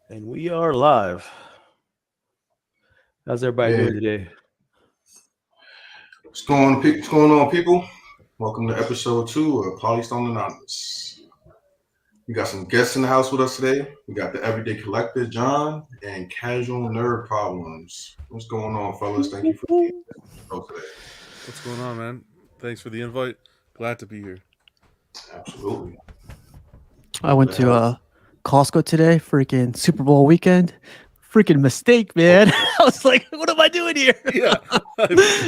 And we are live. How's everybody Hey, doing today? what's going on, people? Welcome to episode 2 of Polystone Anonymous. We got some guests in the house with us today. We got the Everyday Collector, John, and Casual Nerd Problems. What's going on, fellas? Thank you for being on the show today. What's going on, man? Thanks for the invite. Glad to be here. Absolutely. I went The to hell? Costco today, freaking Super Bowl weekend. Freaking mistake, man. I was like, what am I doing here? Yeah, I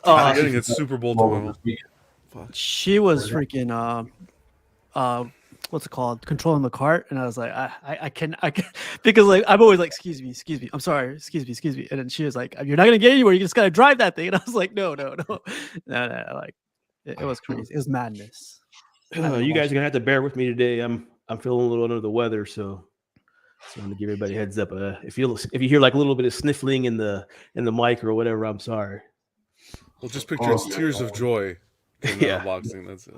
Uh, actually getting a forgot Super Bowl all of tomorrow. this weekend. Fuck. she was freaking uh what's it called? Controlling the cart. And I was like, I can because like I'm always like, excuse me, I'm sorry, excuse me. And then she was like, you're not gonna get anywhere, you just gotta drive that thing. And I was like, no, like it was crazy. It was madness. I didn't You watch guys are gonna have to bear with me today. I'm feeling a little under the weather, so just wanted to give everybody a heads up. If you hear like a little bit of sniffling in the mic or whatever, I'm sorry. Well, just picture it's Oh, tears of joy in the Yeah. unboxing. That's it.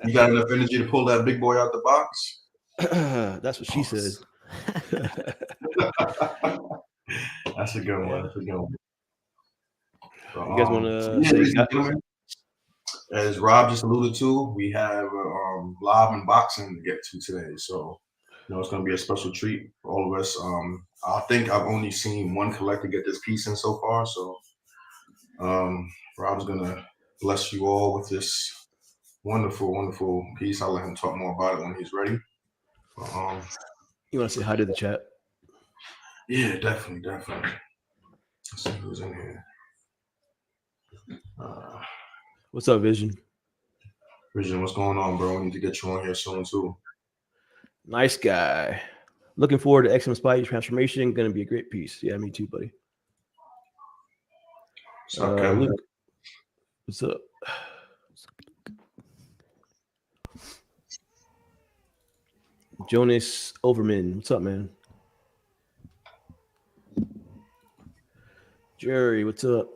You got enough energy to pull that big boy out the box? That's what she said. That's a good one. That's a good one. So, You guys want to yeah, say ladies and gentlemen, as Rob just alluded to, we have live unboxing to get to today. So, it's going to be a special treat for all of us. I think I've only seen one collector get this piece in so far. So, Rob's going to bless you all with this wonderful, wonderful piece. I'll let him talk more about it when he's ready. you want to say hi to the chat? Yeah, definitely. Let's see who's in here. What's up, Vision? Vision, what's going on, bro? We need to get you on here soon, too. Nice guy. Looking forward to X-Men Spidey transformation. Going to be a great piece. Yeah, me too, buddy. What's up, Kevin? Luke, what's up? Jonas Overman, what's up, man? Jerry, what's up?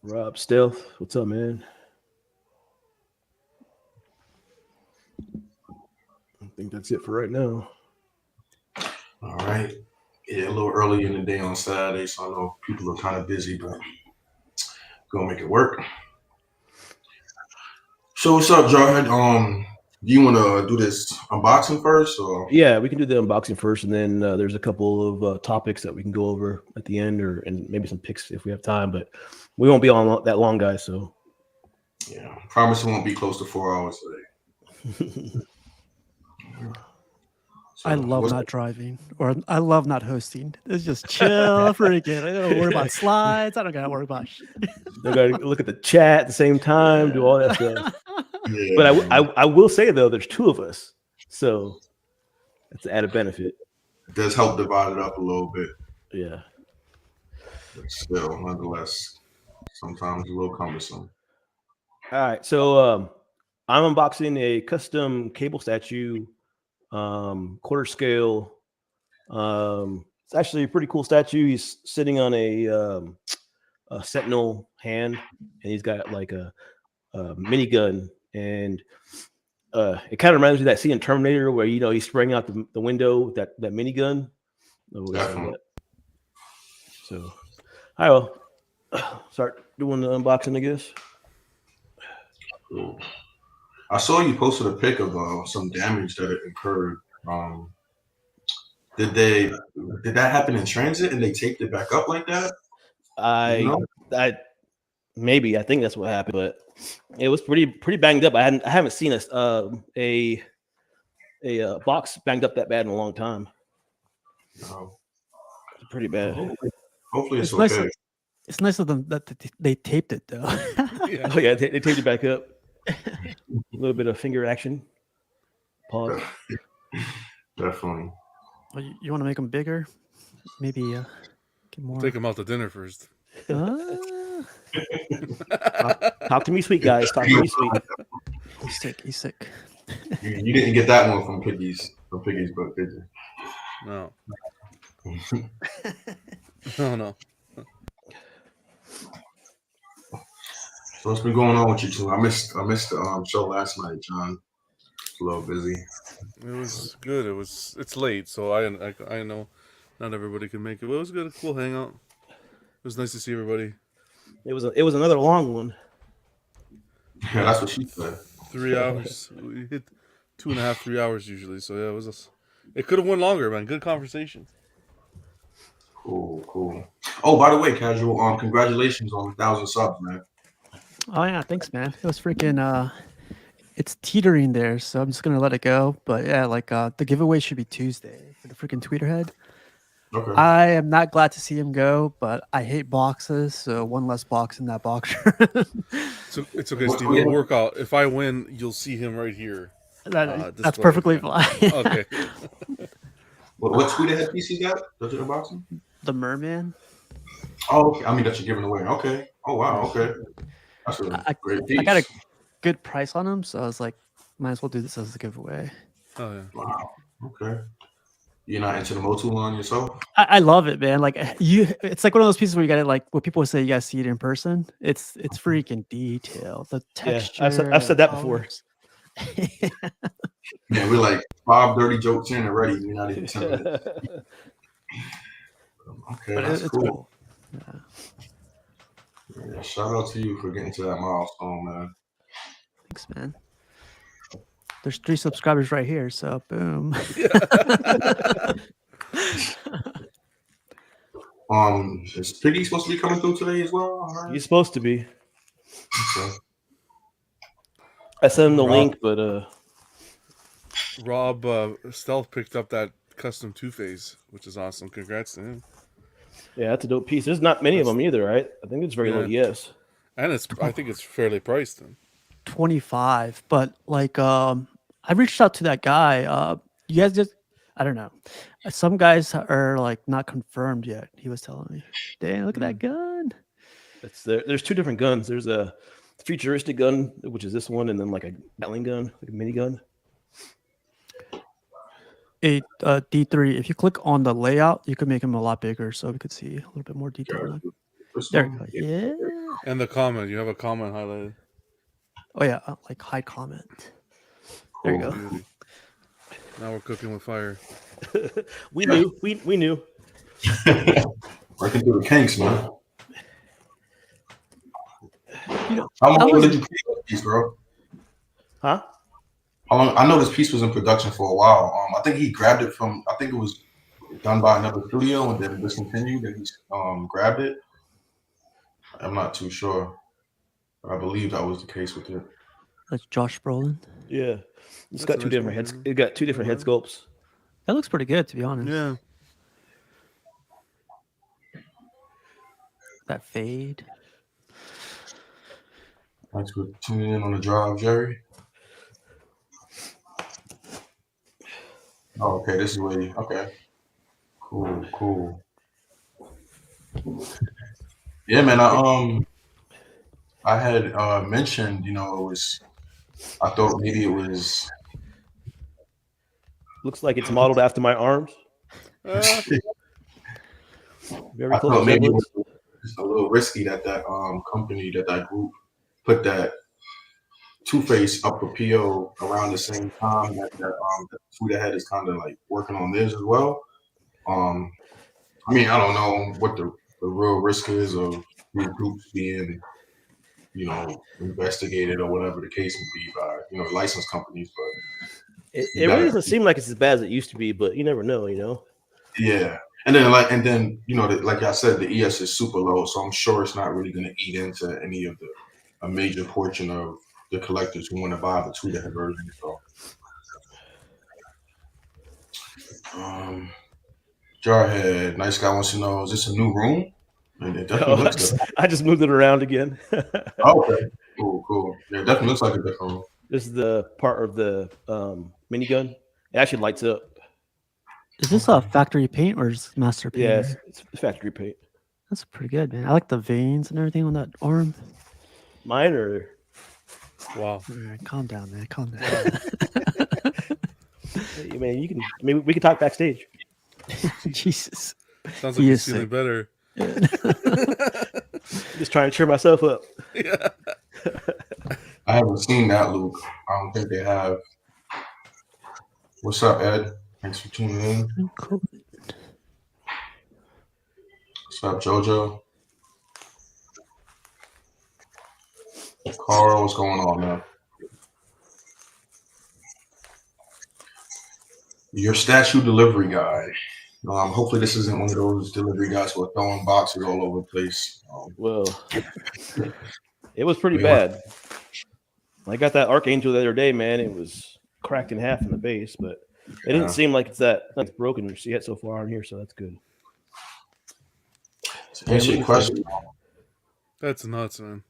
Rob Stealth, what's up, man? I think that's it for right now. All right. Yeah, a little early in the day on Saturday, so I know people are kind of busy, but gonna make it work. So what's up, Jarhead? Do you want to do this unboxing first, or Yeah, we can do the unboxing first, and then there's a couple of topics that we can go over at the end, and maybe some picks if we have time. But we won't be on that long, guys. So yeah, promise it won't be close to 4 hours today. So I love what's- not driving, or I love not hosting. It's just chill, freaking. I don't worry about slides. I don't gotta worry about shit. they got to look at the chat at the same time, do all that stuff. Yeah, But man. I will say though, there's two of us, so that's an added benefit. It does help divide it up a little bit, Yeah. but still, nonetheless, sometimes a little cumbersome. All right, so I'm unboxing a custom cable statue, quarter scale. It's actually a pretty cool statue. He's sitting on a sentinel hand, and he's got like a minigun, and it kind of reminds me of that scene in Terminator where he's spraying out the window with that minigun. Definitely. So, all right, well, start doing the unboxing, I guess. Cool. I saw you posted a pic of some damage that it incurred. Did that happen in transit and they taped it back up like that? I think that's what happened, but it was pretty banged up. I haven't seen a box banged up that bad in a long time. No. It's pretty bad. Hopefully it's It's nice. okay. It's nice of them that they taped it though. Yeah. Oh yeah, they taped it back up. A little bit of finger action. Pause. Definitely. Well, you want to make them bigger? Maybe get more. Take him out to dinner first. Talk to me, sweet guys. Talk to me, sweet. He's sick. You didn't get that one from Piggy's book, did you? No. No. So what's been going on with you two? I missed the show last night, John. a little busy. It was good. It's late, so I know not everybody can make it. But it was good. A cool hangout. It was nice to see everybody. It was another long one. Yeah, that's what she said. 3 hours. We hit 2.5, 3 hours usually. So yeah, it could have went longer, man. Good conversation. Cool. Oh, by the way, Casual, congratulations on 1,000 subs, man. Oh yeah, thanks, man. It was freaking. It's teetering there, so I'm just gonna let it go. But yeah, like the giveaway should be Tuesday for the freaking Tweeterhead. Okay. I am not glad to see him go, but I hate boxes, so one less box in that box. So it's okay, Steve. It'll work out. If I win, you'll see him right here. That's display. perfectly fine. Okay. What Tweeterhead piece you got? Does it unboxing? The Merman. Oh, okay. I mean, that you're giving away. Okay. Oh, wow. Okay. That's a great piece. I got a good price on him, so I was like, might as well do this as a giveaway. Oh yeah. Wow. Okay. You're not into the Motu line yourself? I love it, man. Like it's like one of those pieces where you got to like what people say you got to see it in person. It's freaking detailed. The texture. Yeah, I've said that before. Yeah, we're like 5 dirty jokes in already. You're not even 10 minutes. Okay, But that's it's cool. Yeah. Yeah, shout out to you for getting to that milestone, man. Thanks, man. There's 3 subscribers right here, so boom. Is Piggy supposed to be coming through today as well? He's supposed to be. Okay. I sent him the link, but Rob Stealth picked up that custom Two-Face, which is awesome. Congrats to him. yeah, that's a dope piece. There's not many of them either, right? I think it's very low. Yes. And I think it's fairly priced then. 25, but like I reached out to that guy. You guys just I don't know. Some guys are like not confirmed yet. He was telling me, "Dang, look at that gun." It's there's 2 different guns. There's a futuristic gun, which is this one, and then like a Gatling gun, like a minigun. A D3. If you click on the layout, you can make him a lot bigger, so we could see a little bit more detail. There we go. Yeah. And the comment. You have a comment highlighted. Oh yeah, like hide comment. There you go. Beauty. Now we're cooking with fire. we knew. We knew. Working through the kinks, man. You know, How long was- did you create this piece, bro? Huh? How long? I know this piece was in production for a while. I think he grabbed it from. I think it was done by another studio and then discontinued, and he grabbed it. I'm not too sure, but I believe that was the case with it. That's Josh Brolin. Yeah. It's That's got a 2 nice different one, heads. yeah. It got 2 different head sculpts. That looks pretty good, to be honest. Yeah. That fade. Thanks for tuning in on the drive, Jerry. Oh, okay. This is where you. Okay. Cool. Yeah, man. I had mentioned, it was. I thought maybe it was. Looks like it's modeled after my arms. Very I close. thought maybe it resemblance. was just a little risky that company, that group, put that Two-Face up for PO around the same time that Tweeterhead is kind of like working on theirs as well. I mean, I don't know what the real risk is of these groups being, investigated or whatever the case may be by, licensed companies. But It really doesn't seem like it's as bad as it used to be, but you never know, yeah. And then like I said, the ES is super low, so I'm sure it's not really going to eat into any of a major portion of the collectors who want to buy the Tweeterhead version. So, Jarhead, nice guy wants to know, is this a new room? And it definitely looks good. I just moved it around again. Oh, okay, cool. Yeah, it definitely looks like a different room. This is the part of the minigun. It actually lights up. Is this a factory paint or is it master paint? Yeah, it's factory paint. That's pretty good, man. I like the veins and everything on that arm. Mine or Wow. All right, calm down, man. Calm down. hey, man, you can maybe we can talk backstage. Jesus. Sounds like He he's is feeling sick. better. Just trying to cheer myself up. Yeah. I haven't seen that, Luke. I don't think they have. What's up, Ed? Thanks for tuning in. Cool. What's up, JoJo? Carl, what's going on, man? Your statue delivery guy. Hopefully this isn't one of those delivery guys who are throwing boxes all over the place. Well, it was pretty We want- bad. I got that Archangel the other day, man. It was cracked in half in the base, but it didn't Yeah. seem like it's broken yet so far on here, so that's good. To answer your question, That's nuts, man.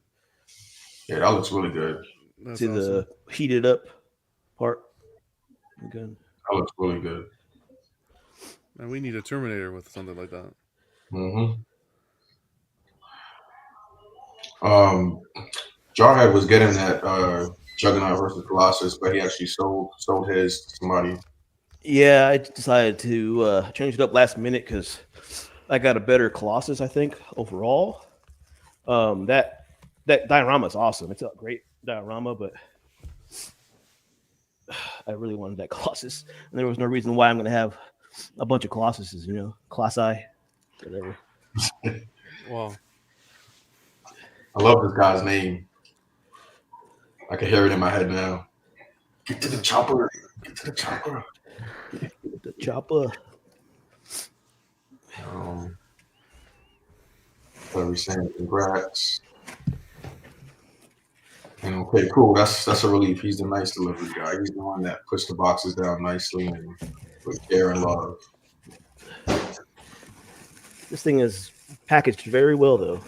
yeah, that looks really good. That's See awesome. the heated up part. Good. That looks really good. Man, we need a Terminator with something like that. Mm-hmm. Jarhead was getting that Juggernaut versus Colossus, but he actually sold his to somebody. Yeah, I decided to change it up last minute because I got a better Colossus, I think, overall. That diorama is awesome. It's a great diorama, but I really wanted that Colossus, and there was no reason why I'm going to have a bunch of Colossuses, Colossi, whatever. Wow. I love this guy's name. I can hear it in my head now. Get to the chopper. Get to the chopper. The chopper. We're saying congrats. And okay, cool. That's a relief. He's the nice delivery guy. He's the one that puts the boxes down nicely and with care and love. This thing is packaged very well, though.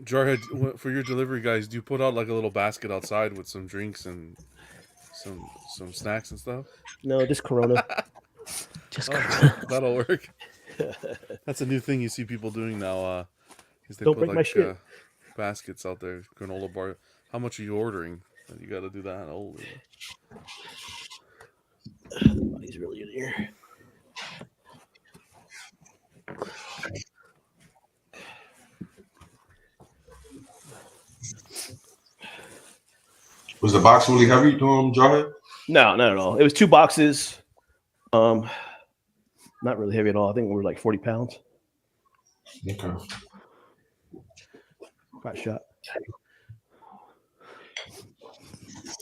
Jarhead, for your delivery guys, do you put out like a little basket outside with some drinks and some snacks and stuff? No, just Corona. Just Oh, that'll work. That's a new thing you see people doing now. Is they Don't put break my shit. baskets out there, granola bar. How much are you ordering? You got to do that. Oh, The body's really in here. Was the box really heavy, Jarhead? No, not at all. It was 2 boxes. Not really heavy at all. I think we were like 40 pounds. Okay. Quite shot.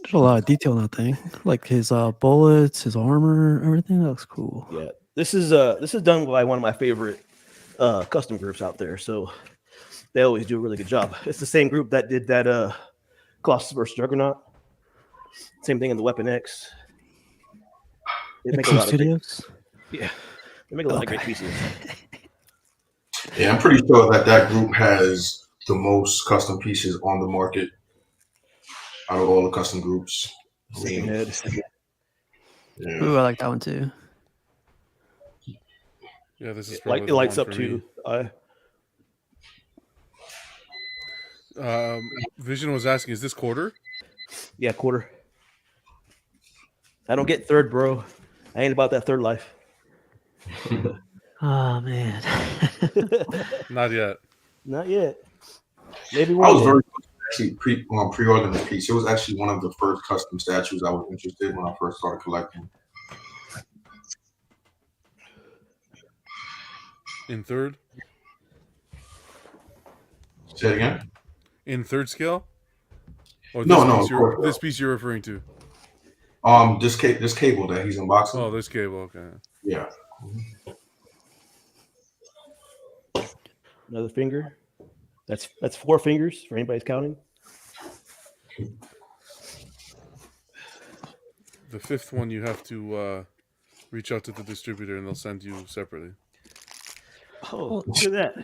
There's a lot of detail in that thing, like his bullets, his armor, everything. That looks cool. Yeah, this is done by one of my favorite custom groups out there. So they always do a really good job. It's the same group that did that Colossus vs Juggernaut. Same thing in the Weapon X. They make a Two lot of great, studios. yeah, they make a lot of great pieces. Yeah, I'm pretty sure that group has the most custom pieces on the market out of all the custom groups. Second head. Yeah. Ooh, I like that one too. yeah. This is It, like probably it the lights one up for me. too. Vision was asking, is this quarter? Yeah, quarter. I don't get third, bro. I ain't about that third life. Oh man. Not yet. Not yet. Maybe I one was day. very actually pre-ordering the piece. It was actually one of the first custom statues I was interested in when I first started collecting. In third? Say it again? In third scale? Or No, this no, piece of course not. this piece you're referring to? This cable that he's unboxing. Oh, this cable. Okay. Yeah. Another finger. That's 4 fingers for anybody's counting. The 5th one you have to reach out to the distributor and they'll send you separately. Oh, look at that.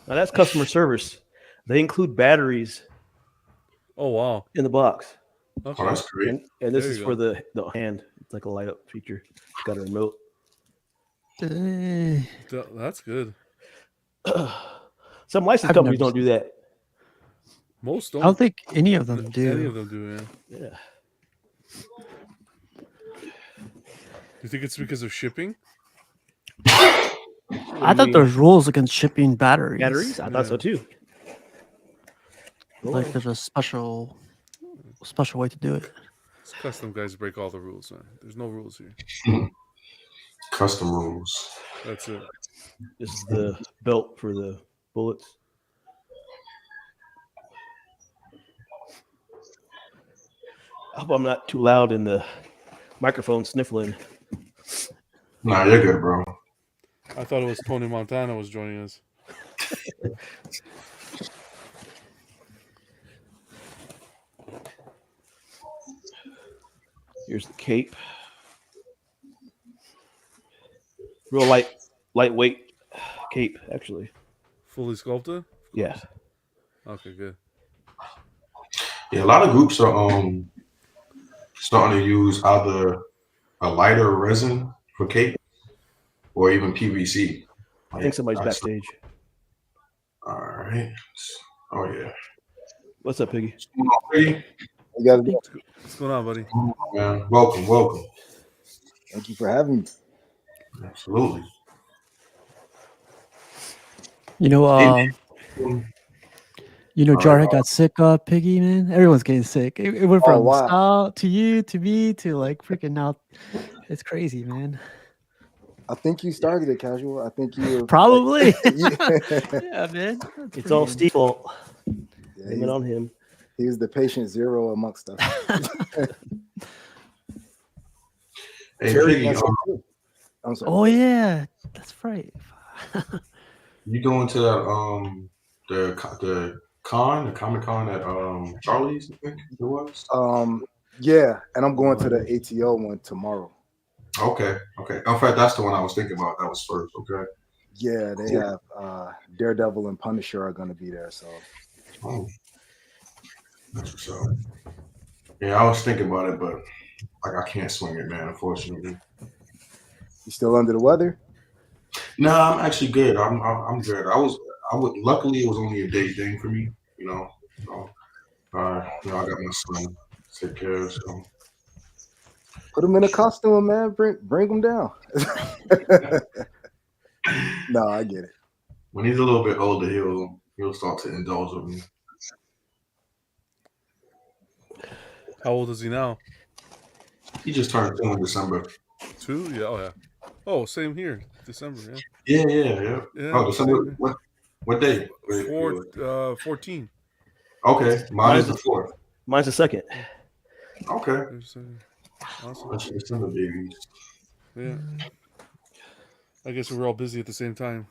Now that's customer service. They include batteries Oh wow. in the box. Okay. Oh, that's great. And this There is you for the hand. It's like a light up feature. It's got a remote. That's good. Some license I've companies never don't do that. Most I don't. don't think any of them do. Any of them do, yeah. Yeah. Do you think it's because of shipping? I thought there's rules against shipping batteries. Batteries? I thought so too. Like there's a special way to do it. These custom guys break all the rules, man. There's no rules here. Custom rules. That's it. This is the belt for the bullets. I hope I'm not too loud in the microphone sniffling. Nah, you're good, bro. I thought it was Tony Montana was joining us. Here's the cape. Real lightweight cape, actually. Fully sculpted? Yeah. Okay, good. Yeah, a lot of groups are starting to use either a lighter resin for cape or even PVC. I think somebody's That's- backstage. All right. Oh yeah. What's up, Piggy? What's going on, Piggy? You got to What's going on, buddy? Come on, man. Welcome. Thank you for having me. Absolutely. You know, Jarhead got sick, Piggy, man. Everyone's getting sick. It went Oh, from wow. Sal to you to me to like freaking now. It's crazy, man. I think you started it, Casual. I think you were Probably. yeah, Yeah, man. That's It's all freaking- Steve's fault. Blame it he's, on him. he's the patient zero amongst us. Hey, Terry Piggy, got sick too. I'm sorry. Oh yeah, that's right. you going to that the Comic Con at Charlie's? I think it was. Yeah, and I'm going to the ATO one tomorrow. Okay. In fact, that's the one I was thinking about. That was first. Okay. Yeah, they have Daredevil and Punisher are going to be there. So Oh, that's what's up. Yeah, I was thinking about it, but like I can't swing it, man. Unfortunately. you still under the weather? No, I'm actually good. I'm good. I would. Luckily, it was only a day thing for me. You know. So, I got my son to take care of. So. Put him in a costume, man. Bring him down. No, I get it. When he's a little bit older, he'll start to indulge with me. How old is he now? He just turned 2 in December. 2? Yeah, oh yeah. Oh, same here. December, yeah. Yeah. Yeah, Oh, December. same. What day? Wait. 14. Okay, mine is the 4th. Mine's the second. Okay, There's, awesome. that's December, baby. Yeah. I guess we were all busy at the same time.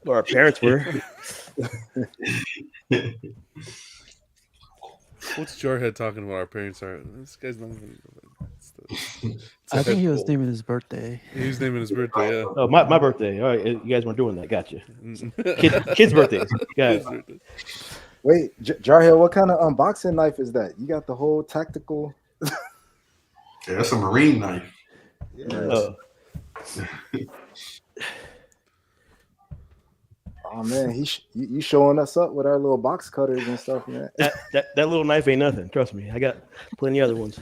Or our parents were. What's Jarhead talking about? Our parents are. This guy's not even. I think he was naming his birthday. He was naming his birthday. Yeah. Oh, my birthday. All right, you guys weren't doing that. Gotcha. Kids' birthdays. Guys, His birthday. Wait, Jarhead, what kind of unboxing knife is that? You got the whole tactical. Yeah, that's a marine knife. Yeah. Oh man, you showing us up with our little box cutters and stuff, man. that little knife ain't nothing. Trust me. I got plenty of other ones.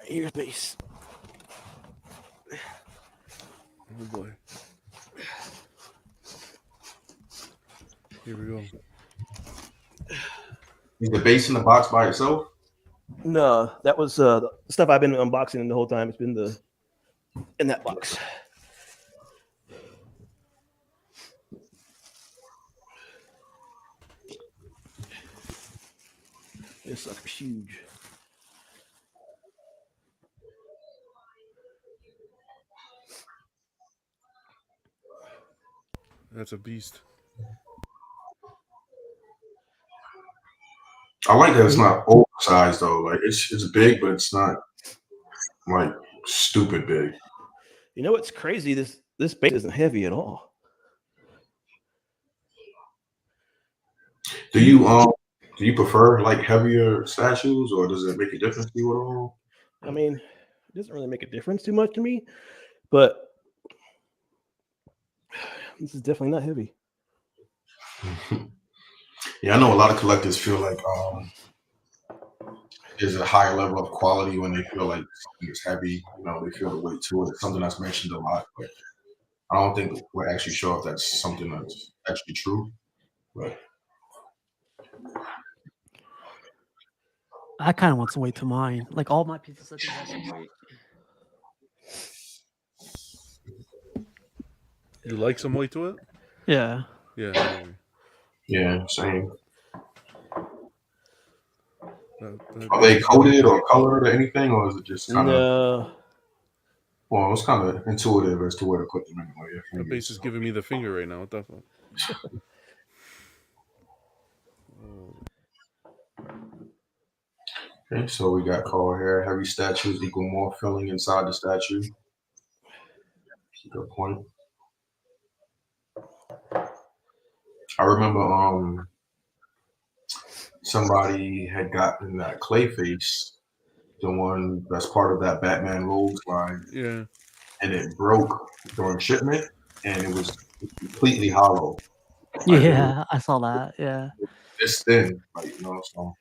Here's base. Oh boy. Here we go. Is the base in the box by itself? No, that was the stuff I've been unboxing the whole time. It's been in that box. This sucker's huge. That's a beast. I like that it's not oversized though. Like it's big, but it's not like stupid big. You know what's crazy? This base isn't heavy at all. Do you prefer like heavier statues, or does it make a difference to you at all? I mean, it doesn't really make a difference too much to me, but this is definitely not heavy. Yeah, I know a lot of collectors feel like there's a higher level of quality when they feel like something is heavy. You know, they feel the weight to it. It's something that's mentioned a lot. But I don't think we're actually sure if that's something that's actually true. But I kind of want some weight to mine. Like all my pieces, I think have some weight. You like some weight to it? Yeah. Yeah. I agree. yeah, same. That Are they coded or colored or anything, or is it just kind of? No, Well, it's kind of intuitive as to where to put them anyway. Your that base fingers. is giving me the finger right now. What the fuck? Okay, so we got color here. Heavy statues equal more filling inside the statue. Good point. I remember somebody had gotten that Clayface, the one that's part of that Batman Rogues line, Yeah. and it broke during shipment, and it was completely hollow. Like, it was Yeah, I saw that. Yeah. this thin, like, you know. So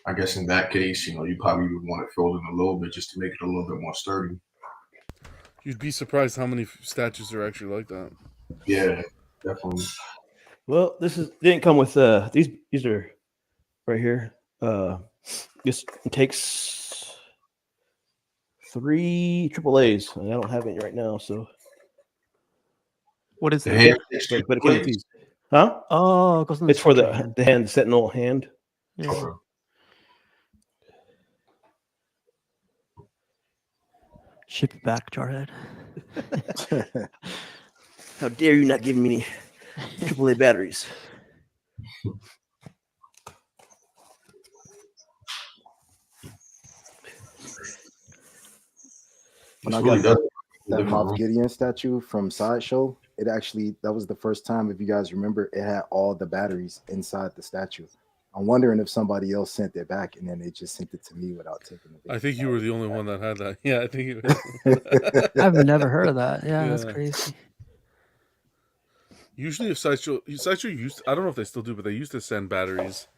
I guess in that case, you know, you probably would want it filled in a little bit just to make it a little bit more sturdy. You'd be surprised how many statues are actually like that. Yeah, definitely. well, this didn't come with these. These are right here. This takes 3 AAAs, and I don't have any right now. So, What is The it? hand but it comes with these, huh? Oh, it goes in It's for statue hand. the hand, Sentinel hand. Yeah. Okay. Ship it back, Jarhead. How dare you not give me any AAA batteries? When This I really got does. that different Moff room. Gideon statue from Sideshow, that was the first time, if you guys remember, it had all the batteries inside the statue. I'm wondering if somebody else sent it back and then they just sent it to me without taking the I video. think you were the only one that had that. Yeah, I think you were. I've never heard of that. Yeah, that's Yeah. crazy. Usually, if Sideshow used, I don't know if they still do, but they used to send batteries,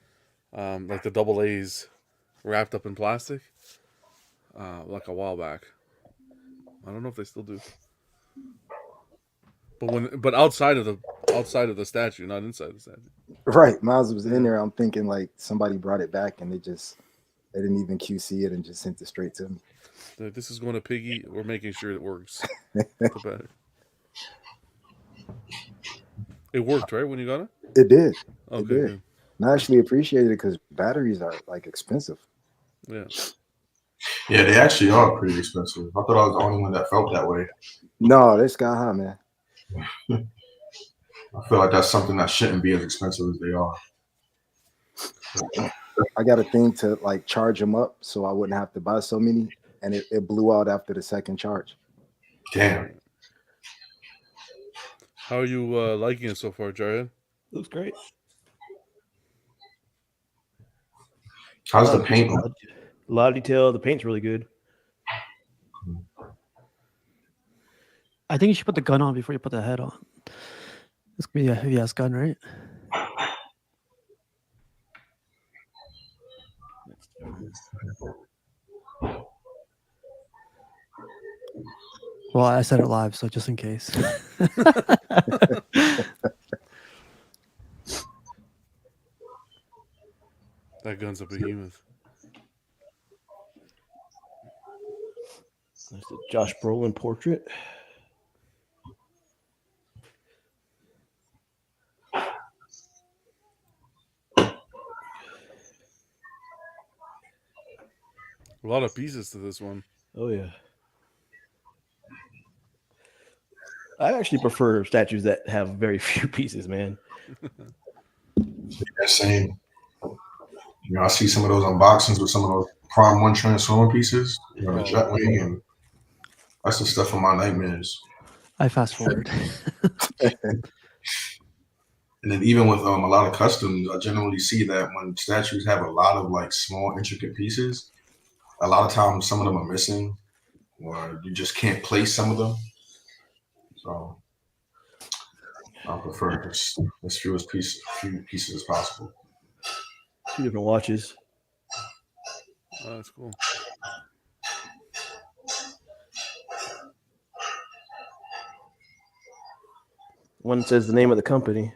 like the double A's, wrapped up in plastic, like a while back. I don't know if they still do. But outside of the statue, not inside the statue. Right, Miles was Yeah. in there. I'm thinking like somebody brought it back and they didn't even QC it and just sent it straight to me. This is going to Piggy. We're making sure it works. The battery. It worked, right, when you got it? It did. Okay, did. good. And I actually appreciate it because batteries are like expensive. Yeah. Yeah, they actually are pretty expensive. I thought I was the only one that felt that way. No, they're sky high, man. I feel like that's something that shouldn't be as expensive as they are. I got a thing to like charge them up so I wouldn't have to buy so many, and it blew out after the second charge. Damn. How are you liking it so far, Jared? Looks great. How's the paint? A lot of detail. The paint's really good. I think you should put the gun on before you put the head on. This could be a heavy ass gun, right? Well, I said it live, so just in case. That gun's a behemoth. That's the Josh Brolin portrait. A lot of pieces to this one. Oh yeah. I actually prefer statues that have very few pieces, man. Yeah, same. You know, I see some of those unboxings with some of those Prime 1 Transformer pieces, you know, the Jetwing, and that's the stuff of my nightmares. I fast forward. And then even with a lot of customs, I generally see that when statues have a lot of like small intricate pieces, a lot of times some of them are missing, or you just can't place some of them. So I prefer as few pieces as possible. 2 different watches. Oh, that's cool. One says the name of the company.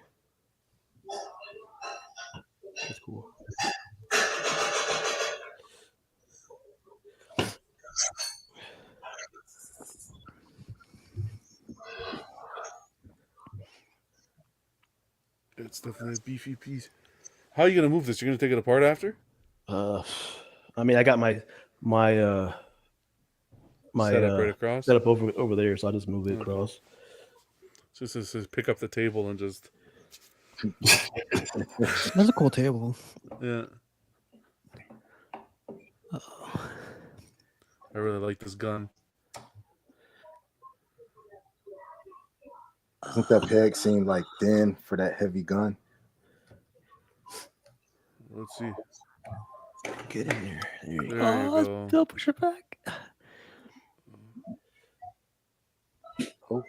That's cool. It's definitely a beefy piece. How are you gonna move this? You're gonna take it apart after? Uh, I mean, I got my Set up right across. setup over there, so I just move it Okay. across. So it says pick up the table and just That's a cool table. yeah. Oh. I really like this gun. Doesn't that peg seem like thin for that heavy gun? Let's see. Get in there. There you go. There you Oh, go. don't push it back. Oh,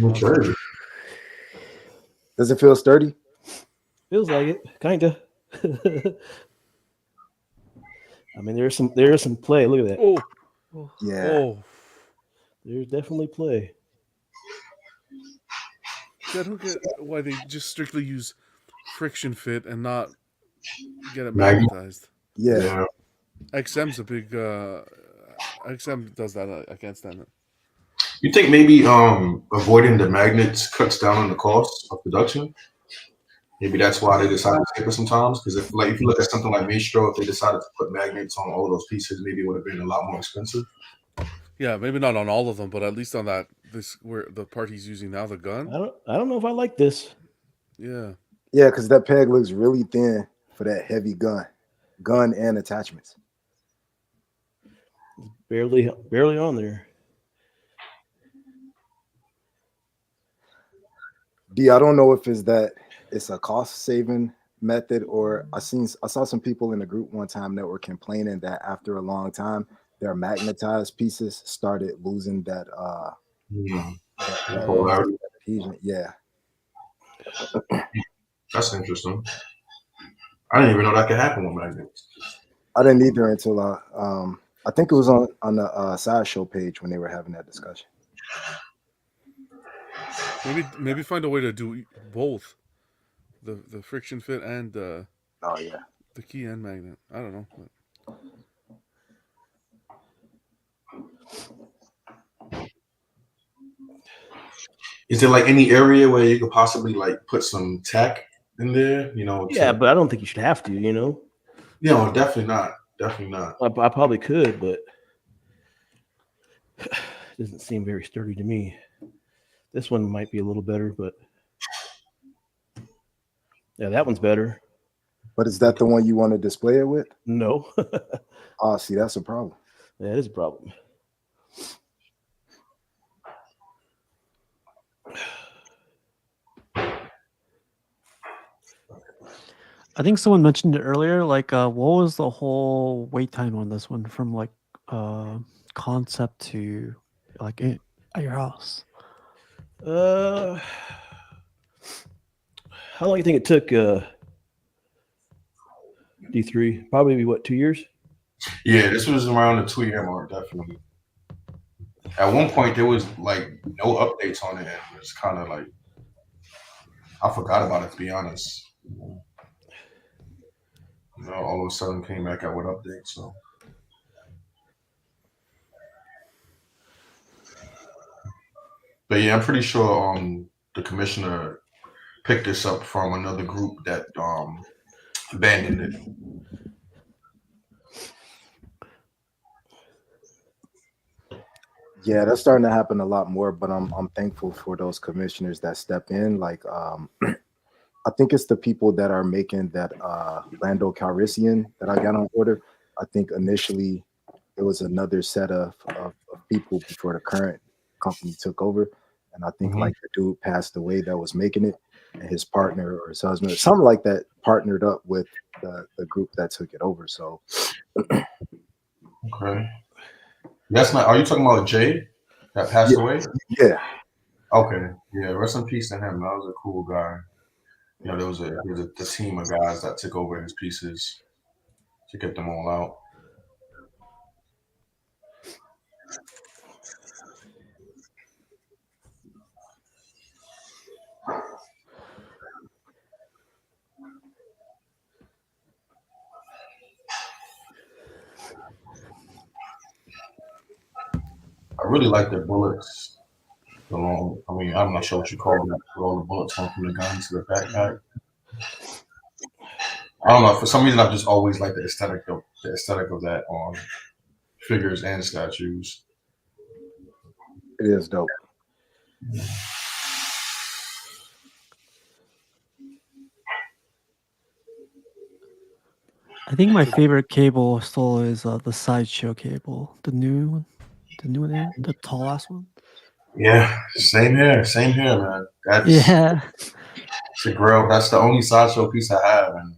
Okay. does it feel sturdy? Feels like it, kinda. I mean, there is some play. Look at that. Oh, Yeah. oh. There's definitely play. See, I don't get why they just strictly use friction fit and not get it Magnet. magnetized. Yeah. Yeah. XM's a big. XM does that. I can't stand it. You think maybe avoiding the magnets cuts down on the cost of production? Maybe that's why they decided to skip it sometimes. Because if you look at something like Maestro, if they decided to put magnets on all those pieces, maybe it would have been a lot more expensive. Yeah, maybe not on all of them, but at least on that where the part he's using now, the gun. I don't know if I like this. Yeah. Yeah, because that peg looks really thin for that heavy gun and attachments. Barely on there. D, I don't know if it's a cost saving method, or I saw some people in the group one time that were complaining that after a long time their magnetized pieces started losing that Polarity. adhesion. Yeah. That's interesting. I didn't even know that could happen with magnets. I didn't either until I think it was on the Sideshow page when they were having that discussion. Maybe find a way to do both, the friction fit and Oh yeah. the key and magnet. I don't know. Is there like any area where you could possibly like put some tech in there? Yeah, but I don't think you should have to. Definitely not. Definitely not. I probably could, but it doesn't seem very sturdy to me. This one might be a little better, but yeah, that one's better. But is that the one you want to display it with? No. Oh, see, that's a problem. That is a problem. I think someone mentioned it earlier. Like, what was the whole wait time on this one from like concept to like at your house? How long do you think it took D3? Probably what, 2 years? Yeah, this was around the 2-year mark, definitely. At one point, there was like no updates on it. It was kind of like I forgot about it, to be honest. All of a sudden came back out with updates. So, but yeah, I'm pretty sure the commissioner picked this up from another group that abandoned it. Yeah, that's starting to happen a lot more, but I'm thankful for those commissioners that step in. Like I think it's the people that are making that Lando Calrissian that I got on order. I think initially it was another set of people before the current company took over. And I think like the dude passed away that was making it, and his partner or his husband or something like that partnered up with the group that took it over. So Okay. That's not. Are you talking about Jay that passed away? yeah. Okay. Yeah. Rest in peace to him. That was a cool guy. There was a team of guys that took over his pieces to get them all out. really like the bullets. The long, I mean, I'm not sure what you call them. All the bullets come from the gun to the backpack. I don't know. For some reason, I've just always liked the aesthetic of that on figures and statues. It is dope. I think my favorite cable still is the sideshow cable, the new one, the tall ass one. Yeah, same here, man. That's Yeah, it's a grill. That's the only sideshow piece I have, and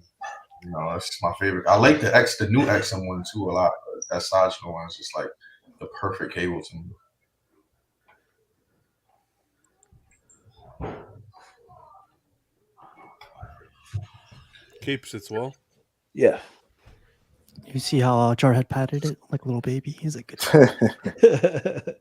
you know, that's my favorite. I like the new XM one too a lot. But that sideshow one is just like the perfect cable to me. Cape sits well. Yeah. you see how Jarhead patted it like a little baby. He's like, good.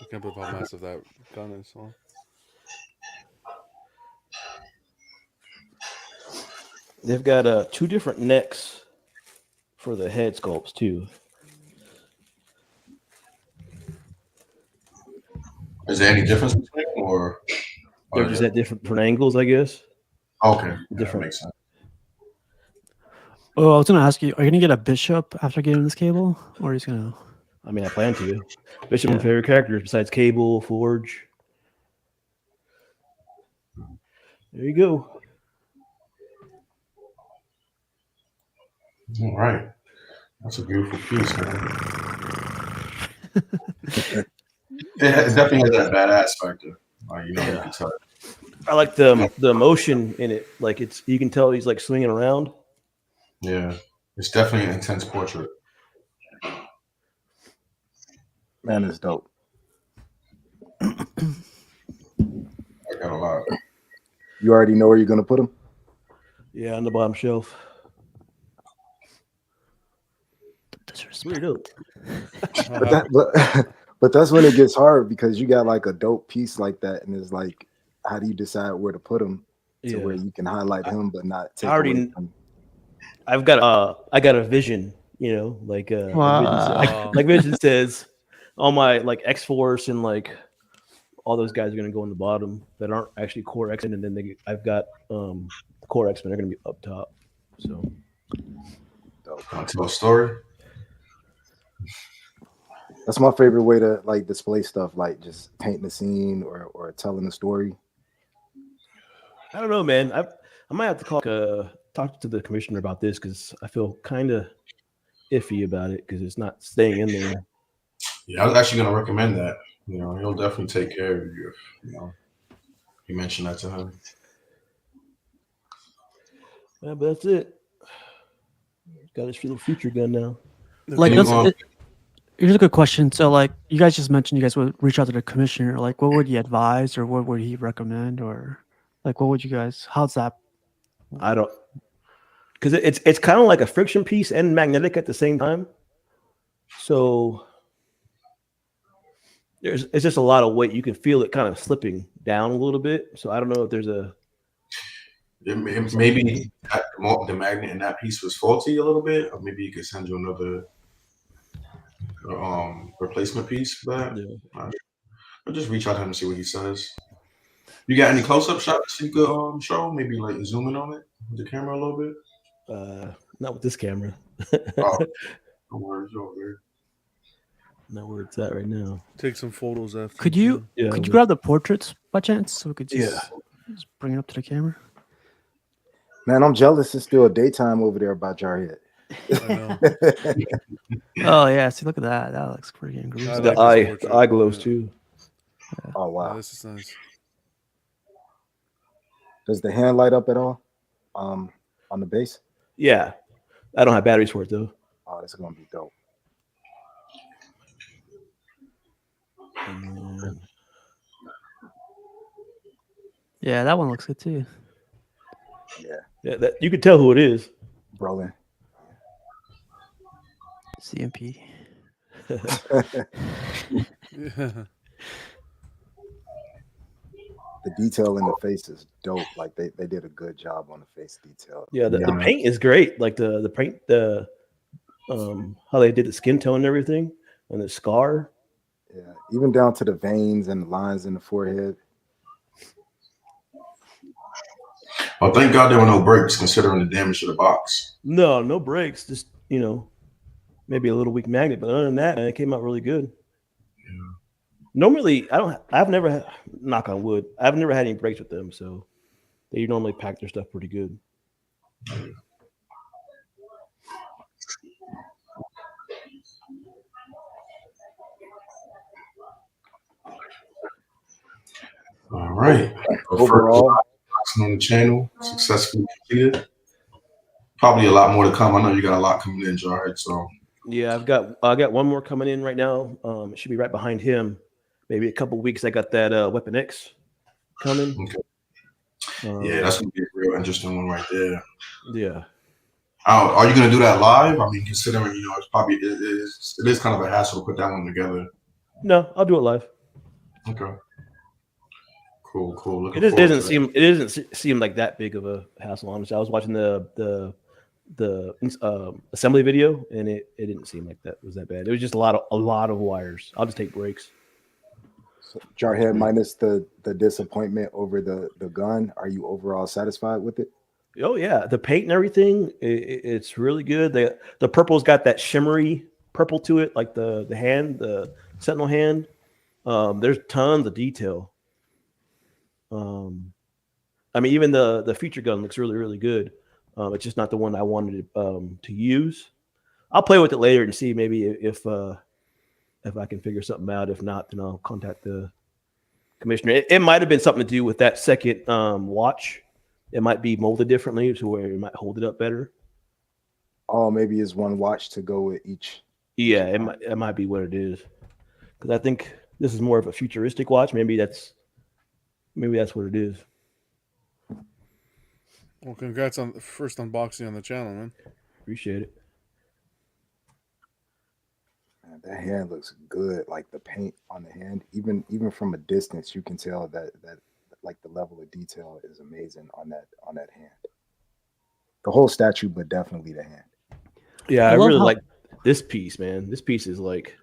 I can't believe how massive that gun is. Huh? They've got 2 different necks for the head sculpts too. Is there any difference between them, or They're just at different angles, I guess. okay? Yeah, that Different. makes sense. Oh, I was gonna ask you, are you gonna get a bishop after getting this cable, or are you just gonna? I mean, I plan to. Bishop Yeah. and favorite characters besides Cable, Forge. There you go. All right, that's a beautiful piece, man. It definitely has that badass factor. Like, you know, you can tell. I like the emotion in it. Like you can tell he's like swinging around. Yeah, it's definitely an intense portrait. Man, it's dope. I got a lot. You already know where you're gonna put them. Yeah, on the bottom shelf. Disrespect. Pretty dope. But that's when it gets hard because you got like a dope piece like that, and it's like, how do you decide where to put him to where you can highlight him but not take already away from I've got I got a vision, you know, like Wow. like Vision says, all my like X-Force and like all those guys are gonna go in the bottom that aren't actually core X-Men, and then I've got the core X-Men are gonna be up top. So Want to tell a story? That's my favorite way to like display stuff, like just painting a scene or telling a story. I don't know, man. I might have to talk to the commissioner about this because I feel kind of iffy about it because it's not staying in there. Yeah, I was actually gonna recommend that. You know, he'll definitely take care of you if you mention that to him. Yeah, but that's it. Got his little future gun now. Like Can you, that's here's a good question. So like you guys just mentioned you guys would reach out to the commissioner. Like what would he advise or what would he recommend or like what would you guys how's that? I don't, because it's kind of like a friction piece and magnetic at the same time. So it's just a lot of weight. You can feel it kind of slipping down a little bit. So I don't know if there's maybe the magnet in that piece was faulty a little bit, or maybe he could send you another replacement piece for that. Yeah. I'll just reach out to him and see what he says. You got any close-up shots you could show? Maybe like zoom in on it with the camera a little bit. Not with this camera. Oh, no worries, over there. Not where it's at right now. Take some photos after. Could you Yeah, could you grab the portraits by chance so we could just, Yeah. just bring it up to the camera? Man, I'm jealous. It's still daytime over there by Jarhead. I know. Oh yeah, see look at that. That looks pretty I gruesome. The like this portrait. eye glows Yeah. too. Oh Yeah, wow. this is nice. Does the hand light up at all? On the base? Yeah, I don't have batteries for it though. Oh, this is gonna be dope. And Yeah, that one looks good too. yeah, that you could tell who it is. Brolin. CMP. Yeah. the detail in the face is dope. Like they did a good job on the face detail. Yeah, the Yeah. paint is great. Like the paint, how they did the skin tone and everything, and the scar. Yeah, even down to the veins and the lines in the forehead. Well, thank God there were no breaks considering the damage to the box. No breaks. Just maybe a little weak magnet, but other than that, man, it came out really good. Yeah. Normally, I've never had, knock on wood, I've never had any breaks with them, so they normally pack their stuff pretty good. All right. Overall, Unboxing on the channel successfully completed. Probably a lot more to come. I know you got a lot coming in, Jarhead. So Yeah, I got one more coming in right now. It should be right behind him. Maybe a couple weeks. I got that Weapon X coming. okay. Yeah, that's gonna be a real interesting one right there. Yeah. Are you gonna do that live? I mean, considering it's probably it is kind of a hassle to put that one together. No, I'll do it live. Okay. Cool. Looking It forward to doesn't that. seem like that big of a hassle. Honestly, I was watching the assembly video, and it didn't seem like that was that bad. It was just a lot of wires. I'll just take breaks. so Jarhead, minus the disappointment over the gun, are you overall satisfied with it? Oh yeah, the paint and everything, it's really good. The purple's got that shimmery purple to it, like the hand, the Sentinel hand. There's tons of detail. I mean, even the feature gun looks really, really good. It's just not the one I wanted to use. I'll play with it later and see maybe if I can figure something out. If not, then I'll contact the commissioner. It might have been something to do with that second watch. It might be molded differently to where it might hold it up better. Oh, maybe it's one watch to go with each. Yeah, it might be what it is. Because I think this is more of a futuristic watch. Maybe that's what it is. Well, congrats on the first unboxing on the channel, man. Appreciate it. Man, that hand looks good. Like the paint on the hand, even from a distance, you can tell that like the level of detail is amazing on that hand. The whole statue, but definitely the hand. Yeah, I I love really how- like this piece, man. This piece is like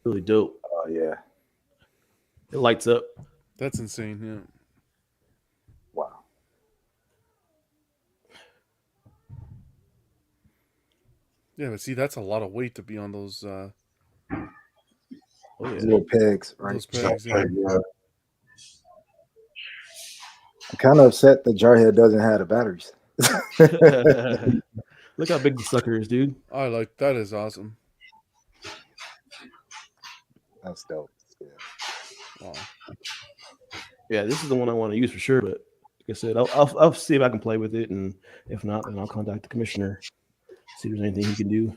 really dope. Oh yeah, It lights up. That's insane. Yeah. wow. Yeah, but see, that's a lot of weight to be on those Oh yeah. Little pegs, right? those pegs. Yeah. Yeah. I'm kind of upset that Jarhead doesn't have the batteries. Look how big the sucker is, dude. I like that. Is awesome. That's dope. Yeah. Wow. Yeah, this is the one I want to use for sure. But like I said, I'll see if I can play with it, and if not, then I'll contact the commissioner, see if there's anything he can do.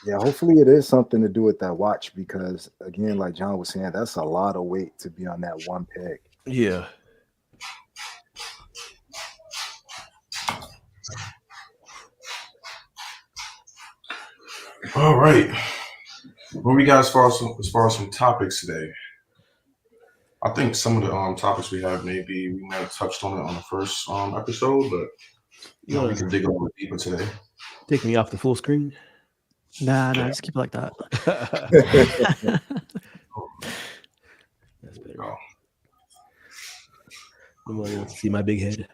Yeah, hopefully it is something to do with that watch because again, like John was saying, that's a lot of weight to be on that one peg. Yeah. All right. What we got as far as some topics today? I think some of the topics we have maybe we might have touched on it on the first episode, but You we want can to dig a little bit deeper today. take me off the full screen? Nah, just keep it like that. That's better. Oh. Nobody wants to see my big head.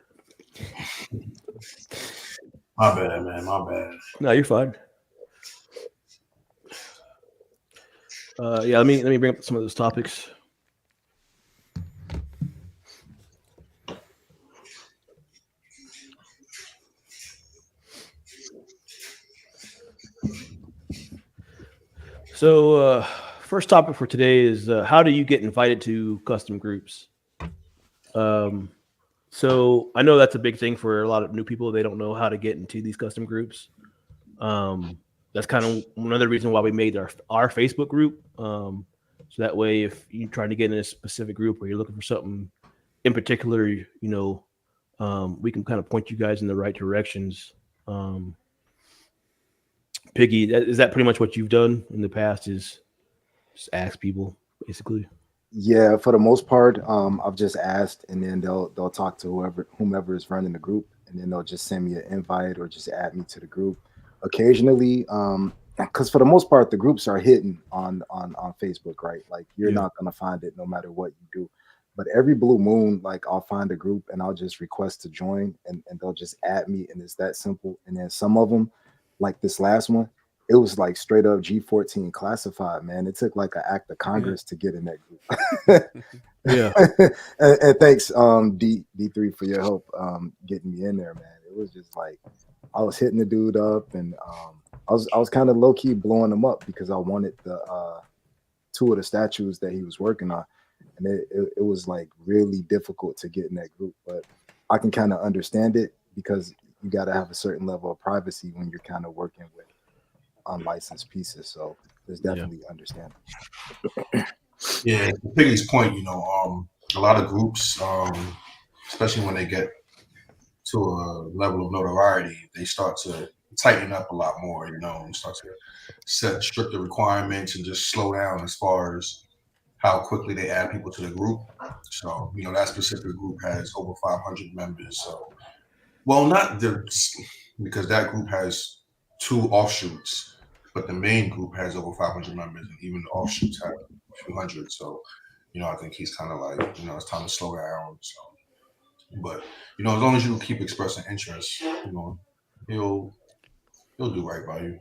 My bad, man. My bad. No, you're fine. Yeah, let me bring up some of those topics. So, first topic for today is how do you get invited to custom groups? So I know that's a big thing for a lot of new people. They don't know how to get into these custom groups. That's kind of another reason why we made our Facebook group. So that way, if you're trying to get in a specific group or you're looking for something in particular, we can kind of point you guys in the right directions. Piggy, is that pretty much what you've done in the past? Is just ask people, basically? Yeah, for the most part, I've just asked, and then they'll talk to whomever is running the group, and then they'll just send me an invite or just add me to the group. Occasionally, because for the most part, the groups are hidden on Facebook, right? Like you're Yeah. not gonna find it no matter what you do. But every blue moon, like I'll find a group and I'll just request to join, and they'll just add me, and it's that simple. And then some of them, like this last one, it was like straight up G14 classified, man. It took like an act of Congress to get in that group. Yeah. And thanks, D3 for your help getting me in there, man. It was just like I was hitting the dude up, and I was kind of low key blowing him up because I wanted the two of the statues that he was working on, and it was like really difficult to get in that group. But I can kind of understand it because you got to have a certain level of privacy when you're kind of working with unlicensed pieces. So it's Yeah. definitely understandable. Yeah, to Piggy's point, a lot of groups, especially when they get to a level of notoriety, they start to tighten up a lot more, and start to set stricter requirements and just slow down as far as how quickly they add people to the group. So, that specific group has over 500 members. So, well, not because that group has two offshoots, but the main group has over 500 members, and even the offshoots have a few hundred. So, I think he's kind of like, it's time to slow down. So, but as long as you keep expressing interest, he'll do right by you.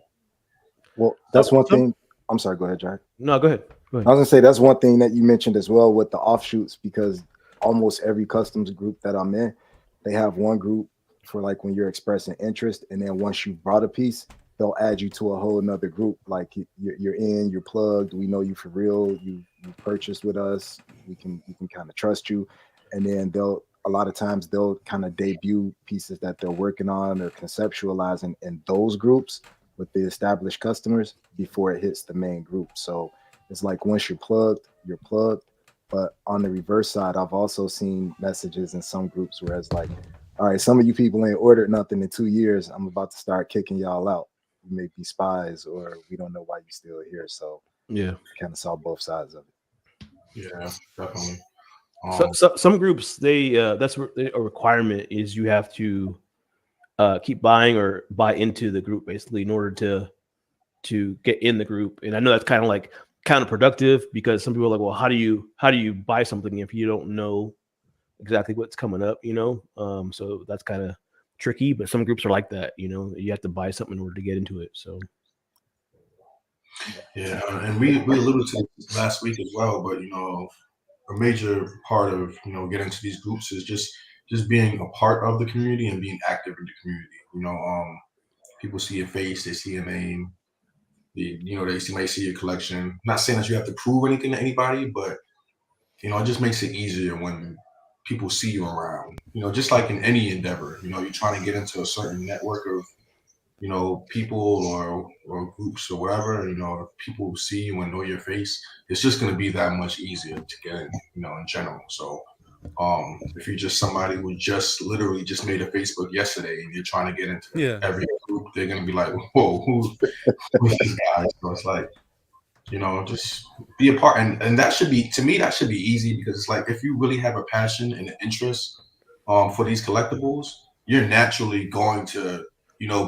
Well, that's one Some- thing. I'm sorry. Go ahead, Jack. No, go ahead. Go I ahead. was gonna say that's one thing that you mentioned as well with the offshoots, because almost every customs group that I'm in, they have one group for like when you're expressing interest, and then once you've brought a piece, they'll add you to a whole another group. Like you're in, you're plugged. We know you for real. You purchased with us. We can kind of trust you, and then a lot of times they'll kind of debut pieces that they're working on or conceptualizing in those groups with the established customers before it hits the main group. So it's like once you're plugged, you're plugged. But on the reverse side, I've also seen messages in some groups where it's like, all right, some of you people ain't ordered nothing in 2 years. I'm about to start kicking y'all out. You may be spies, or we don't know why you're still here. So Yeah. kind of saw both sides of it. Yeah, definitely. Some groups that's a requirement is you have to keep buying or buy into the group basically in order to get in the group. And I know that's kind of like counterproductive because some people are like, well, how do you buy something if you don't know exactly what's coming up, so that's kind of tricky, but some groups are like that, you have to buy something in order to get into it. So Yeah, and we alluded to it last week as well, but a major part of getting to these groups is just being a part of the community and being active in the community. People see your face, they see your name, might see your collection. Not saying that you have to prove anything to anybody, but it just makes it easier when people see you around. Just like in any endeavor, you're trying to get into a certain network of people or groups or whatever, if people see you and know your face, it's just going to be that much easier to get in, in general. So if you're just somebody who just literally just made a Facebook yesterday and you're trying to get into every group, they're going to be like, whoa, who's this guy? So it's like, just be a part. And that should be, to me, that should be easy, because it's like, if you really have a passion and an interest for these collectibles, you're naturally going to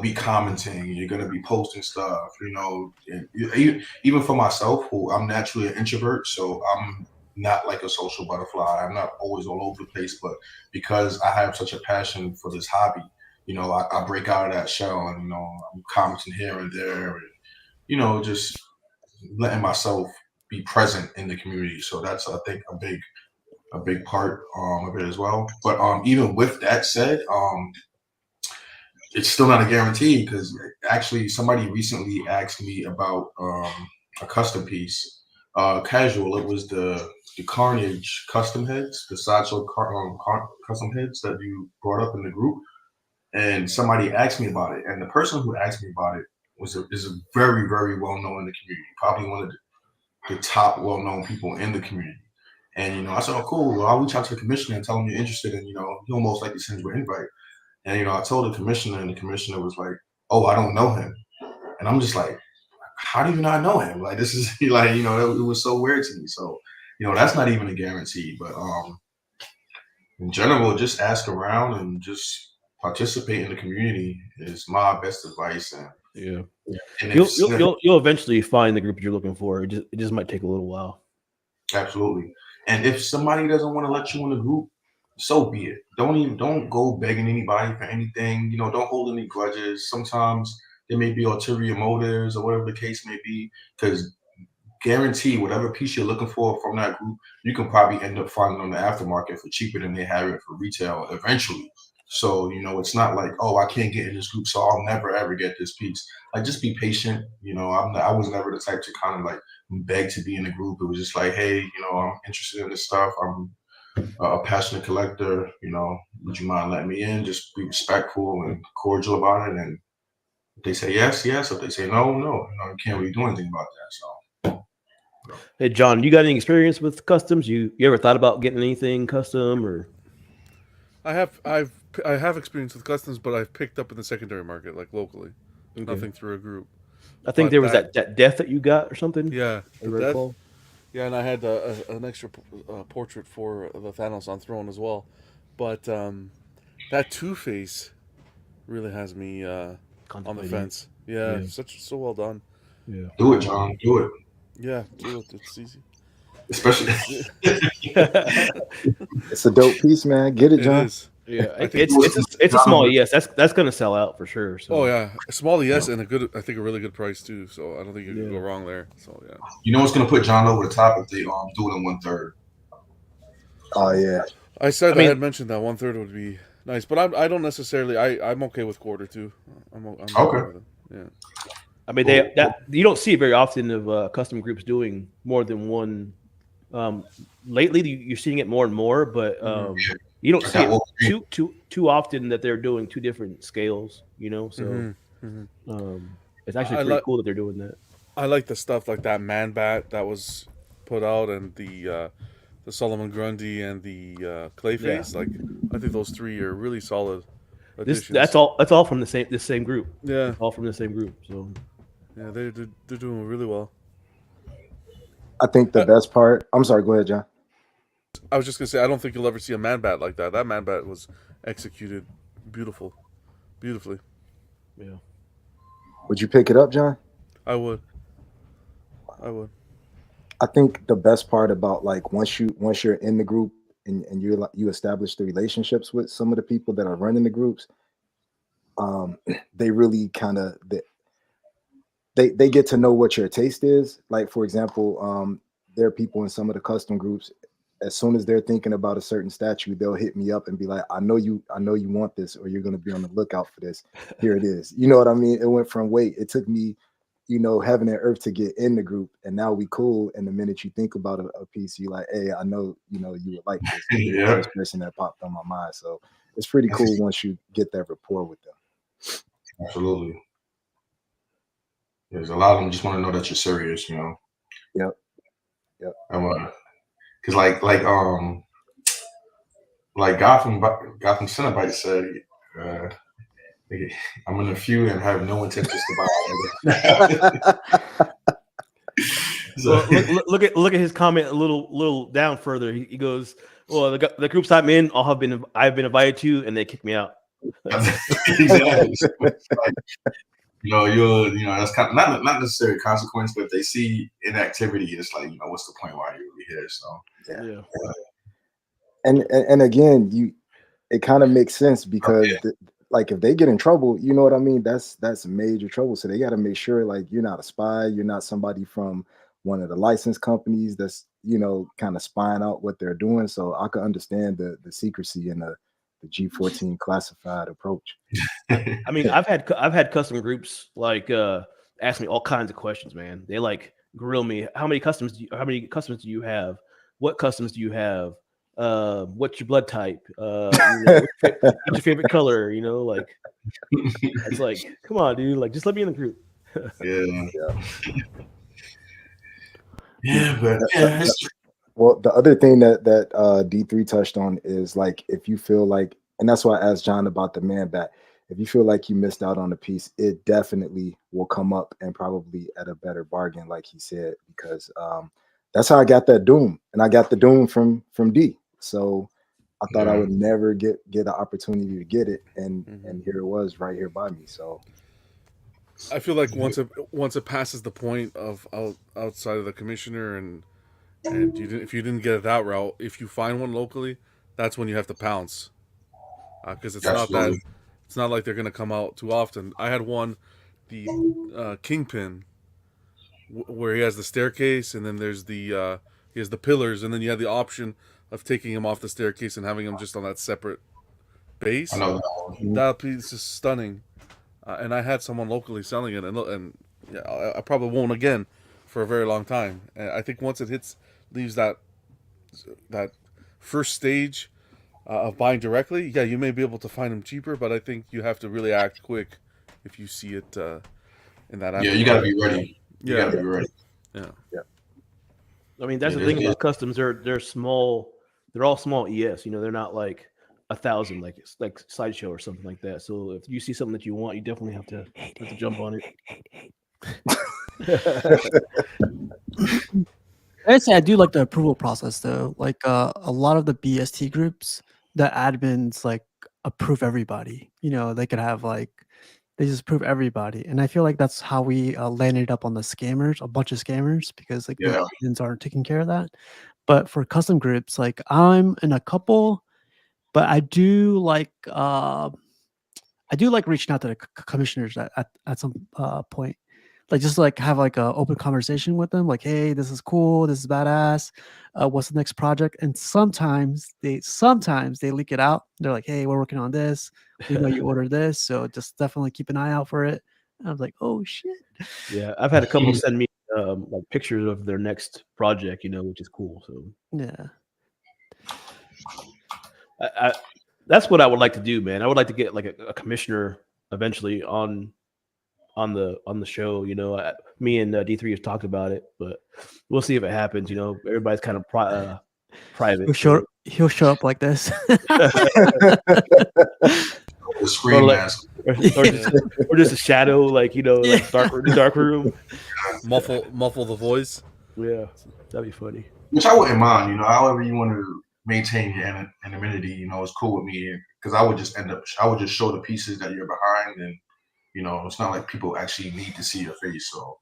be commenting, you're going to be posting stuff, even for myself, who I'm naturally an introvert, so I'm not like a social butterfly. I'm not always all over the place, but because I have such a passion for this hobby, I break out of that shell, and I'm commenting here and there, and just letting myself be present in the community. So that's, I think, a big part of it as well. But even with that said, it's still not a guarantee, because actually somebody recently asked me about a custom piece, casual. It was the Carnage custom heads, the Sideshow custom heads that you brought up in the group, and somebody asked me about it. And the person who asked me about it is a very, very well known in the community, probably one of the top well known people in the community. And I said, "Oh, cool. Well, I'll reach out to the commissioner and tell him you're interested, and he'll most likely send you an invite." And I told the commissioner, and the commissioner was like, "Oh, I don't know him." And I'm just like, "How do you not know him? Like, this is like, it was so weird to me." So that's not even a guarantee. But in general, just ask around and just participate in the community is my best advice. And Yeah. and You'll eventually find the group you're looking for. It just might take a little while. absolutely. And if somebody doesn't want to let you in the group, so be it. Don't go begging anybody for anything. Don't hold any grudges. Sometimes there may be ulterior motives or whatever the case may be. Because guarantee whatever piece you're looking for from that group, you can probably end up finding on the aftermarket for cheaper than they have it for retail eventually. So, it's not like, oh, I can't get in this group, so I'll never ever get this piece. Like, just be patient. I was never the type to kind of like beg to be in the group. It was just like, hey, I'm interested in this stuff. I'm a passionate collector. Would you mind letting me in? Just be respectful and cordial about it. And if they say yes, yes. If they say no, no. You can't really do anything about that. So. Hey, John, you got any experience with customs? You ever thought about getting anything custom or? I have experience with customs, but I've picked up in the secondary market, like locally, Okay. nothing through a group. I think But there was that death that you got or something. Yeah, I the recall. yeah, and I had an extra portrait for the Thanos on throne as well. But that Two-Face really has me on the Contemplating. fence. Yeah, Yeah. so well done. Yeah. Do it, John. Do it. Yeah, do it. It's easy. Especially It's a dope piece, man. Get it, It John. is. Yeah, I think it's a small yes. That's gonna sell out for sure. So. Oh yeah, a small yes and I think a really good price too. So I don't think you can Yeah. go wrong there. So yeah. what's gonna put John over the top if they do it in 1/3. Oh yeah. I said I mean- I had mentioned that 1/3 would be nice, but I don't necessarily. I'm okay with quarter too. I'm Okay. with it. Yeah. I mean, you don't see it very often of custom groups doing more than one. Lately, you're seeing it more and more, but you don't see it too often that they're doing two different scales. So it's actually pretty cool that they're doing that. I like the stuff like that Man Bat that was put out, and the Solomon Grundy and the Clayface. Yeah. Like I think those three are really solid additions. That's all from the same group. Yeah, All from the same group. So yeah, they're doing really well. I think the best part. I'm sorry. Go ahead, John. I was just gonna say I don't think you'll ever see a Man Bat like that. That Man Bat was executed beautifully. yeah. Would you pick it up, John? I would. I think the best part about like once you're in the group and you establish the relationships with some of the people that are running the groups, they really kind of they get to know what your taste is. Like for example, there are people in some of the custom groups. As soon as they're thinking about a certain statue, they'll hit me up and be like, I know you want this, or you're going to be on the lookout for this. Here it is. You know what I mean? It went from it took me, heaven and earth to get in the group, and now we cool. And the minute you think about a piece, you like, hey, I know, you would like this. Yeah. First person that popped on my mind. So it's pretty cool once you get that rapport with them. Absolutely. There's a lot of them just want to know that you're serious, Yep. Because like Gotham Cinnabyte said, I'm in a few and have no intentions to buy it. So, Well, look at his comment a little down further. He goes, "Well, the groups I'm in, I've been invited to, and they kicked me out." exactly. So, that's kind of not necessarily a consequence, but if they see inactivity, it's like, what's the point? Why are you really here? So Yeah. And again, it kind of makes sense because like if they get in trouble, you know what I mean? That's major trouble. So they got to make sure like you're not a spy, you're not somebody from one of the license companies that's kind of spying out what they're doing. So I could understand the secrecy and the G14 classified approach. I mean, I've had custom groups like ask me all kinds of questions, man. They like grill me. How many customs do you have? What customs do you have? What's your blood type? What's your favorite color? Like it's like, come on, dude. Like, just let me in the group. Yeah. Well, the other thing that D3 touched on is like if you feel like, and that's why I asked John about the Man Bat. If you feel like you missed out on a piece, it definitely will come up and probably at a better bargain, like he said, because that's how I got that Doom, and I got the Doom from D. So I thought I Yeah. would never get an opportunity to get it, and Mhm. here it was right here by me. So I feel like once it passes the point of outside of the commissioner and if you didn't get it that route, if you find one locally, that's when you have to pounce, because Absolutely. it's not like they're gonna come out too often. I had one, the Kingpin, where he has the staircase, and then there's he has the pillars, and then you have the option of taking him off the staircase and having him just on that separate I base. know that one. That piece is stunning, and I had someone locally selling it, and yeah, I probably won't again for a very long time. And I think once it leaves that first stage of buying directly, yeah, you may be able to find them cheaper, but I think you have to really act quick if you see it in that. Yeah, you got to be ready. You Yeah. got to be ready. Yeah. I mean, that's Yeah, the thing there's- about customs. They're small. They're all small ES. You know, they're not like 1,000 like Sideshow or something like that. So if you see something that you want, you definitely have to jump on it. I say I do like the approval process though. Like a lot of the BST groups, the admins like approve everybody. You know, they could have like they just approve everybody, and I feel like that's how we landed up on the scammers, a bunch of scammers, because like Yeah. the admins aren't taking care of that. But for custom groups, like I'm in a couple, but I do like reaching out to the commissioners at some point, like just like have like a open conversation with them, like, hey, this is cool, this is badass. What's the next project? And sometimes they leak it out. They're like, hey, we're working on this. We know you ordered this, so just definitely keep an eye out for it. And I was like, oh shit. Yeah, I've had a couple send me like pictures of their next project, you know, which is cool. So Yeah. I that's what I would like to do, man. I would like to get like a commissioner eventually on the show. You know, me and D3 have talked about it, but we'll see if it happens. You know, everybody's kind of private. He'll show up like this. The screen like- mask. or just a shadow, like, you know, like dark room. Muffle the voice. Yeah, that'd be funny. Which I wouldn't mind, you know, however you want to maintain your anonymity, you know, it's cool with me, because I would just show the pieces that you're behind, and you know, it's not like people actually need to see your face. So,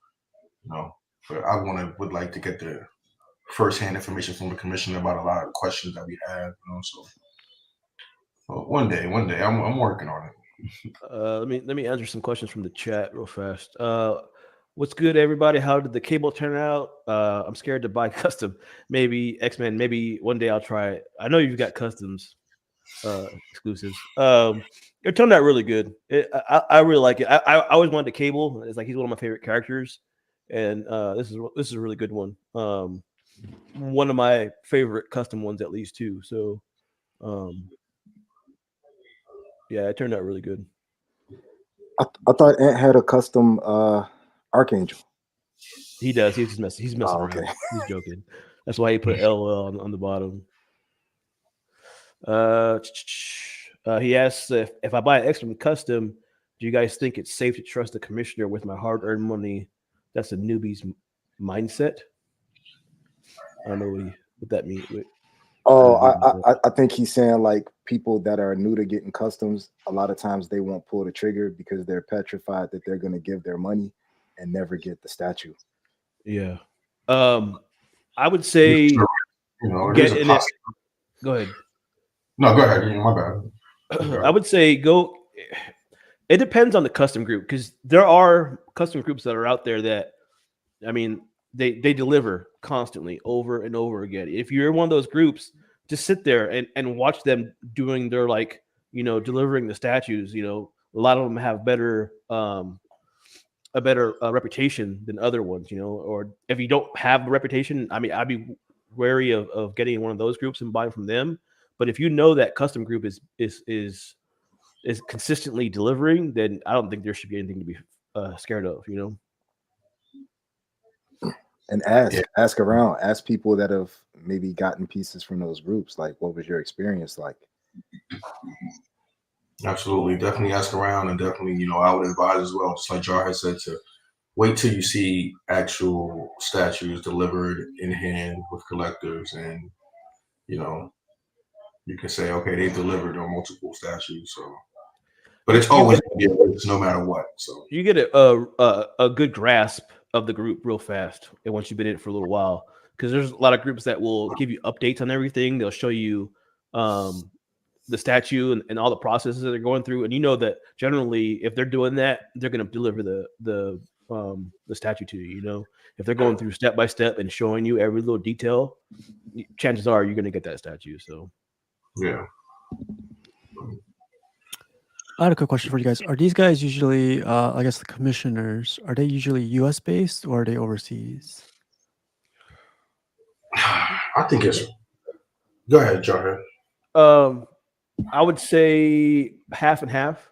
you know, but I would like to get the firsthand information from the commissioner about a lot of questions that we have, you know. So, well, one day, I'm working on it. Let me answer some questions from the chat real fast. What's good, everybody? How did the cable turn out? I'm scared to buy custom. Maybe X-Men. Maybe one day I'll try it. I know you've got customs exclusives. It turned out really good. I really like it. I always wanted the cable. It's like he's one of my favorite characters, and this is a really good one. One of my favorite custom ones, at least too. So, yeah, it turned out really good. I thought Ant had a custom Archangel. He does. He's messing Oh, around. okay. He's joking. That's why he put LOL on the bottom. He asks if I buy an X-Men custom, do you guys think it's safe to trust the commissioner with my hard-earned money? That's a newbie's mindset. I don't know what that means. Oh, I think he's saying like people that are new to getting customs, a lot of times they won't pull the trigger because they're petrified that they're going to give their money and never get the statue. Yeah. I would say You know, get there's a in it. possibility. Go ahead. No, go ahead. My bad. I would say go. It depends on the custom group, because there are custom groups that are out there that, I mean, they deliver constantly over and over again. If you're one of those groups, just sit there and watch them doing their, like, you know, delivering the statues. You know, a lot of them have a better reputation than other ones. You know, or if you don't have the reputation, I mean, I'd be wary of getting one of those groups and buying from them. But if you know that custom group is consistently delivering, then I don't think there should be anything to be scared of, you know. And ask around, ask people that have maybe gotten pieces from those groups. Like, what was your experience like? Absolutely, definitely ask around, and definitely, you know, I would advise as well, just like Jar has said, to wait till you see actual statues delivered in hand with collectors, and you know you can say, okay, they delivered on multiple statues. So, but it's You always get gonna be a risk no matter what. So you get a good grasp of the group real fast, and once you've been in it for a little while, because there's a lot of groups that will give you updates on everything. They'll show you the statue and all the processes that they're going through, and you know that generally, if they're doing that, they're going to deliver the statue to you. You know, if they're going through step by step and showing you every little detail, chances are you're going to get that statue. So yeah. I had a quick question for you guys. Are these guys usually, I guess, the commissioners? Are they usually U.S. based or are they overseas? I think it's. Go ahead, Jarhead. I would say half and half.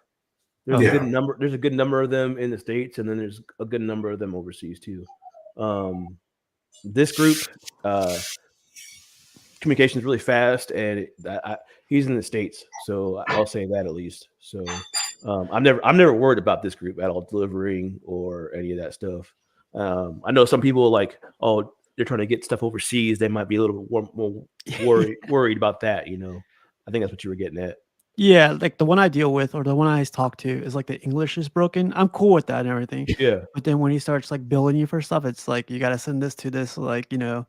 There's a Yeah. good number. There's a good number of them in the States, and then there's a good number of them overseas too. This group, communication is really fast, and he's in the States, so I'll say that at least. So I'm never worried about this group at all, delivering or any of that stuff. I know some people like, oh, they're trying to get stuff overseas. They might be a little more worried about that. You know, I think that's what you were getting at. Yeah, like the one I deal with or the one I talk to is like the English is broken. I'm cool with that and everything. Yeah. But then when he starts like billing you for stuff, it's like you got to send this to this, like, you know,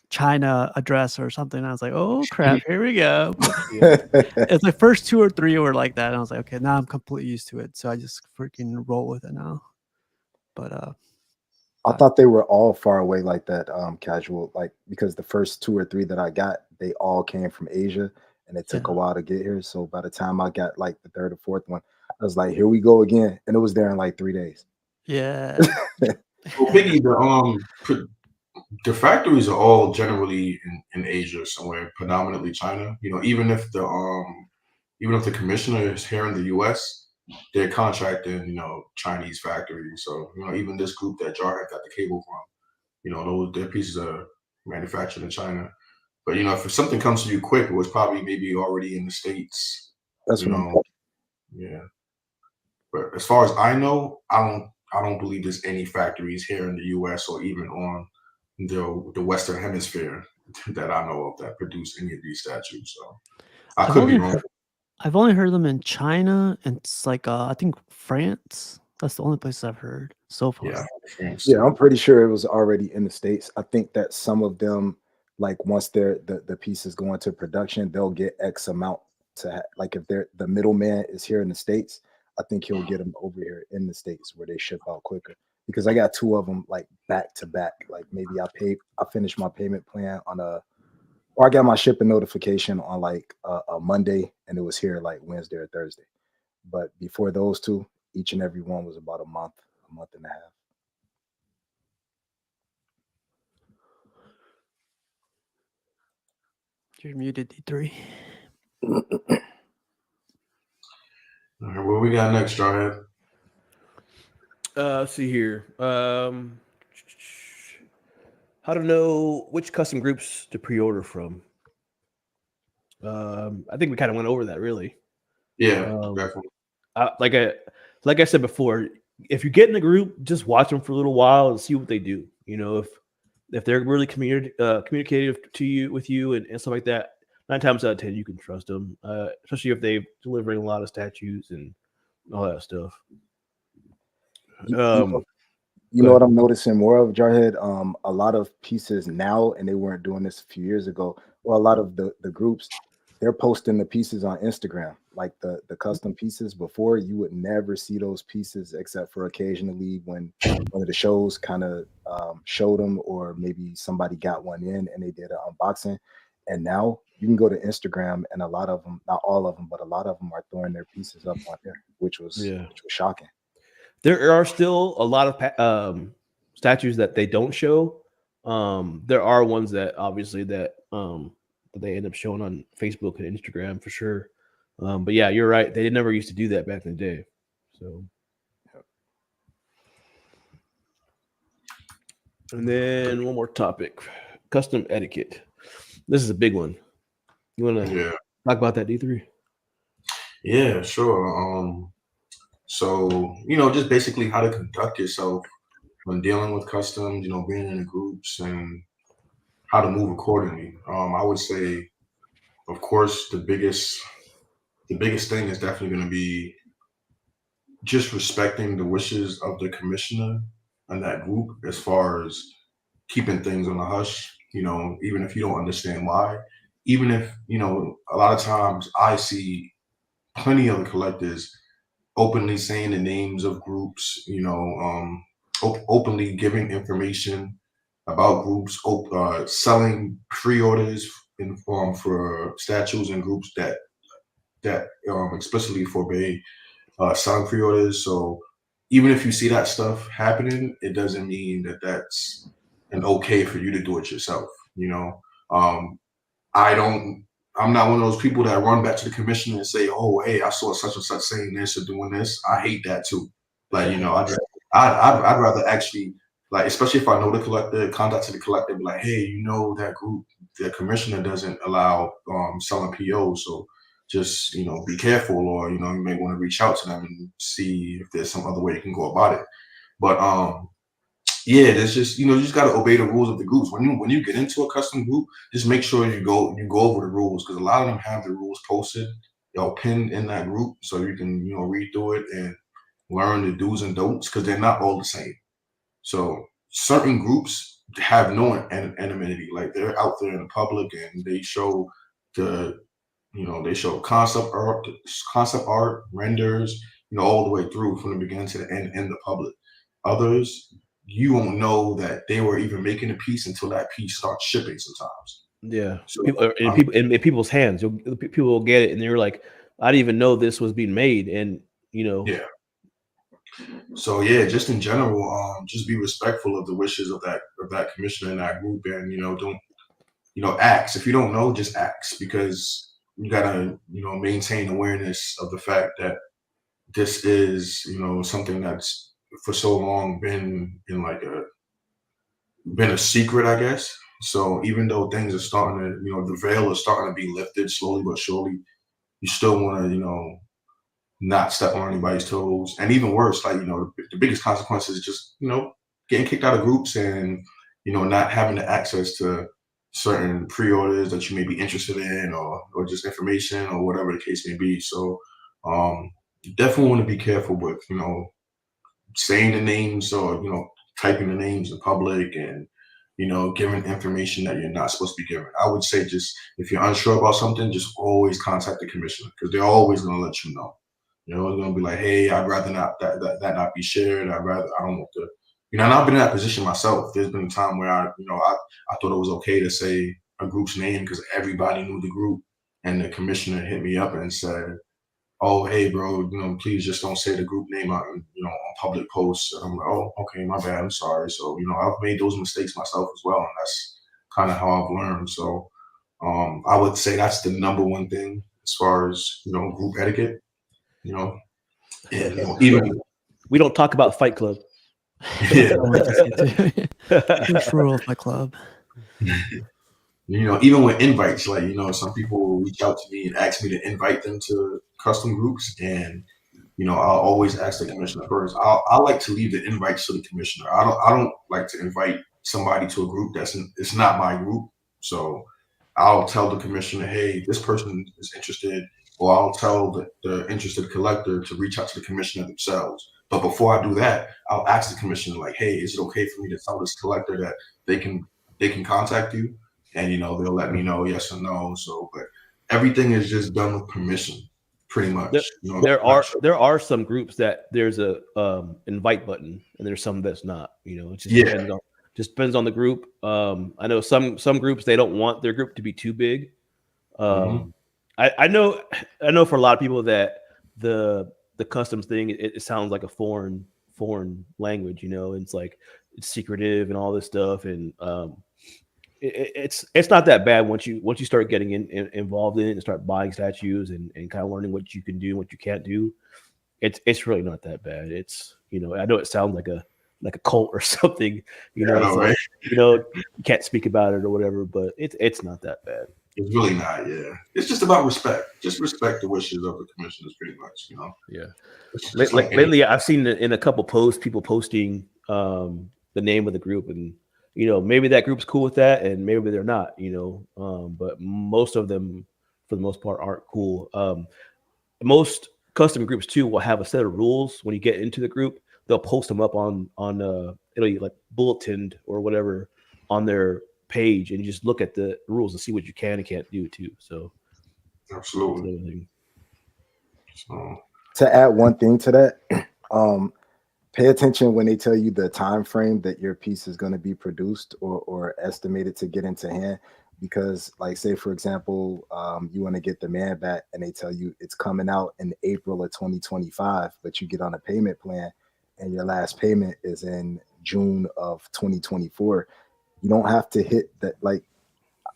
China address or something. I was like, oh crap, here we go. It's like first 2 or 3 were like that. And I was like, okay, now I'm completely used to it. So I just freaking roll with it now. But I thought they were all far away like that, casual, like because the first 2 or 3 that I got, they all came from Asia and it took a while to get here. So by the time I got like the 3rd or 4th one, I was like, here we go again. And it was there in like 3 days. yeah. Well, Biggie, the factories are all generally in Asia somewhere, predominantly China. You know, even if the commissioner is here in the U.S., they're contracting, you know, Chinese factories. So, you know, even this group that Jarhead got the cable from, you know, their pieces are manufactured in China. But you know, if something comes to you quick, it was probably maybe already in the States. That's You what I'm know, thinking. yeah. But as far as I know, I don't believe there's any factories here in the U.S. or even on the Western Hemisphere that I know of that produce any of these statues. So I could be wrong. I've only heard them in China and it's like I think France. That's the only place I've heard so far. Yeah, France. Yeah, I'm pretty sure it was already in the States. I think that some of them, like once the pieces go into production, they'll get X amount to like if they're the middleman is here in the States, I think he'll get them over here in the States where they ship out quicker. Because I got 2 of them like back to back. Like maybe I finished my payment plan or I got my shipping notification on like a Monday and it was here like Wednesday or Thursday. But before those 2, each and every one was about a month and a half. You're muted, D3. All right, what we got next, Jarhead? Let's see here. How to know which custom groups to pre-order from. I think we kind of went over that really. Yeah, definitely. Like I said before, if you get in a group, just watch them for a little while and see what they do. You know, if they're really communicative to you with you and stuff like that, 9 times out of 10 you can trust them, especially if they're delivering a lot of statues and all that stuff. You know what I'm noticing more of, Jarhead? A lot of pieces now, and they weren't doing this a few years ago. Well, a lot of the groups, they're posting the pieces on Instagram, like the custom pieces. Before, you would never see those pieces except for occasionally when one of the shows kind of showed them, or maybe somebody got one in and they did an unboxing. And now you can go to Instagram, and a lot of them, not all of them, but a lot of them are throwing their pieces up on there, which was shocking. There are still a lot of statues that they don't show. There are ones that obviously that they end up showing on Facebook and Instagram for sure. But yeah, you're right. They never used to do that back in the day. So, and then one more topic: custom etiquette. This is a big one. You want to talk about that, D3? Yeah, sure. So, you know, just basically how to conduct yourself when dealing with customs, being in the groups and how to move accordingly. I would say, of course, the biggest thing is definitely going to be just respecting the wishes of the commissioner and that group as far as keeping things on the hush, even if you don't understand why. Even if, a lot of times I see plenty of the collectors openly saying the names of groups, openly giving information about groups, selling pre-orders in for statues and groups that explicitly forbade selling pre-orders. So even if you see that stuff happening, it doesn't mean that that's an okay for you to do it yourself. Um, I don't. I'm not one of those people that run back to the commissioner and say, "Oh, hey, I saw such and such saying this or doing this." I hate that too. Like, I'd rather actually, like, especially if I know the collector, contact to the collector, be like, "Hey, that group, the commissioner doesn't allow selling POs, so just be careful, or you may want to reach out to them and see if there's some other way you can go about it." But yeah, there's just you just got to obey the rules of the groups. When you get into a custom group, just make sure you go over the rules, because a lot of them have the rules posted, pinned in that group, so you can read through it and learn the do's and don'ts, because they're not all the same. So certain groups have no anonymity, like they're out there in the public and they show they show concept art, renders, all the way through from the beginning to the end in the public. Others, you won't know that they were even making a piece until that piece starts shipping sometimes. Yeah, So, in people's hands. People will get it, and they're like, "I didn't even know this was being made." And yeah. So yeah, just in general, just be respectful of the wishes of that commissioner and that group, and don't ask. If you don't know, just ask, because you gotta maintain awareness of the fact that this is something that's for so long been a secret, I guess. So even though things are starting to, the veil is starting to be lifted slowly but surely, you still want to, not step on anybody's toes. And even worse, like, the biggest consequence is just, getting kicked out of groups and, not having the access to certain pre-orders that you may be interested in, or just information or whatever the case may be. So you definitely want to be careful with, saying the names, or, typing the names in public, and, giving information that you're not supposed to be giving. I would say, just if you're unsure about something, just always contact the commissioner, because they're always going to let you know. They're going to be like, "Hey, I'd rather not that not be shared. I don't want to." And I've been in that position myself. There's been a time where I thought it was okay to say a group's name because everybody knew the group, and the commissioner hit me up and said, "Oh, hey, bro, please just don't say the group name out, on public posts." And I'm like, "Oh, okay, my bad. I'm sorry." So, I've made those mistakes myself as well, and that's kind of how I've learned. So, I would say that's the number one thing as far as group etiquette. And even we don't talk about Fight Club. yeah, Control of my club. even with invites, like, some people will reach out to me and ask me to invite them to custom groups, and I'll always ask the commissioner first. I like to leave the invites to the commissioner. I don't like to invite somebody to a group it's not my group. So I'll tell the commissioner, "Hey, this person is interested," or I'll tell the interested collector to reach out to the commissioner themselves. But before I do that, I'll ask the commissioner, like, "Hey, is it okay for me to tell this collector that they can contact you?" And they'll let me know yes or no. So, but everything is just done with permission, pretty much. There are some groups that there's a invite button, and there's some that's not. It just depends on the group. I know some groups, they don't want their group to be too big. I know for a lot of people that the customs thing, it sounds like a foreign language. It's like it's secretive and all this stuff, and it's not that bad once you start getting involved in it and start buying statues and kind of learning what you can do and what you can't do. It's really not that bad. It's I know it sounds like a cult or something. Right? You can't speak about it or whatever, but it's not that bad. It's really not. Yeah, it's just about respect. Just respect the wishes of the commissioners, pretty much. Yeah. Lately, I've seen in a couple posts people posting the name of the group, and maybe that group's cool with that, and maybe they're not. But most of them, for the most part, aren't cool. Most custom groups too will have a set of rules when you get into the group. They'll post them up on it'll be like bulletined or whatever on their page, and you just look at the rules and see what you can and can't do too. So Absolutely. So, To add one thing to that, pay attention when they tell you the time frame that your piece is going to be produced or estimated to get into hand. Because, like, say for example, you want to get the Man Bat and they tell you it's coming out in April of 2025, but you get on a payment plan and your last payment is in June of 2024. You don't have to hit that. Like,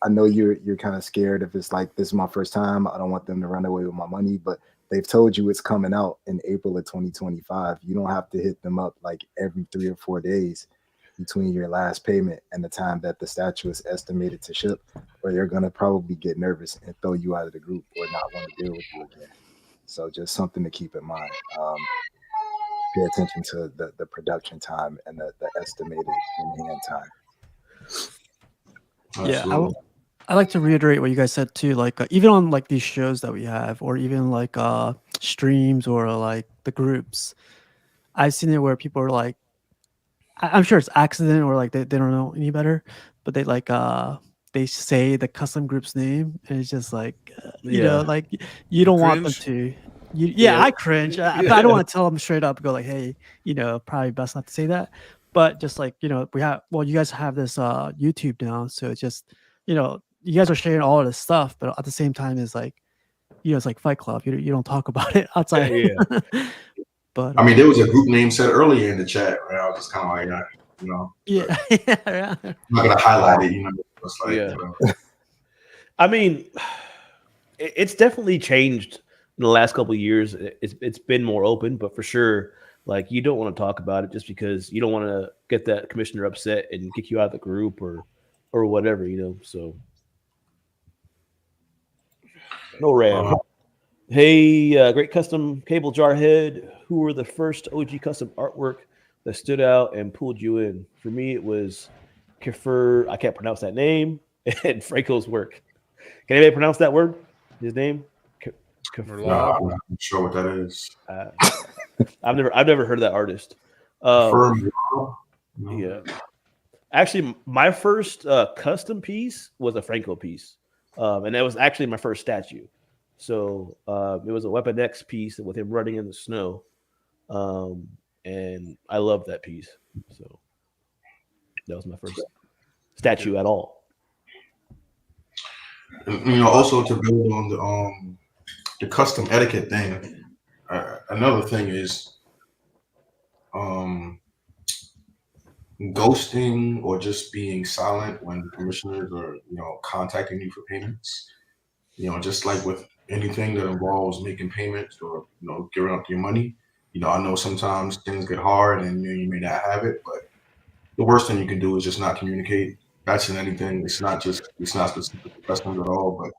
I know you're kind of scared if it's like, this is my first time, I don't want them to run away with my money, but they've told you it's coming out in April of 2025. You don't have to hit them up like every 3 or 4 days between your last payment and the time that the statue is estimated to ship, or they're going to probably get nervous and throw you out of the group or not want to deal with you again. So just something to keep in mind. Pay attention to the production time and the estimated in-hand time. Yeah, absolutely. I like to reiterate what you guys said too. Like even on like these shows that we have, or even like streams or like the groups, I've seen it where people are like, I'm sure it's accident or like they don't know any better, but they say the custom group's name and it's just like like you don't want them cringe? to. Yeah. I cringe, but I don't want to tell them straight up. Go like, hey, probably best not to say that. But just like you guys have this YouTube now, so it's just you guys are sharing all of this stuff, but at the same time, it's like it's like Fight Club. You don't talk about it outside. Yeah. But I mean, there was a group name said earlier in the chat, right? I was just kind of like, yeah, yeah. I'm not gonna highlight it, It's like, Yeah. I mean, it's definitely changed in the last couple of years. It's been more open, but for sure, like you don't want to talk about it just because you don't want to get that commissioner upset and kick you out of the group or whatever, So no Ram. Hey, great custom cable jar head. Who were the first OG custom artwork that stood out and pulled you in? For me, it was Kiefer. I can't pronounce that name. And Franco's work. Can anybody pronounce that word? His name? no, I'm not sure what that is. I've never heard of that artist. Firm, Yeah. Actually, my first custom piece was a Franco piece, and that was actually my first statue. So it was a Weapon X piece with him running in the snow, and I loved that piece. So that was my first statue at all. Also to build on the custom etiquette thing. Another thing is ghosting or just being silent when the commissioners are contacting you for payments. Just like with anything that involves making payments or giving up your money. I know sometimes things get hard and you may not have it, but the worst thing you can do is just not communicate. That's in anything. It's not specific to customs at all, but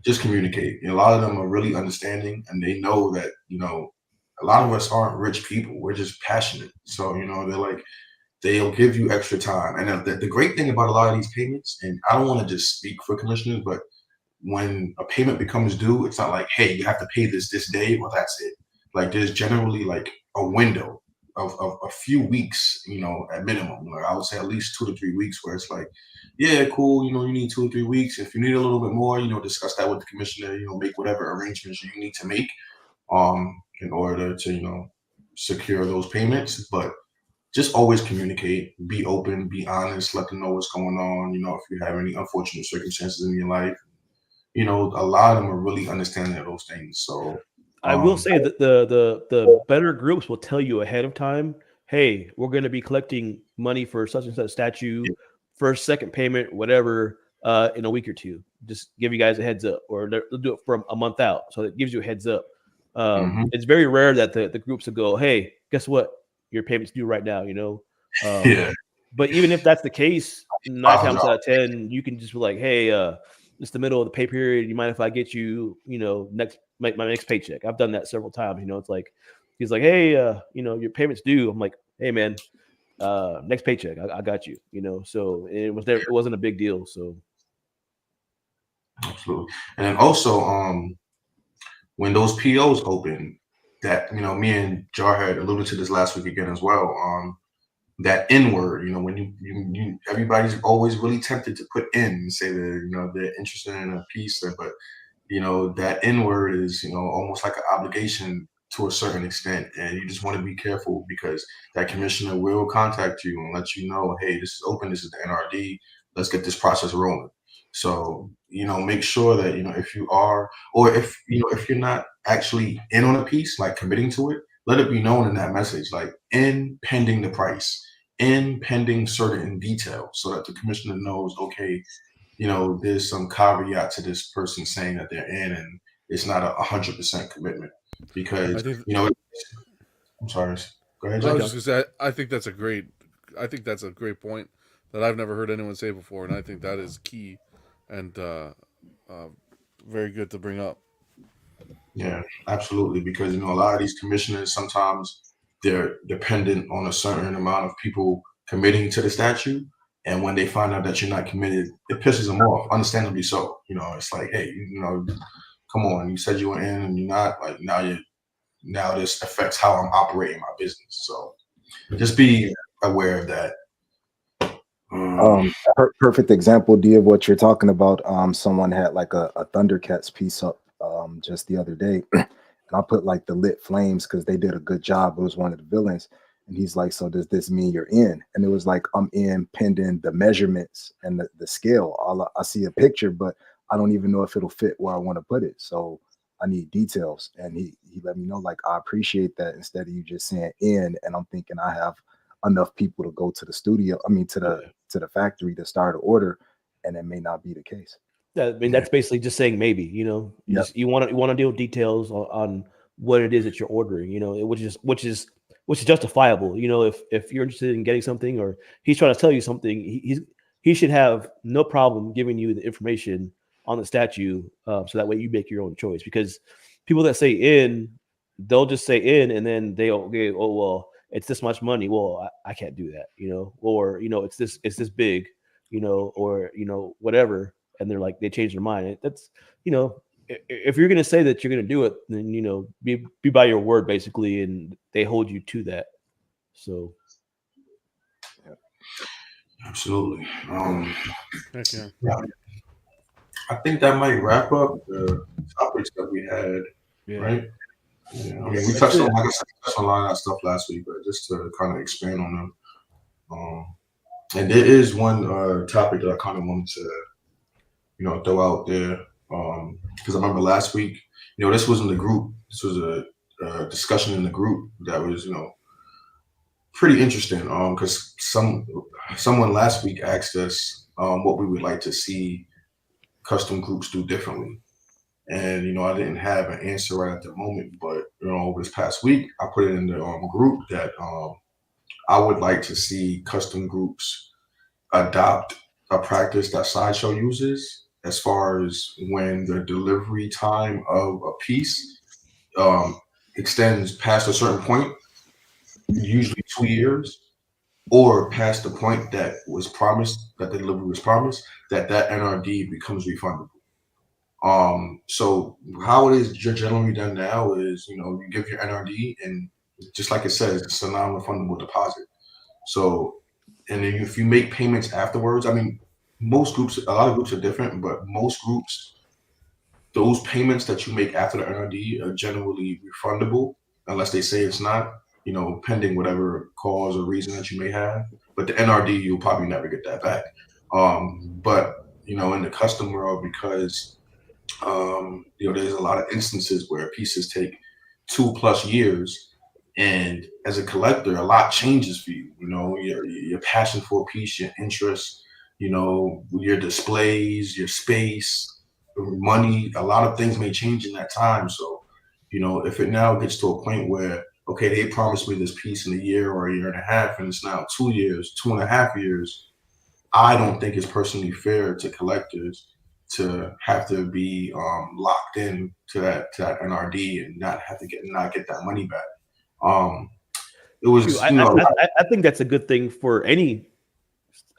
just communicate. A lot of them are really understanding, and they know that a lot of us aren't rich people. We're just passionate. So they're like, they'll give you extra time. And the great thing about a lot of these payments, and I don't want to just speak for commissioners, but when a payment becomes due, it's not like, hey, you have to pay this day. Well, that's it. Like there's generally like a window of a few weeks, at minimum. Like I would say at least 2 to 3 weeks where it's like, yeah, cool. You need 2 or 3 weeks. If you need a little bit more, discuss that with the commissioner, make whatever arrangements you need to make in order to, secure those payments. But just always communicate, be open, be honest, let them know what's going on. If you have any unfortunate circumstances in your life, a lot of them are really understanding of those things. So I will say that the better groups will tell you ahead of time, hey, we're going to be collecting money for such and such statue, first, second payment, whatever, in a week or two. Just give you guys a heads up, or they'll do it from a month out. So it gives you a heads up. It's very rare that the groups will go, hey, guess what? Your payment's due right now, yeah. But even if that's the case, 9 times out of 10, you can just be like, hey, it's the middle of the pay period. You mind if I get you, my next paycheck? I've done that several times. It's like, he's like, hey, your payment's due. I'm like, hey, man, next paycheck, I got you. So it wasn't a big deal. So Absolutely. And then also, when those POs open, that me and Jar had alluded to this last week again as well. That N word, when you everybody's always really tempted to put in and say that they're interested in a piece, but that N word is almost like an obligation to a certain extent, and you just want to be careful because that commissioner will contact you and let you know, hey, this is open, this is the NRD, let's get this process rolling. So make sure that if you are, or if you're not actually in on a piece, like committing to it, let it be known in that message, like in pending the price, in pending certain details, so that the commissioner knows, okay, there's some caveat to this person saying that they're in, and it's not 100% commitment. I Because think I'm sorry. Go ahead, I Jack. was just gonna say I think that's a great point that I've never heard anyone say before, and I think that is key and very good to bring up. Yeah, absolutely. Because a lot of these commissioners, sometimes they're dependent on a certain amount of people committing to the statute, and when they find out that you're not committed, it pisses them off. Understandably so. It's like, hey, come on, you said you were in and you're not. Like now this affects how I'm operating my business. So just be aware of that. Perfect example, D, of what you're talking about. Someone had like a Thundercats piece up just the other day, and I put like the lit flames because they did a good job. It was one of the villains, and he's like, "So does this mean you're in?" And it was like, "I'm in pending the measurements and the scale. I see a picture, but I don't even know if it'll fit where I want to put it. So I need details." And he let me know, like, I appreciate that, instead of you just saying in, and I'm thinking I have enough people to go to the studio, to the factory to start an order, and it may not be the case. I mean, that's basically just saying maybe. You want to deal with details on what it is that you're ordering. Which is justifiable. If you're interested in getting something, or he's trying to tell you something, he should have no problem giving you the information on the statute, so that way you make your own choice. Because people that say in, they'll just say in, and then they'll go, oh well, it's this much money. Well, I can't do that. Or it's this big. Or whatever, and they're like, they change their mind. That's if you're going to say that you're going to do it, then be by your word, basically, and they hold you to that. So Absolutely. Heck yeah. I think that might wrap up the topics that we had, yeah. right? Yeah, I mean, we touched on, like I said, we touched on a lot of that stuff last week, but just to kind of expand on them. And there is one topic that I kind of wanted to, throw out there, because I remember last week, this was in the group. This was a discussion in the group that was, pretty interesting. Because someone last week asked us what we would like to see custom groups do differently. And I didn't have an answer right at the moment, but over this past week, I put it in the group that I would like to see custom groups adopt a practice that Sideshow uses, as far as when the delivery time of a piece extends past a certain point, usually 2 years, or past the point that was promised, that the delivery was promised, that NRD becomes refundable. So how it is generally done now is, you give your NRD, and just like it says, it's a non-refundable deposit. So, and then if you make payments afterwards, I mean, most groups, a lot of groups are different, but most groups, those payments that you make after the NRD are generally refundable, unless they say it's not, pending whatever cause or reason that you may have. But the NRD, you'll probably never get that back. But, in the custom world, because there's a lot of instances where pieces take 2+ years, and as a collector, a lot changes for you. Your passion for a piece, your interest, your displays, your space, money. A lot of things may change in that time. So, if it now gets to a point where, okay, they promised me this piece in a year or a year and a half, and it's now 2 years, 2.5 years, I don't think it's personally fair to collectors to have to be locked in to that NRD and not get that money back. it was, Shoot, you know, I think that's a good thing for any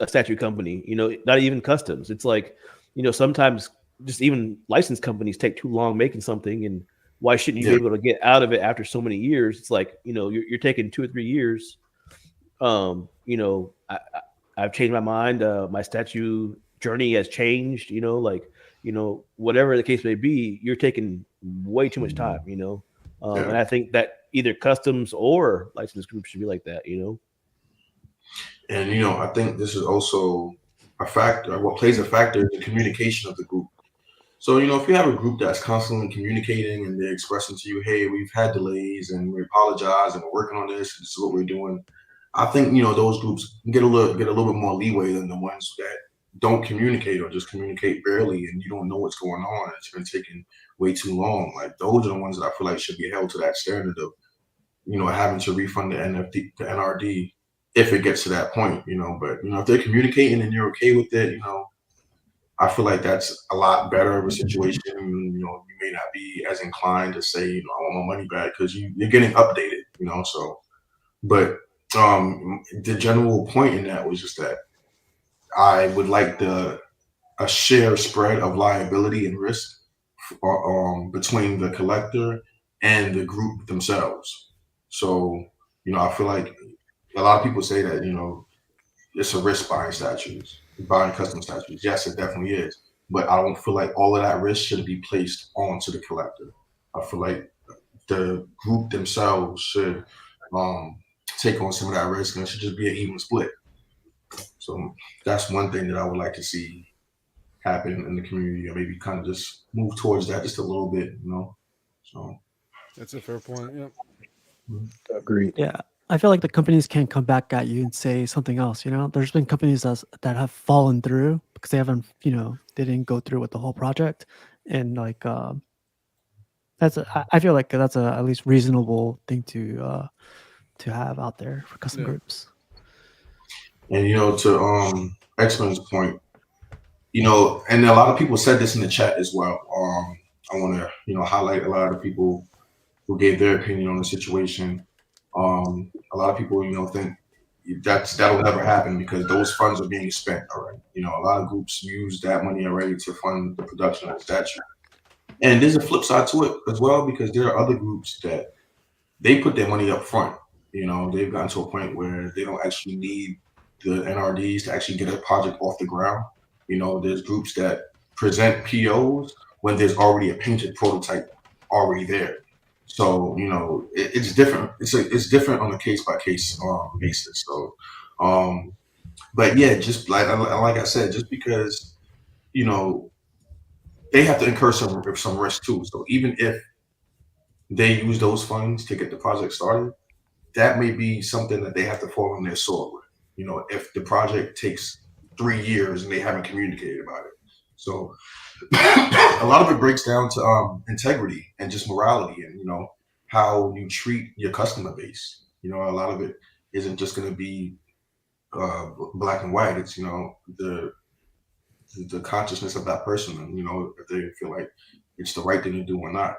statue company. You know, not even customs. It's like, you know, sometimes just even licensed companies take too long making something, and why shouldn't you Yeah. be able to get out of it after so many years? It's like, you know, you're taking 2 or 3 years. You know, I've changed my mind. My statue journey has changed. You know, like, you know, whatever the case may be, you're taking way too much time. You know, Yeah. and I think that either customs or licensed groups should be like that. You know. And you know, I think this is also a factor. What plays a factor is the communication of the group. So you know, if you have a group that's constantly communicating and they're expressing to you, "Hey, we've had delays and we apologize and we're working on this. This is what we're doing." I think you know those groups get a little bit more leeway than the ones that don't communicate or just communicate barely, and you don't know what's going on. It's been taking way too long. Like those are the ones that I feel like should be held to that standard of, you know, having to refund the NRD if it gets to that point, you know. But you know, if they're communicating and you're okay with it, you know, I feel like that's a lot better of a situation. You know, you may not be as inclined to say, you know, I want my money back because you're getting updated, you know. So, but the general point in that was just that I would like a share spread of liability and risk between the collector and the group themselves. So, you know, I feel like a lot of people say that, you know, it's a risk buying statues, buying custom statues. Yes, it definitely is. But I don't feel like all of that risk should be placed onto the collector. I feel like the group themselves should take on some of that risk, and it should just be an even split. So that's one thing that I would like to see happen in the community, or maybe kind of just move towards that just a little bit, you know. So That's a fair point. Yep. Agreed. Yeah, I feel like the companies can't come back at you and say something else. You know, there's been companies that have fallen through because they haven't, you know, they didn't go through with the whole project, and like I feel like that's a at least reasonable thing to have out there for custom Yeah. groups. and you know, to X-Men's point, you know, and a lot of people said this in the chat as well. I want to, you know, highlight a lot of the people who gave their opinion on the situation. A lot of people, you know, think that'll never happen because those funds are being spent already. You know, a lot of groups use that money already to fund the production of the statue. And there's a flip side to it as well, because there are other groups that they put their money up front. You know, they've gotten to a point where they don't actually need the NRDs to actually get a project off the ground. You know, there's groups that present POs when there's already a painted prototype already there. So you know, it's different. It's different on a case by case basis. So, but yeah, just like I said, just because you know they have to incur some risk too. So even if they use those funds to get the project started, that may be something that they have to fall on their sword with. You know, if the project takes 3 years and they haven't communicated about it. So a lot of it breaks down to integrity and just morality, and you know how you treat your customer base. You know, a lot of it isn't just going to be black and white. It's, you know, the consciousness of that person, and you know, if they feel like it's the right thing to do or not.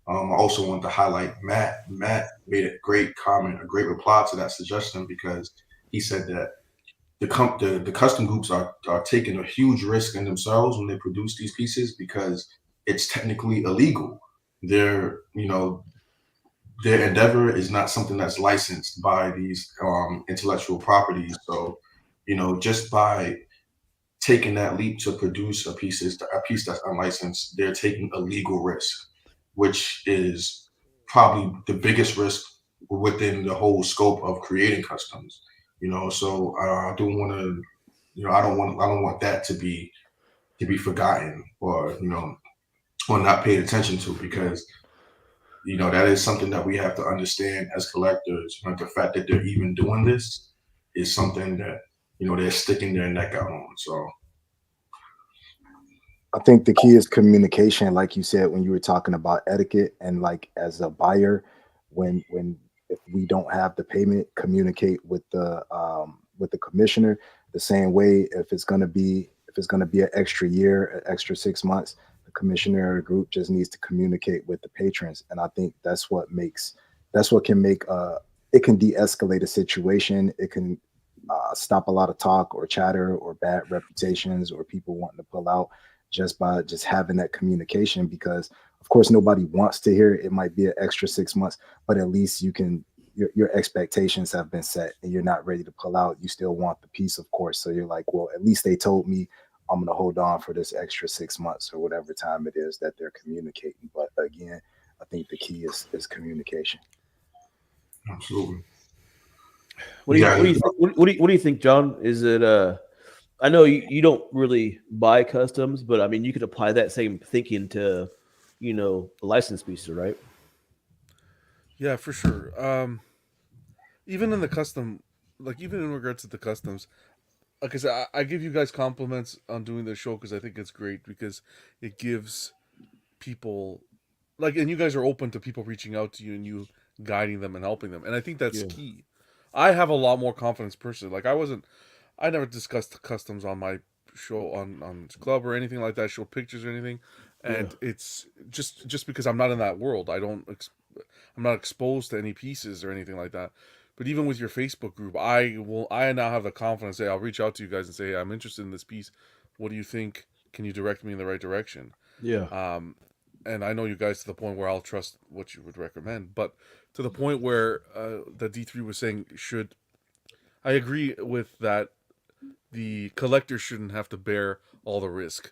I also want to highlight Matt. Matt made a great comment, a great reply to that suggestion, because he said that the custom groups are taking a huge risk in themselves when they produce these pieces because it's technically illegal. Their, you know, their endeavor is not something that's licensed by these intellectual properties. So, you know, just by taking that leap to produce a piece that's unlicensed, they're taking a legal risk, which is probably the biggest risk within the whole scope of creating customs. You know, so I don't want to, you know, I don't want that to be forgotten, or you know, or not paid attention to, because you know that is something that we have to understand as collectors. Like the fact that they're even doing this is something that, you know, they're sticking their neck out on. So I think the key is communication, like you said when you were talking about etiquette, and like as a buyer, when if we don't have the payment, communicate with the commissioner the same way. If it's gonna be an extra year, an extra 6 months, the commissioner or group just needs to communicate with the patrons, and I think that's what can make it can de-escalate a situation. It can stop a lot of talk or chatter or bad reputations or people wanting to pull out just by just having that communication, because of course nobody wants to hear it. It might be an extra 6 months, but at least you can, your expectations have been set and you're not ready to pull out. You still want the peace, of course. So you're like, well, at least they told me I'm going to hold on for this extra 6 months or whatever time it is that they're communicating. But again, I think the key is communication. Absolutely. What do you Yeah. what do you think, what do you think, John? Is it I know you don't really buy customs, but I mean you could apply that same thinking to, you know, a license pieces, right? Yeah, for sure. Even in the custom, like even in regards to the customs, like I said, I give you guys compliments on doing the show because I think it's great because it gives people like, and you guys are open to people reaching out to you and you guiding them and helping them, and I think that's Yeah. key. I have a lot more confidence personally. Like I never discussed customs on my show on club or anything like that. Show pictures or anything, and it's just because I'm not in that world. I'm not exposed to any pieces or anything like that. But even with your Facebook group, I now have the confidence. Say I'll reach out to you guys and say, hey, I'm interested in this piece. What do you think? Can you direct me in the right direction? Yeah. And I know you guys to the point where I'll trust what you would recommend. But to the point where the D3 was saying, I agree with that. The collector shouldn't have to bear all the risk.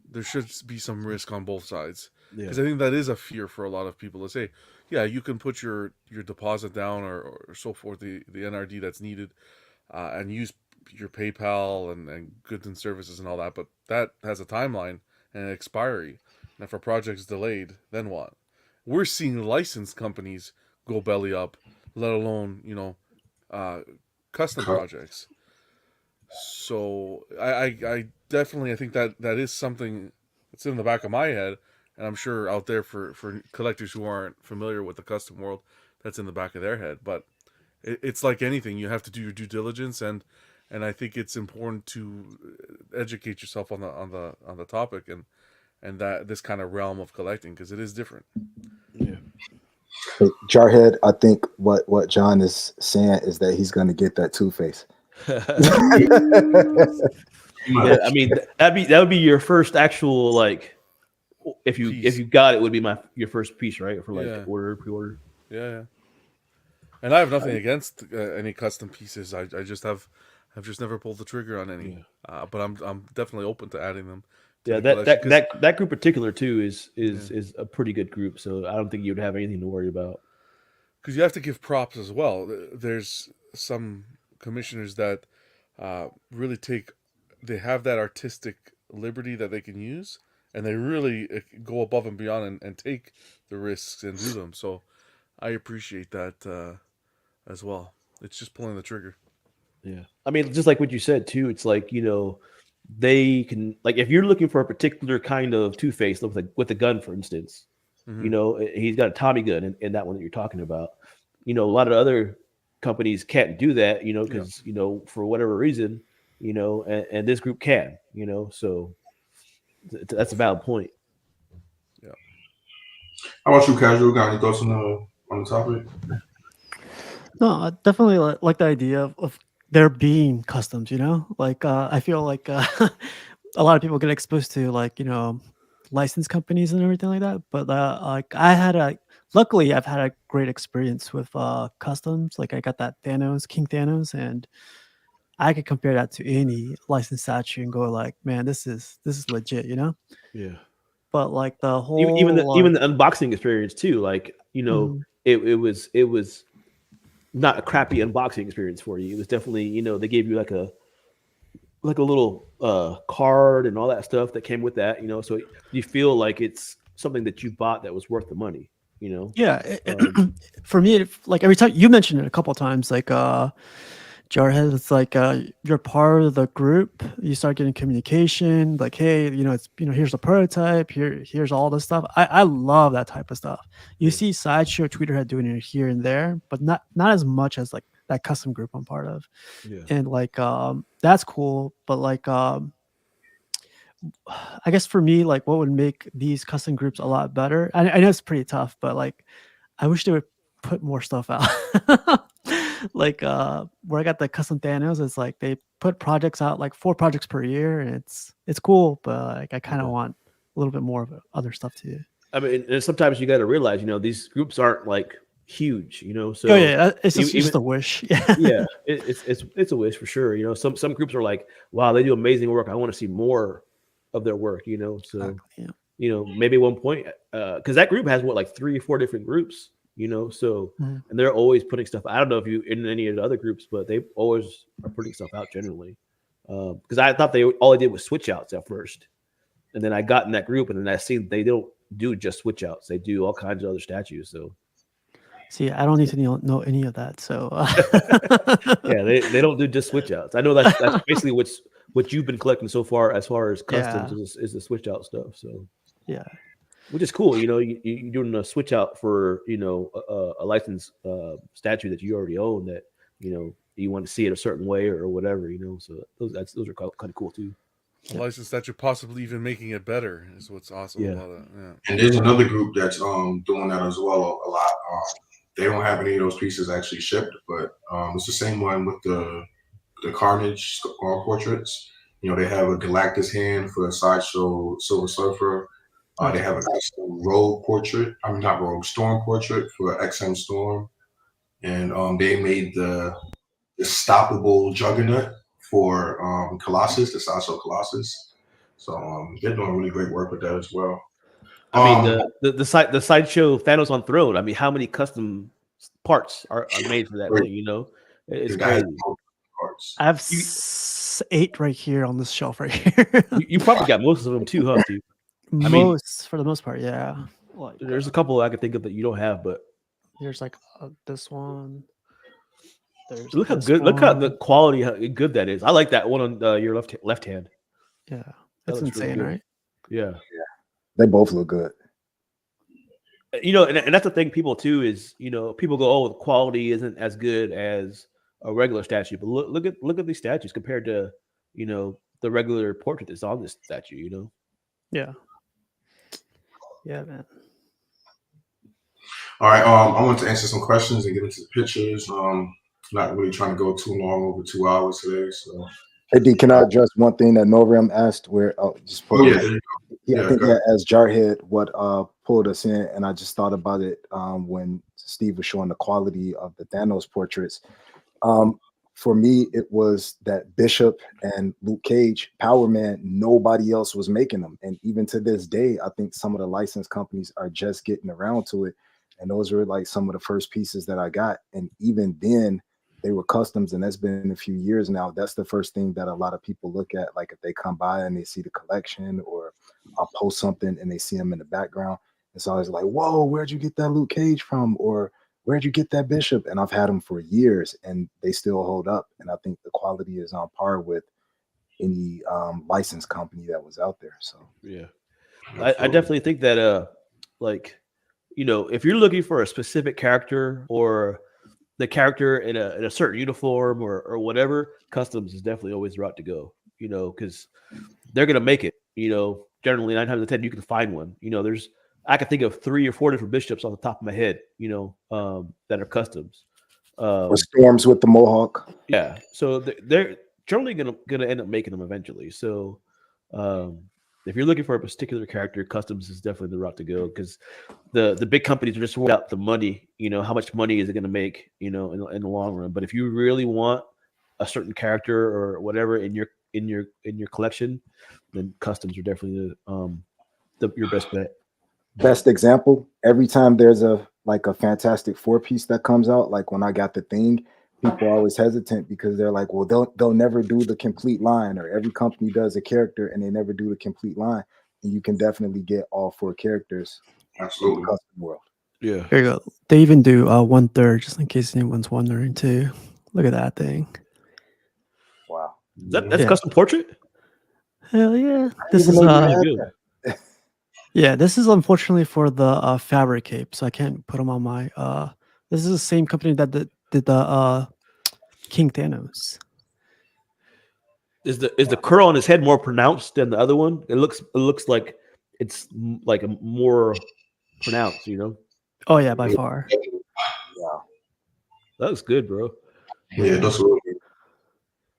There should be some risk on both sides. Yeah. Because I think that is a fear for a lot of people to say, yeah, you can put your deposit down or so forth, the NRD that's needed, and use your PayPal and goods and services and all that, but that has a timeline and an expiry. And if a project's delayed, then what? We're seeing licensed companies go belly up, let alone, custom projects. So I definitely, I think that is something that's in the back of my head, and I'm sure out there for collectors who aren't familiar with the custom world, that's in the back of their head. But it's like anything, you have to do your due diligence, and I think it's important to educate yourself on the topic and that this kind of realm of collecting, because it is different. Yeah. But Jarhead, I think what John is saying is that he's going to get that Two-Face. Yeah, I mean that would be your first actual, like, if you got it, would be your first piece, right? For like pre-order. Yeah. And I have nothing against any custom pieces. I've just never pulled the trigger on any. Yeah. But I'm definitely open to adding them. Yeah, that group particular too is a pretty good group. So I don't think you'd have anything to worry about. Because you have to give props as well. There's some commissioners that really they have that artistic liberty that they can use, and they really go above and beyond and take the risks and do them. So I appreciate that as well. It's just pulling the trigger. Yeah. I mean, just like what you said too, it's like, they can, like, if you're looking for a particular kind of Two-Face with a gun, for instance, he's got a Tommy gun in that one that you're talking about. A lot of other companies can't do that, because, for whatever reason, and this group can, so that's a valid point. Yeah. How about you, Casual? Got any thoughts on the topic? No, I definitely like the idea of there being customs, like I feel like a lot of people get exposed to, like, license companies and everything like that. But like luckily I've had a great experience with customs. Like I got that King Thanos, and I could compare that to any licensed statue and go like, man, this is legit, Yeah. But like the whole even the unboxing experience too, like, it was not a crappy unboxing experience for you. It was definitely, they gave you like a little card and all that stuff that came with that, so you feel like it's something that you bought that was worth the money, Yeah. For me, like every time you mentioned it a couple of times, like Jarhead, it's like you're part of the group. You start getting communication, like, hey, it's here's the prototype, here's all this stuff. I love that type of stuff. You see Sideshow, Tweeterhead doing it here and there, but not as much as like that custom group I'm part of. Yeah. And like that's cool, but like I guess for me, like what would make these custom groups a lot better, I know it's pretty tough, but like I wish they would put more stuff out. Like where I got the custom Thanos, it's like they put projects out like 4 projects per year, and it's cool, but like I kind of want a little bit more of other stuff too. I mean, and sometimes you got to realize, these groups aren't like huge, so Oh yeah, it's even- just a wish. Yeah. yeah, it's a wish for sure. Some groups are like, wow, they do amazing work. I want to see more of their work. So Yeah. maybe at one point, because that group has like 3 or 4 different groups. So Mhm. and they're always putting stuff. I don't know if you in any of the other groups, but they always are putting stuff out generally. Because I thought all they did was switch outs at first, and then I got in that group, and then I seen they don't do just switch outs. They do all kinds of other statues. So See, I don't need to know any of that. So yeah, they don't do just switch outs. I know that's basically what you've been collecting so far as customs is the switch out stuff. So yeah. which is cool. You're doing a switch out for a licensed statue that you already own that you want to see it a certain way or whatever. So those are kind of cool too. A license that you're possibly even making it better is what's awesome Yeah. about it. Yeah. And there's another group that's doing that as well a lot. They don't have any of those pieces actually shipped, but it's the same one with the Carnage portraits. They have a Galactus hand for a Sideshow Silver Surfer. They have a custom Storm portrait for XM Storm, and they made the stoppable Juggernaut for Colossus, the Sideshow Colossus. So they're doing really great work with that as well. I mean, the sideshow Thanos on Throne. I mean, how many custom parts are made for that thing? It's the guys crazy. parts. I have 8 right here on this shelf right here. You probably got most of them too, huh, Steve? For the most part, yeah. Like, There's a couple I can think of that you don't have, but there's like this one. There's look how this good. Look how one. the quality, how good that is. I like that one on your left hand. Yeah, That that's looks really insane, good. right? Yeah. They both look good. And that's the thing. People too is people go, oh, the quality isn't as good as a regular statue, but look at these statues compared to the regular portrait that's on this statue. Yeah. Yeah, man. All right. I want to answer some questions and get into the pictures. Not really trying to go too long, over 2 hours today. So, Hey D, can I address one thing that Noram asked? Where just put there you go. Yeah, I think go ahead. that as Jarhead, what pulled us in, and I just thought about it when Steve was showing the quality of the Thanos portraits. For me, it was that Bishop and Luke Cage, Power Man, nobody else was making them. And even to this day, I think some of the license companies are just getting around to it. And those were like some of the first pieces that I got. And even then, they were customs, and that's been a few years now. That's the first thing that a lot of people look at. Like if they come by and they see the collection, or I'll post something and they see them in the background. It's always like, whoa, where'd you get that Luke Cage from? Or where'd you get that Bishop? And I've had them for years and they still hold up. And I think the quality is on par with any licensed company that was out there. So yeah, I definitely think that if you're looking for a specific character or the character in a certain uniform or whatever, customs is definitely always the route to go, because they're going to make it, generally 9 times out of 10, you can find one, I can think of 3 or 4 different bishops on the top of my head, that are customs. or Storms with the Mohawk. Yeah. So they're generally going to end up making them eventually. So, if you're looking for a particular character, customs is definitely the route to go, because the big companies are just worried about the money. How much money is it going to make? In the long run. But if you really want a certain character or whatever in your collection, then customs are definitely your best bet. Best example, every time there's a Fantastic Four piece that comes out, like when I got the Thing, people are always hesitant because they're like, well, they'll never do the complete line, or every company does a character and they never do the complete line. And you can definitely get all 4 characters in the Absolutely. custom world. Yeah. Here you go. They even do 1/3, just in case anyone's wondering too. Look at that thing. Wow. That's Yeah. custom portrait. Hell yeah. This Even is though you Really had good. yeah, this is unfortunately for the fabric cape, so I can't put them on my this is the same company that did the King Thanos. Is the curl on his head more pronounced than the other one? It looks like it's like a more pronounced. Oh yeah, by far. Yeah, That looks good, bro. Yeah, those were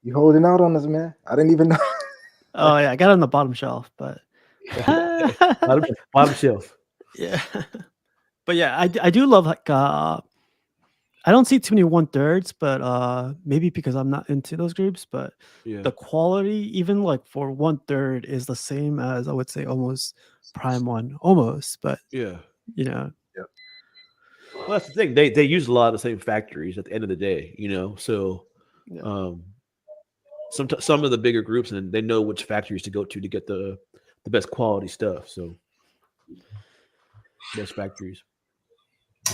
You holding out on us, man. I didn't even know. Oh yeah, I got it on the bottom shelf, but bottom shelf. yeah. But yeah, I do love like I don't see too many 1/3s, but maybe because I'm not into those groups, but Yeah. the quality, even like for 1/3, is the same as I would say almost Prime One, almost. But Yeah. you know, Well, that's the thing. They use a lot of the same factories at the end of the day, you know. So, Yeah. some of the bigger groups, and they know which factories to go to get the best quality stuff. So, best factories.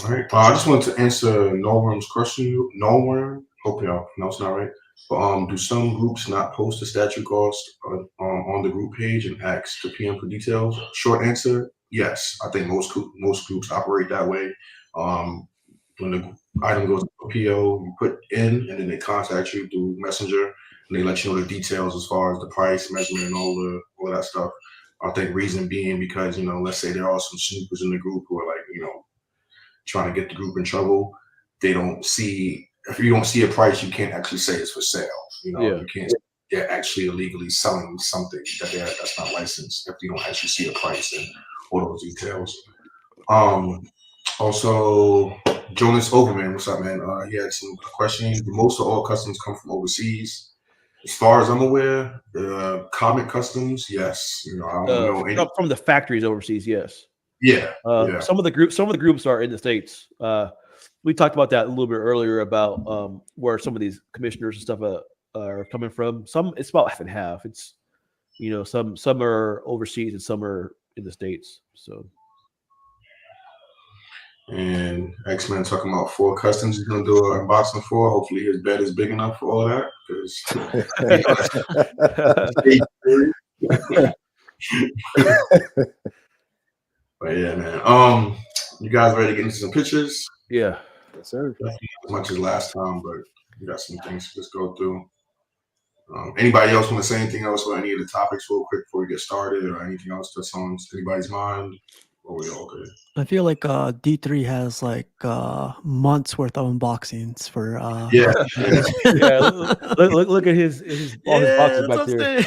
all right. I just wanted to answer Norworm's question. Norworm, hope y'all pronouncing that right. But do some groups not post the statue cost on the group page and ask the PM for details? Short answer: yes. I think most groups operate that way. When the item goes to PO, you put in, and then they contact you through Messenger, and they let you know the details as far as the price, measurement, and all of that stuff. I think reason being because, you know, let's say there are some snoopers in the group who are like, you know, trying to get the group in trouble. They don't see, if you don't see a price, you can't actually say it's for sale. You know, Yeah. you can't say they're actually illegally selling something that's not licensed if you don't actually see a price and all those details. Also, Jonas Overman, what's up, man? He had some questions. Most of all customs come from overseas. As far as I'm aware, comic customs, yes. You know, I don't know any. From the factories overseas, yes. Yeah, yeah. Some of the groups are in the States. We talked about that a little bit earlier about where some of these commissioners and stuff are coming from. Some, it's about half and half. It's, you know, some are overseas and some are in the States. So, And X-Men talking about 4 customs. He's gonna do an unboxing for. Hopefully his bed is big enough for all that. But yeah, man. You guys ready to get into some pictures? yeah. Yes, sir. Definitely not as much as last time, but we got some things to just go through. Anybody else want to say anything else about any of the topics real quick before we get started, or anything else that's on anybody's mind? Or we all good? I feel like D3 has like months worth of unboxings for Yeah. Yeah, look at his all his boxes back there.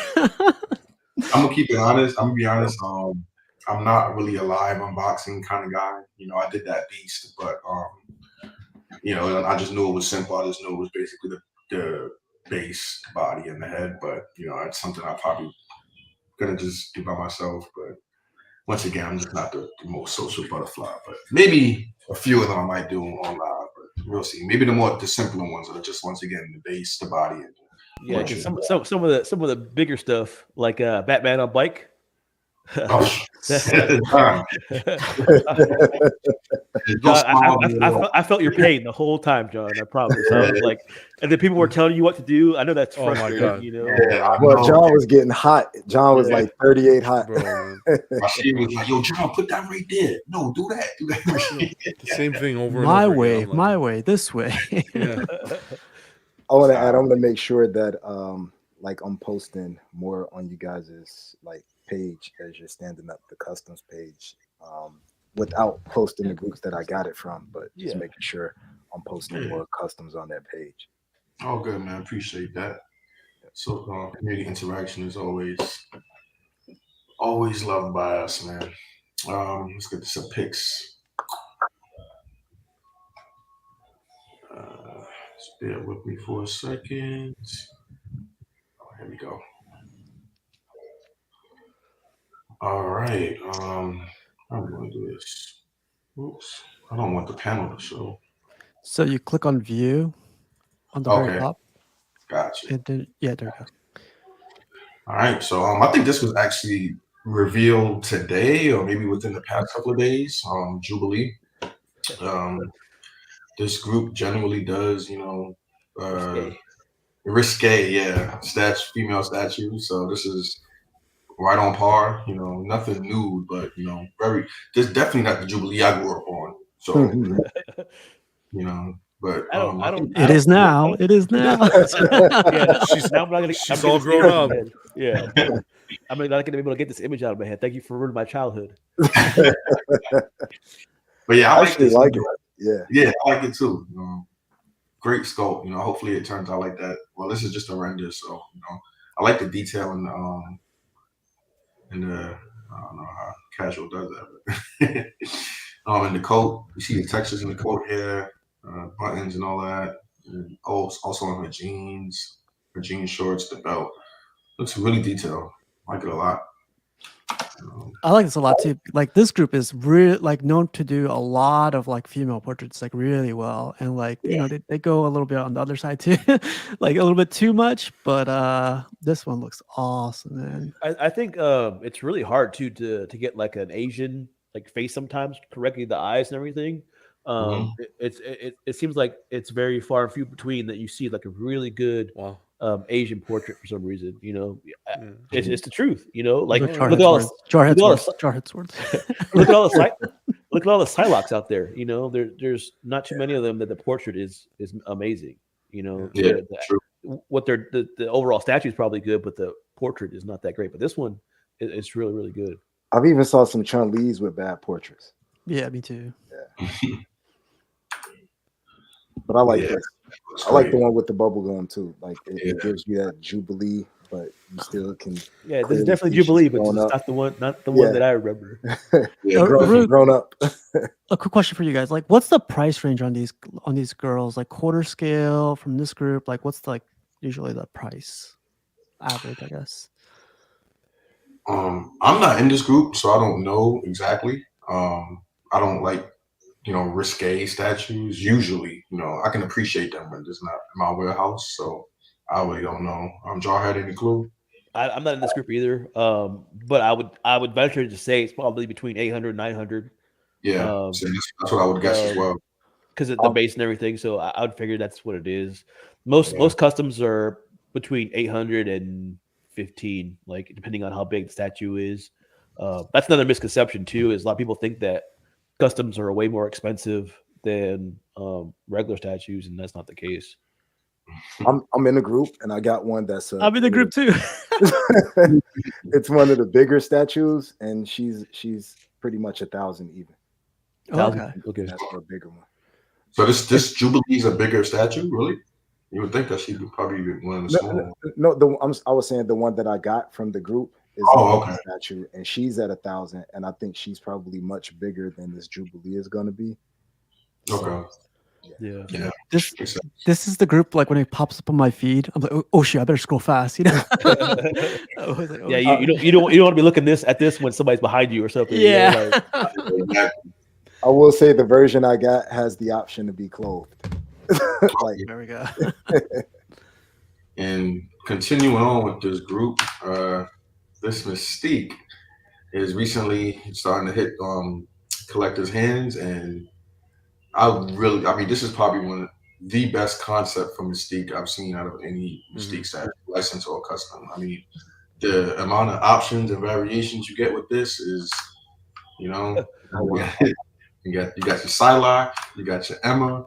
I'm gonna keep it honest. I'm gonna be honest. I'm not really a live unboxing kind of guy. You know, I did that beast, but you know, I just knew it was simple. I just knew it was basically the base, body, and the head. But you know, it's something I probably gonna just do by myself. But once again, I'm just not the most social butterfly. But maybe a few of them I might do on live. But we'll see. Maybe the simpler ones are just once again the base, the body, and Yeah, 'cause some of the bigger stuff like Batman on bike. oh, John, I felt your pain the whole time, John. I promise. I was like, and then people were telling you what to do. I know that's Oh my frustrating. God. You know. Yeah, Well, John was getting hot. John was Yeah. like 38 hot. Bro, man. my shit was like, yo, John, put that right there. No, do that. Do that. The same thing over and my over way, again. I'm my like, way, this way. yeah. I want to add. I'm gonna make sure that like I'm posting more on you guys' like page as you're standing up the customs page, without posting the groups that I got it from, but just Yeah. making sure I'm posting more customs on that page. Oh, good, man. Appreciate that. So, community interaction is always loved by us, man. Let's get to some pics. Just bear with me for a second. Oh, here we go. All right. I'm going to do this. Oops. I don't want the panel to show. So you click on view on the very Okay. top, Gotcha. and then there you go. All right. So, I think this was actually revealed today, or maybe within the past couple of days. Jubilee. This group generally does, you know, risque, yeah, female statues. So this is right on par. You know, nothing new, but you know, this definitely not the Jubilee I grew up on. So you know, but It is now. It is now. Yeah, She's- now I'm not gonna. she's I'm all getting grown up. scared. Yeah, I'm not gonna be able to get this image out of my head. Thank you for ruining my childhood. but yeah, I I actually this. like it. Yeah. Yeah, I like it too. great sculpt. You know, hopefully it turns out like that. Well, this is just a render, so I like the detail in the I don't know how casual does that, but in the coat, you see the textures in the coat here, buttons and all that. And also on her jeans shorts, the belt looks really detailed. I like it a lot. I like this a lot too. Like this group is really like known to do a lot of like female portraits like really well, and like you know they go a little bit on the other side too, like a little bit too much. But this one looks awesome, man. I think it's really hard too to get like an Asian like face sometimes correctly the eyes and everything. It seems like it's very far and few between that you see like a really good Wow. Asian portrait for some reason. You know, Yeah. it's the truth. You know, like Look look at all Jarhead all the- swords. Jarhead swords. look at all the look at all the Psylocks out there. You know, there's not too many of them that the portrait is amazing. You know, Yeah, true. what the overall statue is probably good, but the portrait is not that great. But this one it's really really good. I've even saw some Chun-Li's with bad portraits, Yeah, me too. but I like Yeah, this. looks I like great. the one with the bubble gum too. Like it Yeah. gives you that Jubilee, but you still can. Yeah, this Clearly is definitely see she's Jubilee, but grown it's up. not the one Yeah. that I remember. Yeah, Ru- grown up. A quick question for you guys: like, what's the price range on these girls? Like quarter scale from this group. Like, what's like usually the price average? I guess. I'm not in this group, so I don't know exactly. I don't like, risque statues. Usually, I can appreciate them, but it's not in my warehouse, so I really don't know. Jarhead, any clue? I'm not in this group either. But I would venture to say it's probably between 800 900 Yeah, Um, so that's what I would guess as um, well. because of the base and everything. So I would figure that's what it is. Most customs are between 800 and 15, like depending on how big the statue is. That's another misconception too. Is a lot of people think that customs are way more expensive than regular statues, and that's not the case. I'm in a group, and I got one that's. I'm in the group too. It's one of the bigger statues, and she's pretty much 1,000 even. Okay. Okay. That's for a bigger one. So this Jubilee is a bigger statue, really? You would think that she would probably be one of the small. No, I was saying the one that I got from the group is Oh, a okay. statue, and she's at 1,000, and I think she's probably much bigger than this Jubilee is going to be. Okay. Yeah. Yeah. This makes sense. this is the group like when it pops up on my feed, I'm like, oh shit, I better scroll fast, I was like, oh, Yeah, you don't want to be looking at this when somebody's behind you or something. you know, yeah. like- Exactly. I will say the version I got has the option to be clothed. Like, There we go. And continuing on with this group, this Mystique is recently starting to hit collectors' hands, and this is probably one of the best concept for Mystique I've seen out of any Mystique statue, license or custom. I mean, the amount of options and variations you get with this is, you got your Psylocke, you got your Emma,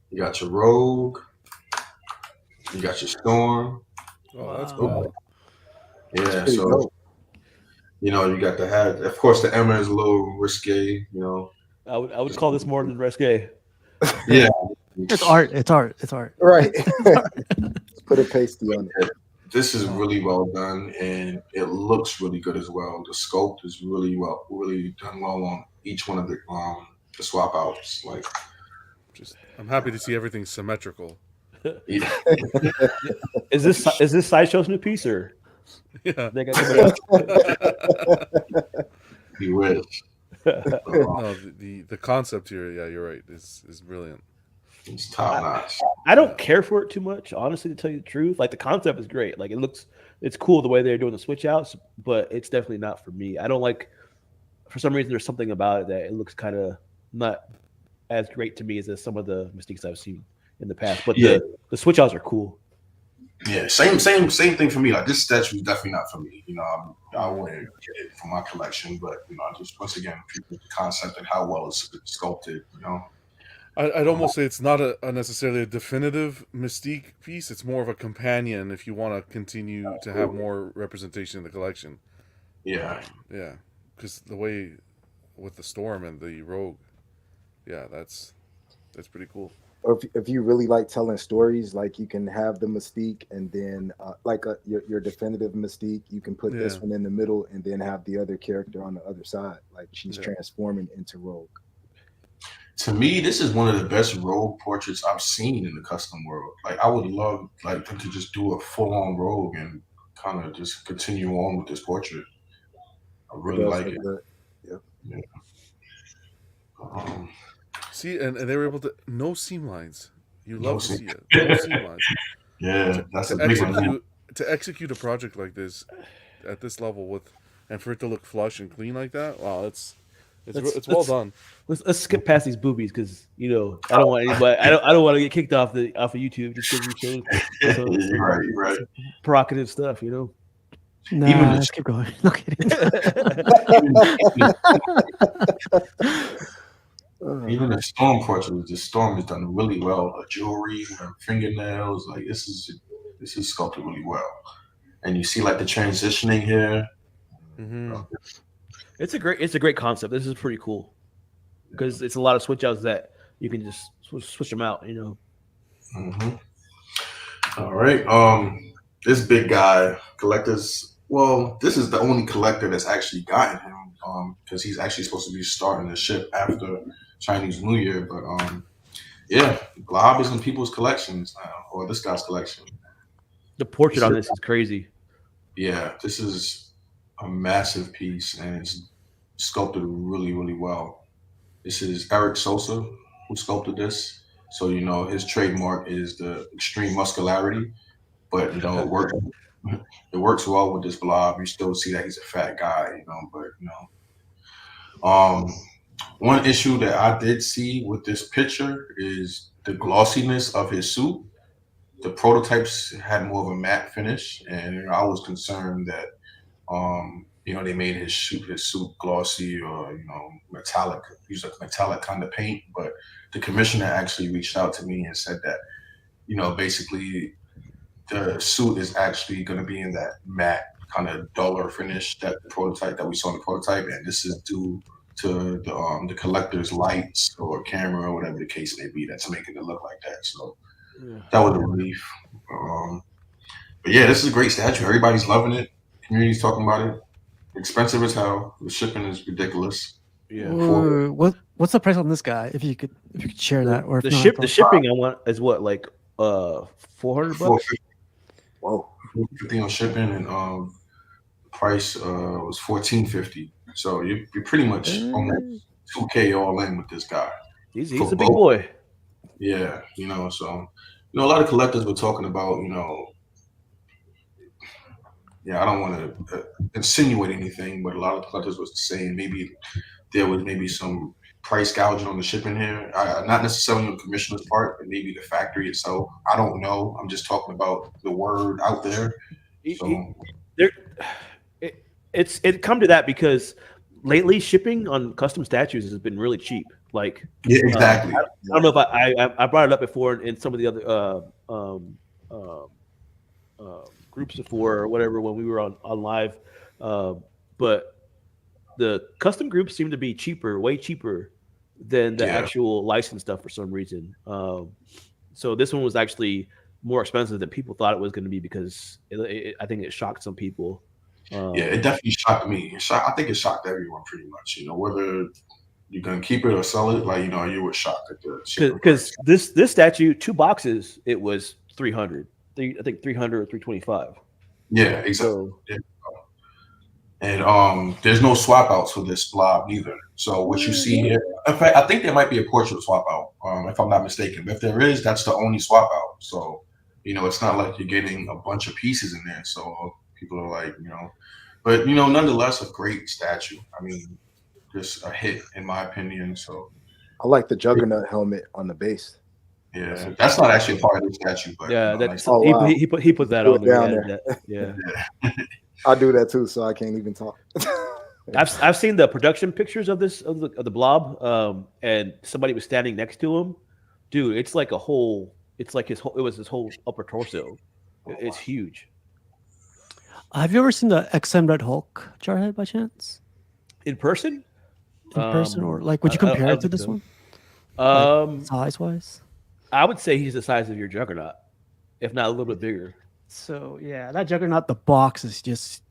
you got your Rogue, you got your Storm. Oh, that's Wow. cool. Yeah, pretty so dope. you got to have. Of course, the Emma is a little risque. I would call this more than risque. Yeah, It's art. It's art. It's art. Right. Put a pasty on it. This is really well done, and it looks really good as well. The sculpt is really done well on each one of the swap outs. Like, I'm happy to see everything symmetrical. yeah. Is this Sideshow's new piece or Yeah. they got somebody else? You wish. No, the concept here, yeah, you're right, is brilliant. It's top notch. I don't care for it too much, honestly, to tell you the truth. Like the concept is great. Like it's cool the way they're doing the switch outs, but it's definitely not for me. I don't like, for some reason, there's something about it that it looks kind of not as great to me as some of the Mystiques I've seen in the past. But Yeah. the switch outs are cool. Yeah, same thing for me. Like, this statue is definitely not for me. I wouldn't get it for my collection, but just once again, the concept and how well it's sculpted. I'd almost say it's not a necessarily a definitive Mystique piece. It's more of a companion if you want to continue to have more representation in the collection. Yeah, Yeah, because the way with the Storm and the Rogue, yeah, it's That's pretty cool. Or if you really like telling stories, like you can have the Mystique and then your definitive Mystique, you can put this Yeah. one in the middle and then have the other character on the other side. Like she's Yeah. transforming into Rogue. To me, this is one of the best Rogue portraits I've seen in the custom world. Like I would love like them to just do a full-on Rogue and kind of just continue on with this portrait. I really does like look it. good. Yep. Yeah. See, and they were able to no seam lines. You No love to seam- see it. No seam lines. Yeah, that's a To big one. execute a project like this at this level and for it to look flush and clean like that. Wow, it's well done. Let's skip past these boobies because I don't want anybody. I don't want to get kicked off of YouTube just because you showed You're right. You're right. provocative stuff. Nah, Even the- let's keep going. No kidding. Even the Storm portrait, the Storm is done really well. Her jewelry, her fingernails, like this is sculpted really well. And you see like the transitioning here. Hmm. It's a great concept. This is pretty cool because it's a lot of switch outs that you can just switch them out. Mm-hmm. All right. This big guy collectors. Well, this is the only collector that's actually gotten him. Because he's actually supposed to be starting the ship after Chinese New Year. But yeah, Blob is in people's collections now, or this guy's collection. The portrait on this is crazy. Yeah, this is a massive piece, and it's sculpted really, really well. This is Eric Sosa who sculpted this. So his trademark is the extreme muscularity, but it works. It works well with this Blob. You still see that he's a fat guy, but one issue that I did see with this picture is the glossiness of his suit. The prototypes had more of a matte finish, and I was concerned that they made his suit glossy or metallic, use a metallic kind of paint. But the commissioner actually reached out to me and said that basically the suit is actually going to be in that matte kind of duller finish that the prototype that we saw in the prototype, and this is due to the collector's lights or camera or whatever the case may be that's making it look like that. So that was a relief. But yeah, this is a great statue. Everybody's loving it. Community's talking about it. Expensive as hell. The shipping is ridiculous. Yeah. What's the price on this guy? If you could share that, or if The not, the shipping I want is what, like $400? Whoa. $450 on shipping, and price was $1,450. So you're pretty much almost $2K all in with this guy. He's For a big both. boy. Yeah, so a lot of collectors were talking about, I don't want to insinuate anything, but a lot of collectors was saying maybe there was some price gouging on the shipping here. Not necessarily on the commissioner's part, but maybe the factory itself. I don't know. I'm just talking about the word out there. So It come to that because lately shipping on custom statues has been really cheap. Like yeah, exactly. I don't know if I brought it up before in some of the other groups before or whatever when we were on live, but the custom groups seem to be way cheaper than the actual licensed stuff for some reason. So this one was actually more expensive than people thought it was going to be because I think it shocked some people. It definitely shocked me. I think it shocked everyone pretty much. Whether you're gonna keep it or sell it, you were shocked at the shipping because this statue, 2 boxes, it was 300. I think 300 or 325. Yeah, exactly. So, and there's no swap outs for this blob neither. So what you see here, in fact, I think there might be a portrait swap out, if I'm not mistaken. But if there is, that's the only swap out. So it's not like you're getting a bunch of pieces in there. So people are like, but nonetheless, a great statue. I mean, just a hit in my opinion. So I like the Juggernaut helmet on the base. yeah, that's not actually a part of the statue, but yeah, that's he put that on down there. Yeah. I do that too, so I can't even talk. I've seen the production pictures of this of the blob, and somebody was standing next to him. Dude, it's like his whole upper torso. It's huge. Have you ever seen the XM Red Hulk Jarhead by chance? In person? In person, or like would you compare it to this one? Size wise. I would say he's the size of your Juggernaut, if not a little bit bigger. So yeah, that Juggernaut, the box is just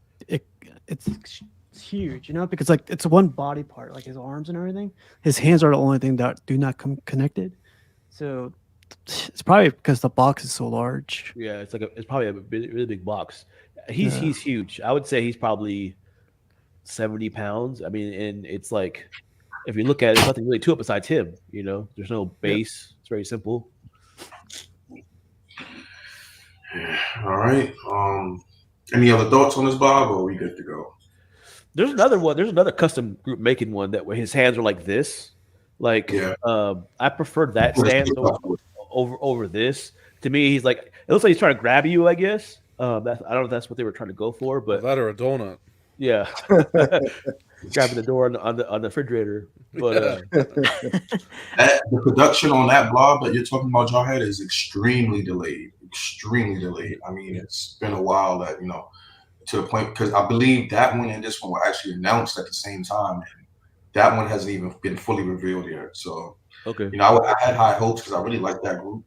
it's huge, you know, because like it's one body part, like his arms and everything. His hands are the only thing that do not come connected. So it's probably because the box is so large. Yeah, it's probably a really big box. He's Yeah. he's huge. I would say he's probably 70 pounds. I mean, and it's like if you look at it, there's nothing really to it besides him. You know, there's no base. It's very simple. All right. Any other thoughts on this, Bob, or are we good to go? There's another one. There's another custom group making one that where his hands are like this. Like, Yeah. I prefer that stance over this. To me, he's like it looks like he's trying to grab you. I guess. I don't know if that's what they were trying to go for, but That or a donut. yeah, grabbing the door on the refrigerator. But The production on that blob that you're talking about, Jarhead, is extremely delayed. Extremely delayed. I mean, it's been a while that, to the point, because I believe that one and this one were actually announced at the same time. And that one hasn't even been fully revealed yet. So, okay, I had high hopes because I really like that group.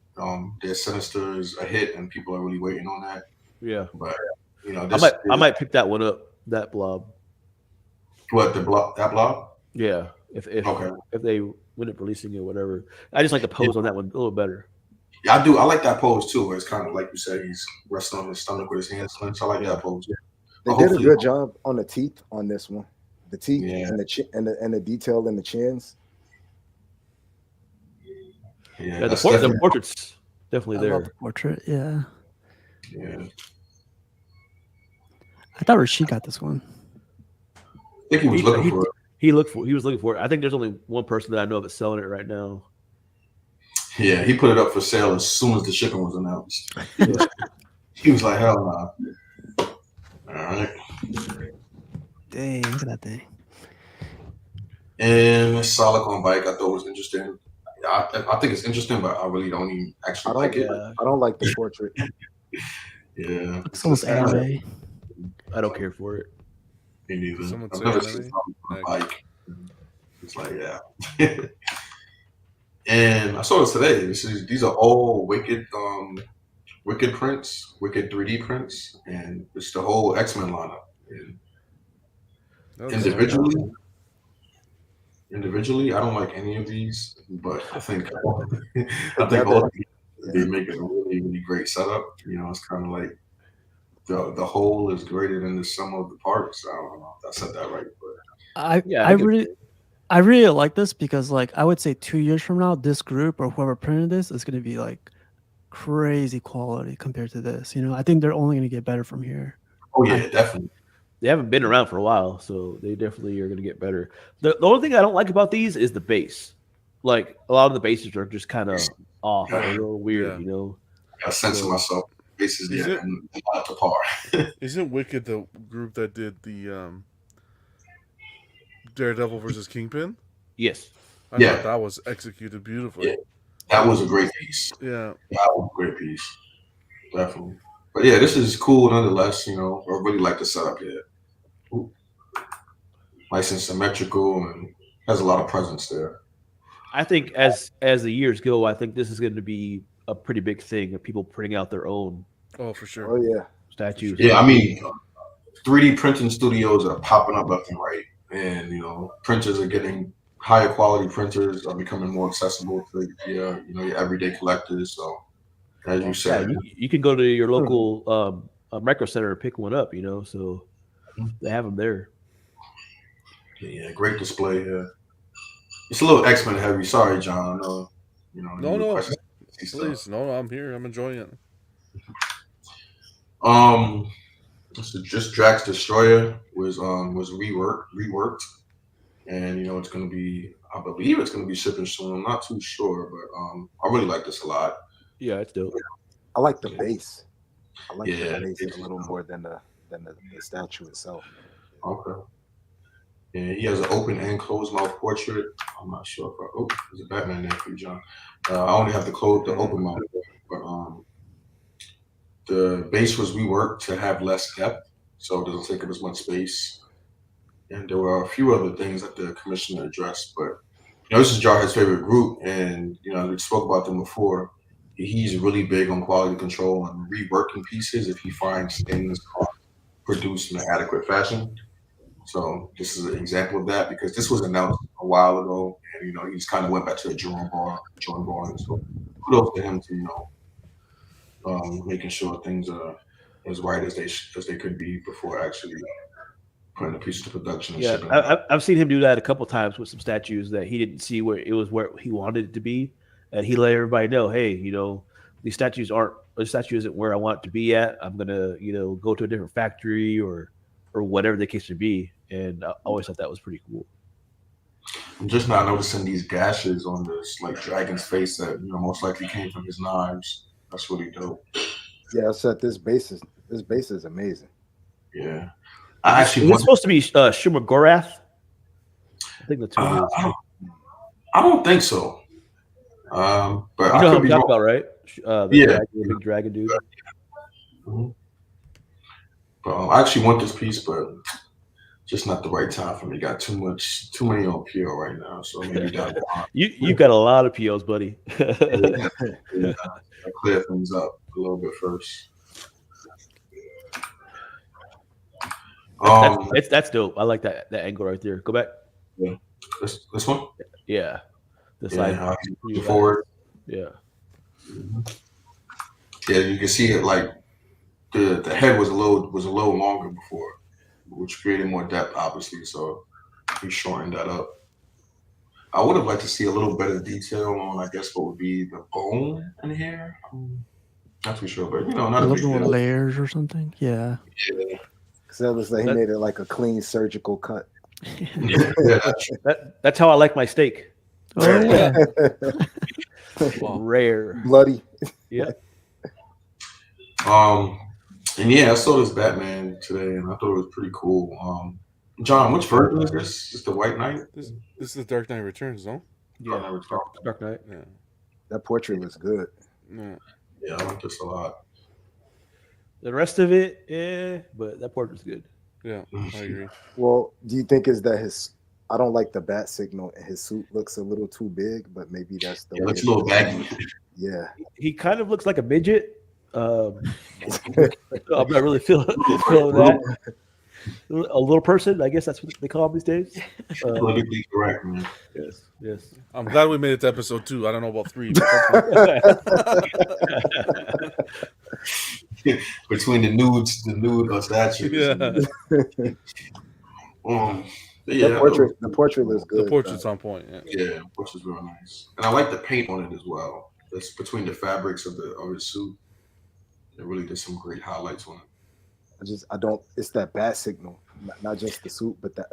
Their Sinister is a hit and people are really waiting on that. yeah, But, I might pick that one up. That blob. What, that blob? Yeah, if Okay. if they end up releasing it, or whatever. I just like the pose on that one a little better. Yeah, I do. I like that pose too, where it's kind of like you said, he's resting on his stomach with his hands clenched. I like that pose. They But did a hopefully- good job on the teeth on this one. The teeth Yeah. and the and the detail in the chins. Yeah, that's the definitely- portrait's definitely I there. love the portrait. Yeah, yeah. I thought Rashid got this one. I think he was looking for it. He was looking for it. I think there's only one person that I know of that's selling it right now. Yeah, he put it up for sale as soon as the shipping was announced. Yeah. He was like, hell nah. All right. Dang, look at that thing. And Salicon bike, I thought was interesting. I think it's interesting, but I really don't even actually like it. I don't like the portrait. Yeah. Looks almost anime. I don't care for it. Me neither. Someone I've say never anime? seen something on a bike. It's like, yeah. And I saw this today. These are all Wicked prints, Wicked 3D prints, and it's the whole X-Men lineup. And That was individually, I don't like any of these, but I think all of these, they make it a really, really great setup. It's kind of like the whole is greater than the sum of the parts. I don't know if I said that right, but Yeah, I really like this because like I would say 2 years from now, this group or whoever printed this is going to be like crazy quality compared to this. I think they're only going to get better from here. oh yeah, definitely. They haven't been around for a while, so they definitely are going to get better. The only thing I don't like about these is the base. Like a lot of the bases are just kind of off, or a little weird, Yeah. I sense myself. Bases Is yeah, it- and not to par. Isn't Wicked the group that did the Daredevil versus Kingpin? Yes. I Yeah. thought that was executed beautifully. Yeah. That was a great piece. Yeah. That was a great piece. Definitely. But yeah, this is cool nonetheless. I really like the setup here. Ooh. Nice and symmetrical and has a lot of presence there. I think as the years go, I think this is going to be a pretty big thing of people printing out their own Oh, for sure. Oh yeah. statues. Yeah, I mean, 3D printing studios are popping up left and right, and printers are getting higher quality. Printers are becoming more accessible to your everyday collectors. So, as you Yeah, said, you can go to your local micro center and pick one up. So they have them there. yeah, great display here. It's a little X-Men heavy. Sorry, John. I know. No. questions, stuff. Please, no, I'm here. I'm enjoying it. So just Drax Destroyer was reworked, and it's going to be, I believe it's going to be shipping soon. I'm not too sure, but I really like this a lot. Yeah, it's dope. I like the base. I like Yeah, the base it's- a little more than the statue itself. Okay. And he has an open and closed mouth portrait. I'm not sure if there's a Batman there for you, John. I only have the open mouth, but the base was reworked to have less depth, so it doesn't take up as much space. And there were a few other things that the commissioner addressed, but this is Jarhead's favorite group, and we spoke about them before. He's really big on quality control and reworking pieces if he finds things are produced in an adequate fashion. So this is an example of that because this was announced a while ago, and he just kind of went back to the drawing board. And so kudos to him to making sure things are as right as they could be before actually putting the piece to production. And shipping. I've seen him do that a couple times with some statues that he didn't see where he wanted it to be, and he let everybody know, hey, these statues the statue isn't where I want it to be at. I'm gonna go to a different factory or whatever the case may be. And I always thought that was pretty cool. I'm just not noticing these gashes on this dragon's face that most likely came from his knives. That's really dope. Yeah, I said this base is amazing. Yeah, Is it supposed to be Shumer Gorath? I think the two. I don't think so. But you know who I'm talking about, right? The big dragon dude. Mm-hmm. I actually want this piece, but just not the right time for me. Got too many on PO right now, so maybe down the line. You've got a lot of POs, buddy. Yeah, clear things up a little bit first. That's dope. I like that angle right there. Go back. Yeah, this one. Yeah, the side forward. Yeah. Mm-hmm. Yeah, you can see it like the head was a little longer before, which created more depth, obviously. So he shortened that up. I would have liked to see a little better detail on, I guess, what would be the bone in here. Not too sure, but not a big deal. Layers or something. Yeah. Yeah. Because it looks like he made it like a clean surgical cut. Yeah. That's how I like my steak. Oh yeah. Rare. Bloody. Yeah. And yeah, I saw this Batman today, and I thought it was pretty cool. John, which version is this? Is the White Knight? This is the Dark Knight Returns, no? Yeah, Dark Knight. Yeah. That portrait looks good. Yeah. Yeah, I like this a lot. The rest of it, but that portrait's good. Yeah, I agree. Well, do you think is that I don't like the bat signal, and his suit looks a little too big, but maybe that's the way. Looks a little baggy. Yeah. He kind of looks like a midget. I'm not really feeling that. A little person, I guess that's what they call him these days. Politically correct, man. Yes. I'm glad we made it to episode 2. I don't know about 3. Between the nude statues. Yeah. The portrait looks good. The portrait's on point. Yeah, the portrait's real nice, and I like the paint on it as well. That's between the fabrics of his suit. It really did some great highlights on it. It's that bat signal, not just the suit, but the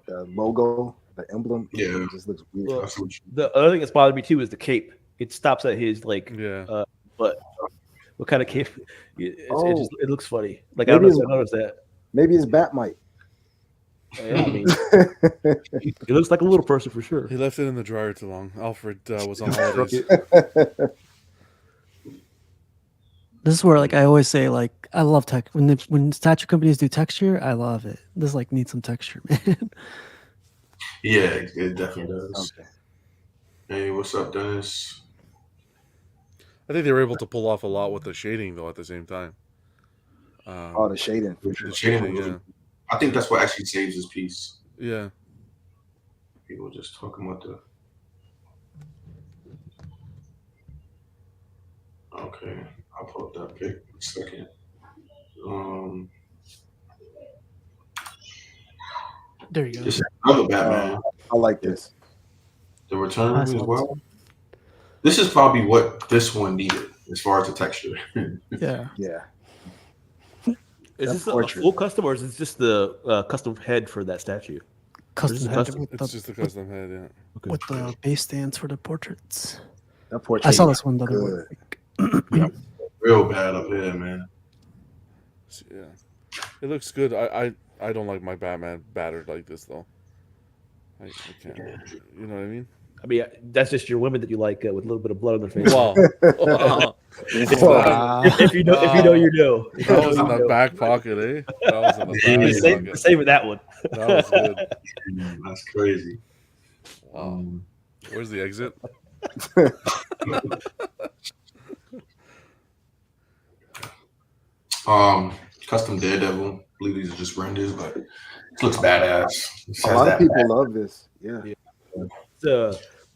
logo, the emblem. Yeah, it just looks weird. Well, the other thing that's bothered me too is the cape. It stops at his but what kind of cape? It looks funny. Like I don't know if I noticed that. Maybe it's Batmite. Yeah, I mean, it looks like a little person for sure. He left it in the dryer too long. Alfred was on holidays. This is where I always say I love tech when statue companies do texture. I love it. This needs some texture, man. Yeah, it definitely does. Okay. Hey, what's up, Dennis? I think they were able to pull off a lot with the shading though at the same time. The shading. The shading, yeah. I think that's what actually saves this piece. Yeah. People just talking about the. Okay, I'll pull up that pic in a second. There you go. This is another Batman. I like this. The Return as well. This is probably what this one needed as far as the texture. Yeah. Yeah. Is this a full custom or is this just the custom head for that statue? Custom head It's just a custom head, yeah. Okay. with the base stands for the portraits. That portrait. I saw this one the other week. Real bad up here, man. Yeah. It looks good. I don't like my Batman battered like this though. I can't. You know what I mean? I mean, that's just your women that you like with a little bit of blood on their face. Wow. if you know, you know. That was in the back pocket, eh? That was in the back pocket. Save that one. That was good. That's crazy. Wow. Where's the exit? Custom Daredevil. I believe these are just renders, but it looks badass. It A has lot that of people love this. Yeah.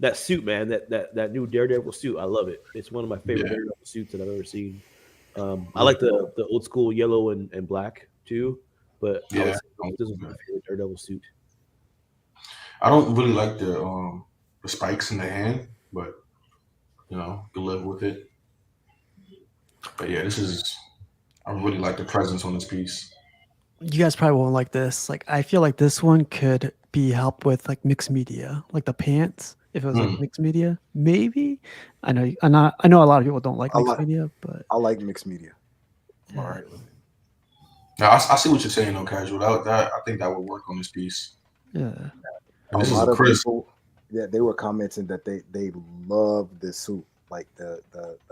That suit, man, that new Daredevil suit, I love it. It's one of my favorite Yeah. Daredevil suits that I've ever seen. I like the old school yellow and black too, but I would Yeah. say this is my favorite Daredevil suit. I don't really like the spikes in the hand, but you know, you live with it. But yeah, I really like the presence on this piece. You guys probably won't like this. Like, I feel like this one could be helped with like mixed media, like the pants. If it was like mixed media, maybe. I know I know a lot of people don't like I mixed like- media, but I like mixed media. yeah. All right. with it. Now I see what you're saying, though, casual. I think that would work on this piece. Yeah. And A this is lot of crisp. people, yeah, they were commenting that they love this suit, like the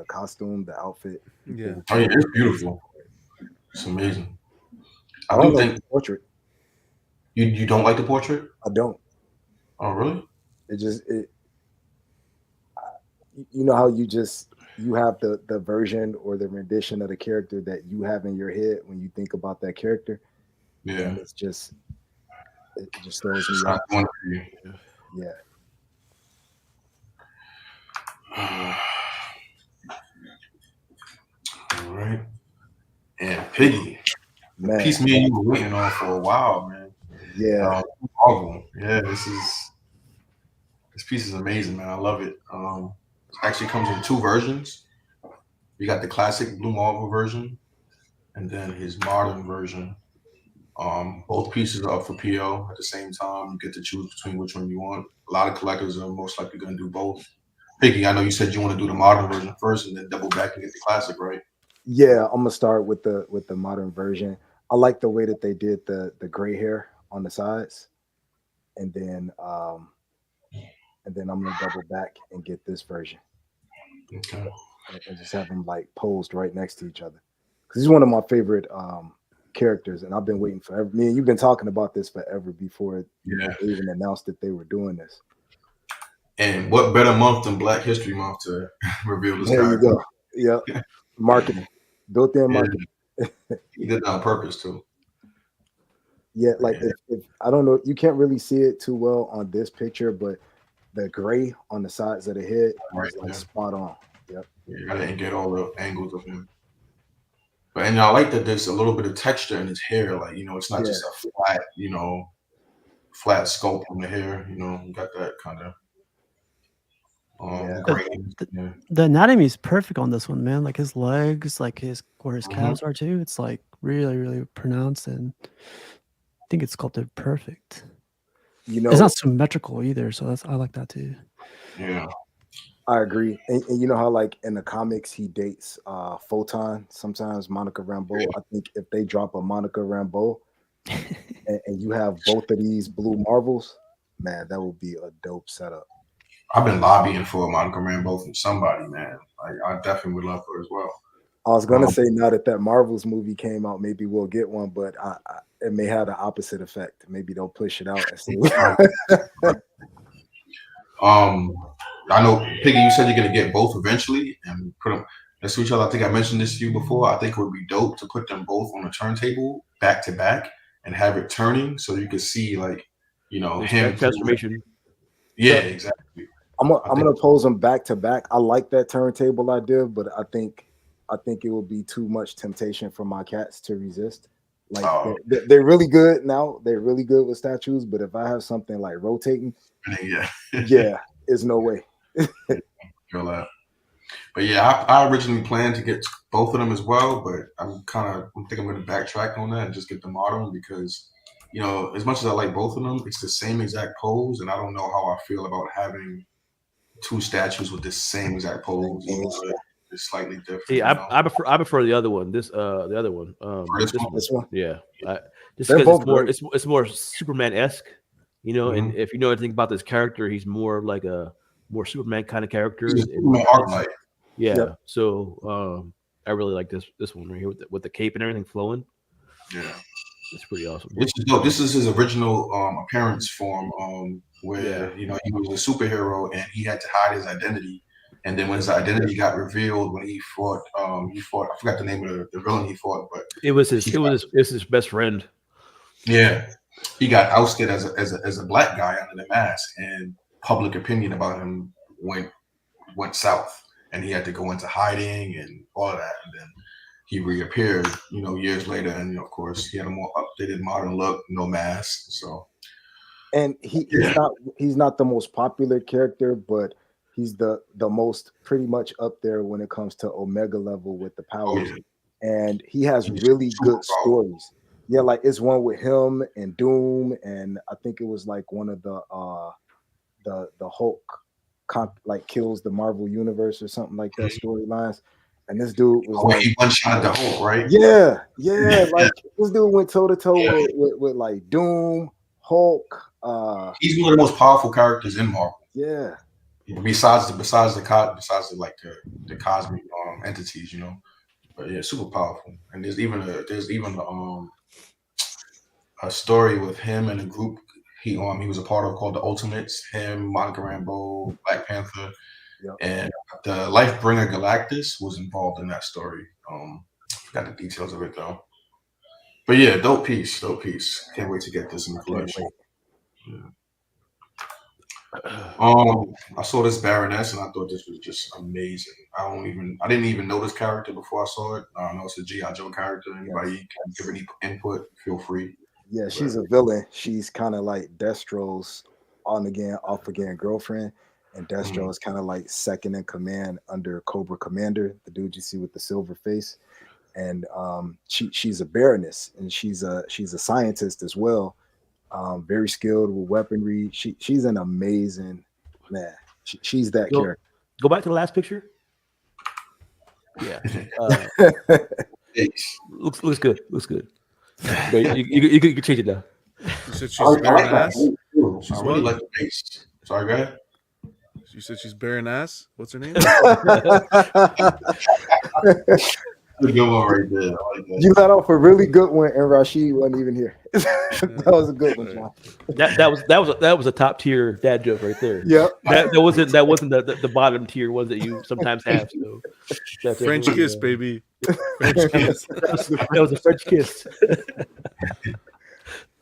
costume, the outfit. Yeah. Oh yeah, it's beautiful. It's amazing. I don't do like think the portrait. you don't like the portrait. I don't. Oh really? You know how you have the version or the rendition of the character that you have in your head when you think about that character, Yeah. and it just throws It's me not off. one for you. Yeah. All right. And Piggy, the Man. piece me and you were waiting on for a while, man. Yeah. Marvel. Yeah, this piece is amazing, man. I love it. It actually comes in two versions. You got the classic Blue Marvel version, and then his modern version. Both pieces are up for PO at the same time. You get to choose between which one you want. A lot of collectors are most likely going to do both. Piggy, I know you said you want to do the modern version first, and then double back and get the classic, right? Yeah, I'm gonna start with the modern version. I like the way that they did the gray hair on the sides, and then I'm gonna double back and get this version Okay. and just have them like posed right next to each other. Because he's one of my favorite characters, and I've been waiting forever. Me and you've been talking about this forever before Yeah. they even announced that they were doing this. And what better month than Black History Month to reveal this There you character? go. Yeah, marketing, built-in Yeah. marketing. He did that on purpose too. Yeah, like if I don't know, you can't really see it too well on this picture, but the gray on the sides of the head Right, is like yeah. spot on. Yep. Yeah, I didn't get all the angles of him. But and I like that there's a little bit of texture in his hair. Like, you know, it's not just a flat, flat sculpt on the hair. You know, you got that kind of Yeah. grain. Yeah. The anatomy is perfect on this one, man. Like his legs, like where his Mhm. calves are too. It's like really, really pronounced, and I think it's sculpted perfect. You know, It's not symmetrical either, so I like that too. Yeah. I agree. And you know how like in the comics he dates Photon, sometimes Monica Rambeau. I think if they drop a Monica Rambeau and you have both of these Blue Marvels, man, that would be a dope setup. I've been lobbying for a Monica Rambeau from somebody, man. Like, I definitely would love her as well. I was gonna say now that Marvels movie came out, maybe we'll get one, but it may have the opposite effect. Maybe they'll push it out and see. I know, Piggy, you said you're gonna get both eventually and put them next to each other. I think I mentioned this to you before. I think it would be dope to put them both on a turntable back to back and have it turning so you can see, like, him Transformation. Yeah, exactly. I'm gonna pose them back to back. I like that turntable idea, but I think it will be too much temptation for my cats to resist. Like they're really good now. They're really good with statues, but if I have something like rotating, yeah, there's no way. Feel that. But yeah, I originally planned to get both of them as well, but I think I'm going to backtrack on that and just get the modern because, as much as I like both of them, it's the same exact pose, and I don't know how I feel about having two statues with the same exact pose. It's slightly different. See, I prefer the other one. The other one. This one. Yeah. Just They're because both it's more Superman-esque, and if you know anything about this character, he's more like a more Superman kind of character. Yeah. Yep. So I really like this one right here with the cape and everything flowing. Yeah. It's pretty awesome. This is dope. This is his original appearance form where he was a superhero and he had to hide his identity. And then when his identity got revealed, when he fought, I forgot the name of the villain he fought, but It was his best friend. yeah, he got ousted as a black guy under the mask, and public opinion about him went south, and he had to go into hiding and all of that. And then he reappeared, years later, and of course he had a more updated, modern look, no mask. So, and he's not the most popular character, but he's the most pretty much up there when it comes to Omega level with the powers. And he has really good stories. Yeah, like it's one with him and Doom, and I think it was like one of the Hulk kills the Marvel universe or something like that storylines. And this dude was he one-shot the Hulk, right? Yeah. Like this dude went toe to toe with like Doom, Hulk. He's one of the most powerful characters in Marvel. Yeah. Besides the cosmic entities, But yeah, super powerful. And there's even a story with him and a group he was a part of called the Ultimates. Him, Monica Rambeau, Black Panther, and the Lifebringer Galactus was involved in that story. Forgot the details of it though. But yeah, dope piece. Can't wait to get this in the collection. Yeah. I saw this Baroness and I thought this was just amazing. I didn't even know this character before I saw it. I know it's a G.I. Joe character. Anybody can give any input, feel free. Yeah, she's a villain. She's kind of like Destro's on again, off again girlfriend. And Destro is kind of like second in command under Cobra Commander, the dude you see with the silver face. And she's a Baroness, and she's a scientist as well. Very skilled with weaponry. She's an amazing man. She's that character. Go back to the last picture. Yeah, looks good. Looks good. You can change it now. You said she's Baroness. I really like the face. Sorry, go ahead. You said she's Baroness. What's her name? Good one right there. I like that. You let off a really good one, and Rashid wasn't even here. That was a good one, John. That was a top tier dad joke right there. Yeah, that wasn't the bottom tier ones that you sometimes have. So French kiss, baby. French kiss. That was a French kiss.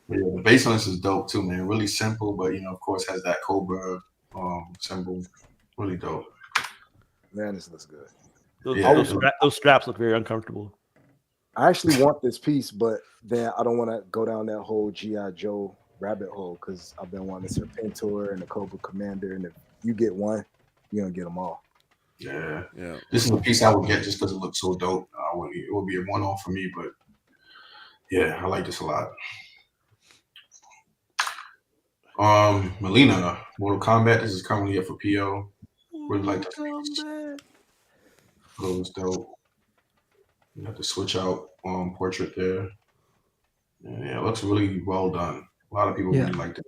Yeah, the base on this is dope too, man. Really simple, but of course, has that Cobra symbol. Really dope. Man, this looks good. Those straps look very uncomfortable. I actually want this piece, but then I don't want to go down that whole G.I. Joe rabbit hole because I've been wanting the Serpentor and the Cobra Commander, and if you get one, you're gonna get them all. Yeah. This is a piece I would get just because it looks so dope. It would be a one-off for me, but yeah, I like this a lot. Melina, Mortal Kombat. This is currently up for PO. Really like this piece. It was dope. You have to switch out portrait there. Yeah, it looks really well done. A lot of people really liked it.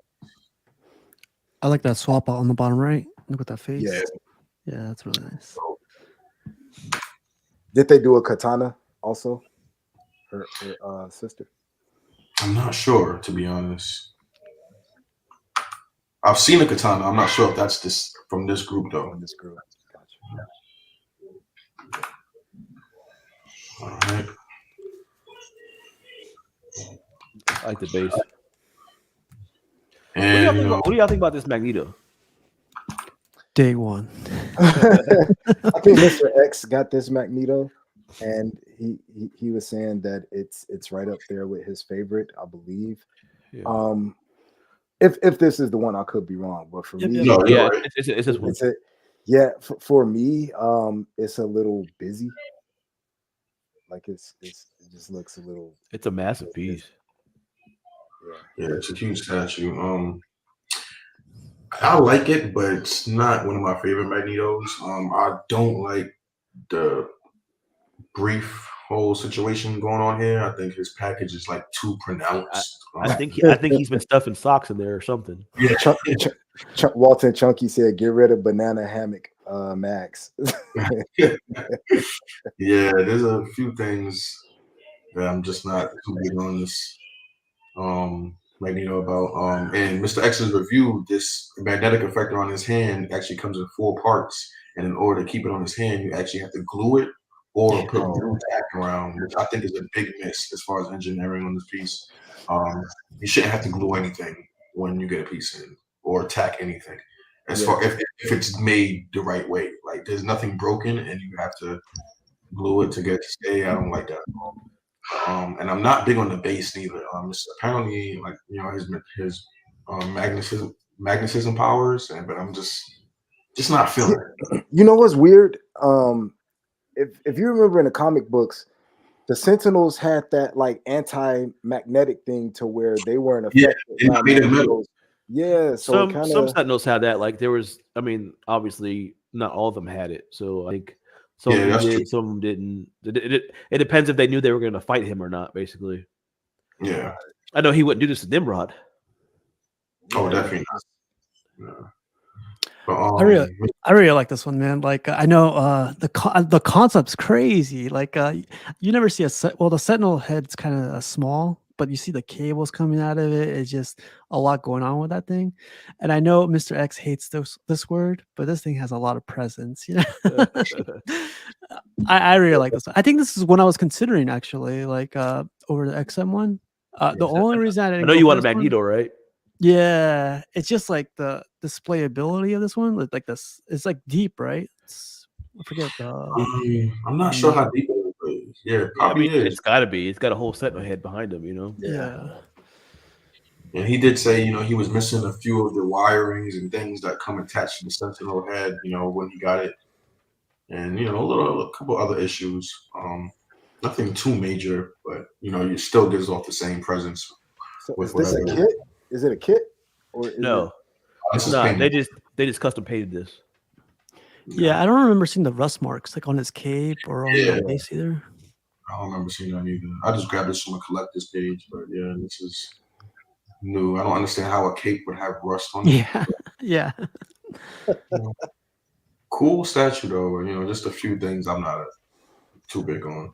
I like that swap out on the bottom right. Look at that face. Yeah, that's really nice. Did they do a katana also? Her sister? I'm not sure, to be honest. I've seen a katana. I'm not sure if that's from this group though. From this group. Gotcha. All right. I like the base. And what do y'all think about this Magneto? Day one. I think Mr. X got this Magneto, and he was saying that it's right up there with his favorite, I believe. Yeah. If this is the one, I could be wrong, but for me, it's this one. For me, it's a little busy. Like it just looks a little. It's a massive piece. Yeah, it's a huge statue. I like it, but it's not one of my favorite Magnetos. I don't like the brief whole situation going on here. I think his package is like too pronounced. I think he's been stuffing socks in there or something. Yeah, Walton Chunky said, "Get rid of banana hammock, Max." Yeah, there's a few things that I'm just not too big on this. Magneto about. And Mr. X's review, this magnetic effector on his hand actually comes in 4 parts, and in order to keep it on his hand, you actually have to glue it or put glue tack around, which I think is a big miss as far as engineering on this piece. You shouldn't have to glue anything when you get a piece in or tack anything. As far if it's made the right way, like there's nothing broken and you have to glue it to get it to stay. I don't like that. And I'm not big on the base neither. It's apparently like his magnetism powers, but I'm just not feeling it. You know what's weird? If you remember in the comic books, the Sentinels had that like anti-magnetic thing to where they weren't affected. Yeah, made of metal. Yeah, so some Sentinels had that. Like there was, I mean, obviously not all of them had it. So I think some of them did, some of them didn't. It depends if they knew they were going to fight him or not. Basically, yeah. I know he wouldn't do this to Nimrod. Oh, definitely not. Yeah. But, I really like this one, man. Like I know the concept's crazy. Like you never see the Sentinel head's kind of small, but you see the cables coming out of it. It's just a lot going on with that thing. And I know Mr. X hates this word, but this thing has a lot of presence. You know, I really like this one. I think this is one I was considering actually, like over the XM one. The only reason I didn't know you want a one, Magneto, right? yeah, it's just like the displayability of this one. Like this, it's like deep, right? I forget. I'm not sure how deep it is, but yeah, probably is. It's got to be. It's got a whole Sentinel head behind him, you know. Yeah. And he did say, he was missing a few of the wirings and things that come attached to the Sentinel head, when he got it, and a couple other issues. Nothing too major, but it still gives off the same presence. So is this a kit? Is it a kit or no? It's not. They just custom painted this. Yeah, I don't remember seeing the rust marks like on his cape or on the base either. I don't remember seeing that either. I just grabbed this from a collector's page, but yeah, this is new. I don't understand how a cape would have rust on it. Yeah. Cool statue though. Just a few things I'm not too big on.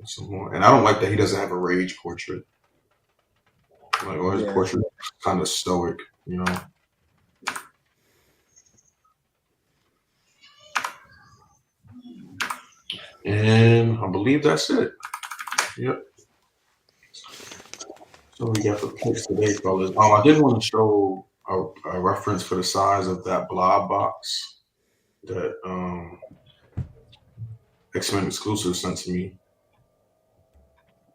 Some more. And I don't like that he doesn't have a rage portrait. Like, or his portrait is kind of stoic, And I believe that's it. Yep. So we got the picks today, fellas. I did want to show a reference for the size of that blob box that X-Men exclusive sent to me.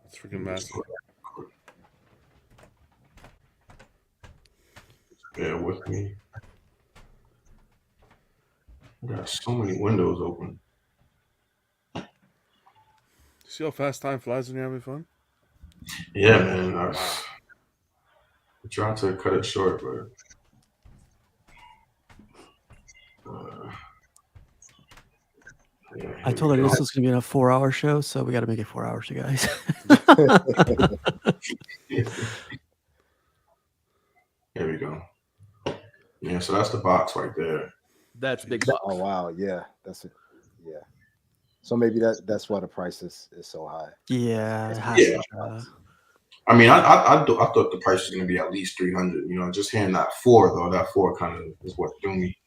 It's freaking massive. Bear with me. I got so many windows open. See how fast time flies when you're having fun? Yeah, man. I tried to cut it short, but I told her this was going to be a 4-hour show, so we got to make it 4 hours, you guys. Here we go. Yeah, so that's the box right there. That's a big box. Oh wow, yeah, that's it. Yeah. So maybe that's why the price is so high. Yeah. I mean, I thought the price was going to be at least $300. Just hearing that 4 though, that 4 kind of is what threw me.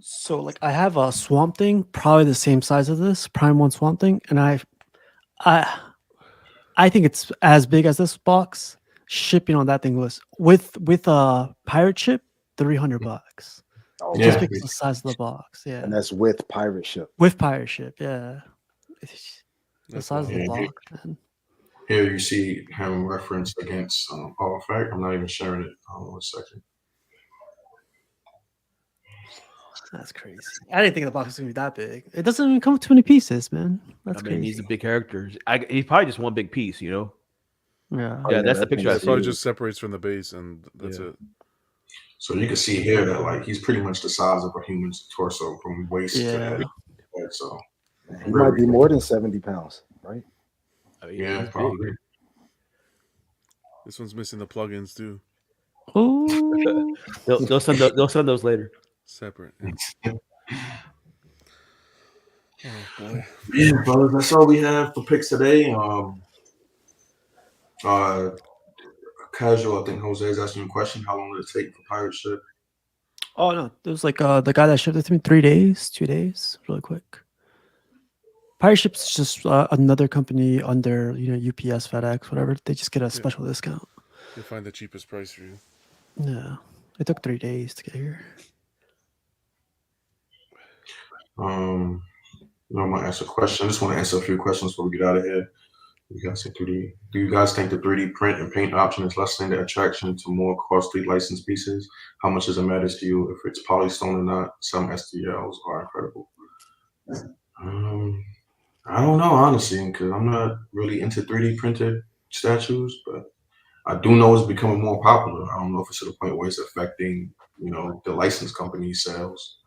So like I have a Swamp Thing, probably the same size as this Prime 1 Swamp Thing, and I think it's as big as this box. Shipping on that thing was with a pirate ship, $300. Oh, just because of the size of the box, yeah. And that's with pirate ship. With pirate ship, yeah. The size of the box, man. Here you see him referenced against. In fact, I'm not even sharing it. Hold on 1 second. That's crazy. I didn't think the box was gonna be that big. It doesn't even come with too many pieces, man. That's crazy. He's a big character. He's probably just one big piece, Yeah. Yeah, that's the picture. It probably just separates from the base, and that's it. So you can see here that like he's pretty much the size of a human's torso from waist to head. So he might be more than 70 pounds, right? Yeah, probably. This one's missing the plugins too. Oh, they'll send those later. Separate. Oh boy. Yeah, fellas, that's all we have for picks today. Casual, I think Jose is asking you a question. How long did it take for pirate ship? Oh no, there was like the guy that shipped it to me 3 days, 2 days, really quick. Pirate Ship's just another company under UPS, FedEx, whatever. They just get a special discount. You'll find the cheapest price for you. Yeah, it took 3 days to get here. I'm gonna ask a question. I just want to answer a few questions before we get out of here. You guys think 3D? Do you guys think the 3D print and paint option is lessening the attraction to more costly licensed pieces? How much does it matter to you if it's polystone or not? Some STLs are incredible. I don't know, honestly, because I'm not really into 3D printed statues, but I do know it's becoming more popular. I don't know if it's to the point where it's affecting, the license company's sales.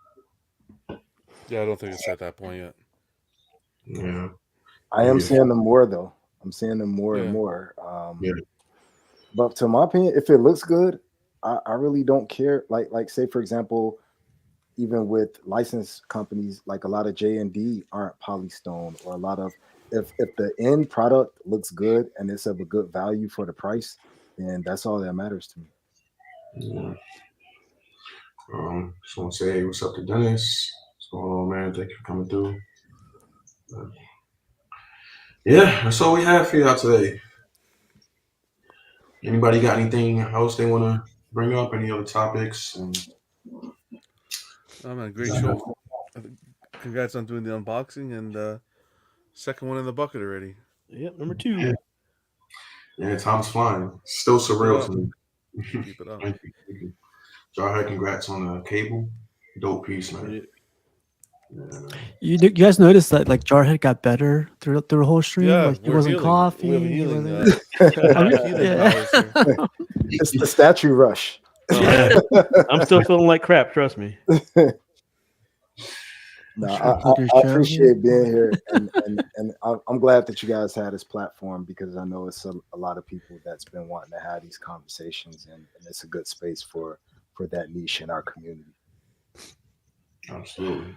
Yeah, I don't think it's at that point yet. Yeah. I am Yeah. seeing them more though. I'm seeing them more and Yeah. more. Yeah. But to my opinion, if it looks good, I really don't care. Like say for example, even with licensed companies, like a lot of J&D aren't polystone, or a lot of if the end product looks good and it's of a good value for the price, then that's all that matters to me. Yeah. Just want to say what's up to Dennis. What's going on, man? Thank you for coming through. Yeah, that's all we have for y'all today. Anybody got anything else they want to bring up? Any other topics? Oh man, great show. Congrats on doing the unboxing and second one in the bucket already. Yep, number 2. Yeah, time's flying. Still surreal to me. Keep it up. Thank you. Jarhead, congrats on the cable. Dope piece, man. Yeah. Yeah. You guys noticed that like Jarhead got better through the whole stream? Yeah, Like he we're wasn't healing. coughing. We have he healing. wasn't- Healing Yeah. powers here. It's the statue rush. Yeah. I'm still feeling like crap. Trust me. No, Sure, plug your I show appreciate here. being here, and I'm glad that you guys had this platform, because I know it's a lot of people that's been wanting to have these conversations, and it's a good space for that niche in our community. Absolutely.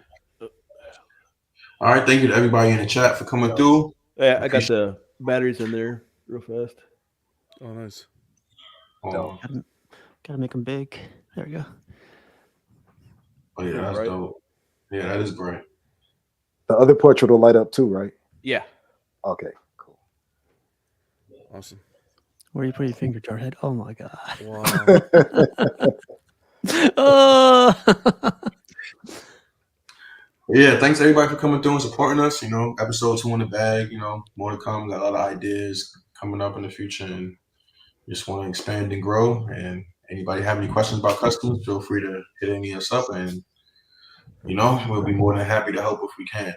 All right, thank you to everybody in the chat for coming through. Yeah, I got the batteries in there real fast. Oh, nice. Gotta make them big. There we go. Oh yeah, that's Right. dope. Yeah, that is bright. The other portrait will light up too, right? Yeah. Okay, cool. Awesome. Where you put your finger, Jarhead? Oh my god. Wow. Oh. Yeah, thanks everybody for coming through and supporting us. Episode 2 in the bag. More to come. Got a lot of ideas coming up in the future, and just want to expand and grow. And anybody have any questions about customs, feel free to hit any of us up, and we'll be more than happy to help if we can.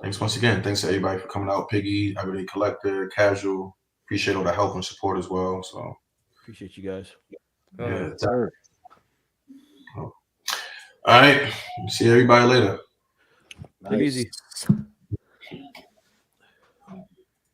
Thanks once again. Thanks to everybody for coming out. Piggy, Everyday Collector, Casual. Appreciate all the help and support as well. So Appreciate you guys. yeah. Sir. All right. See everybody later. Take it easy. Nice.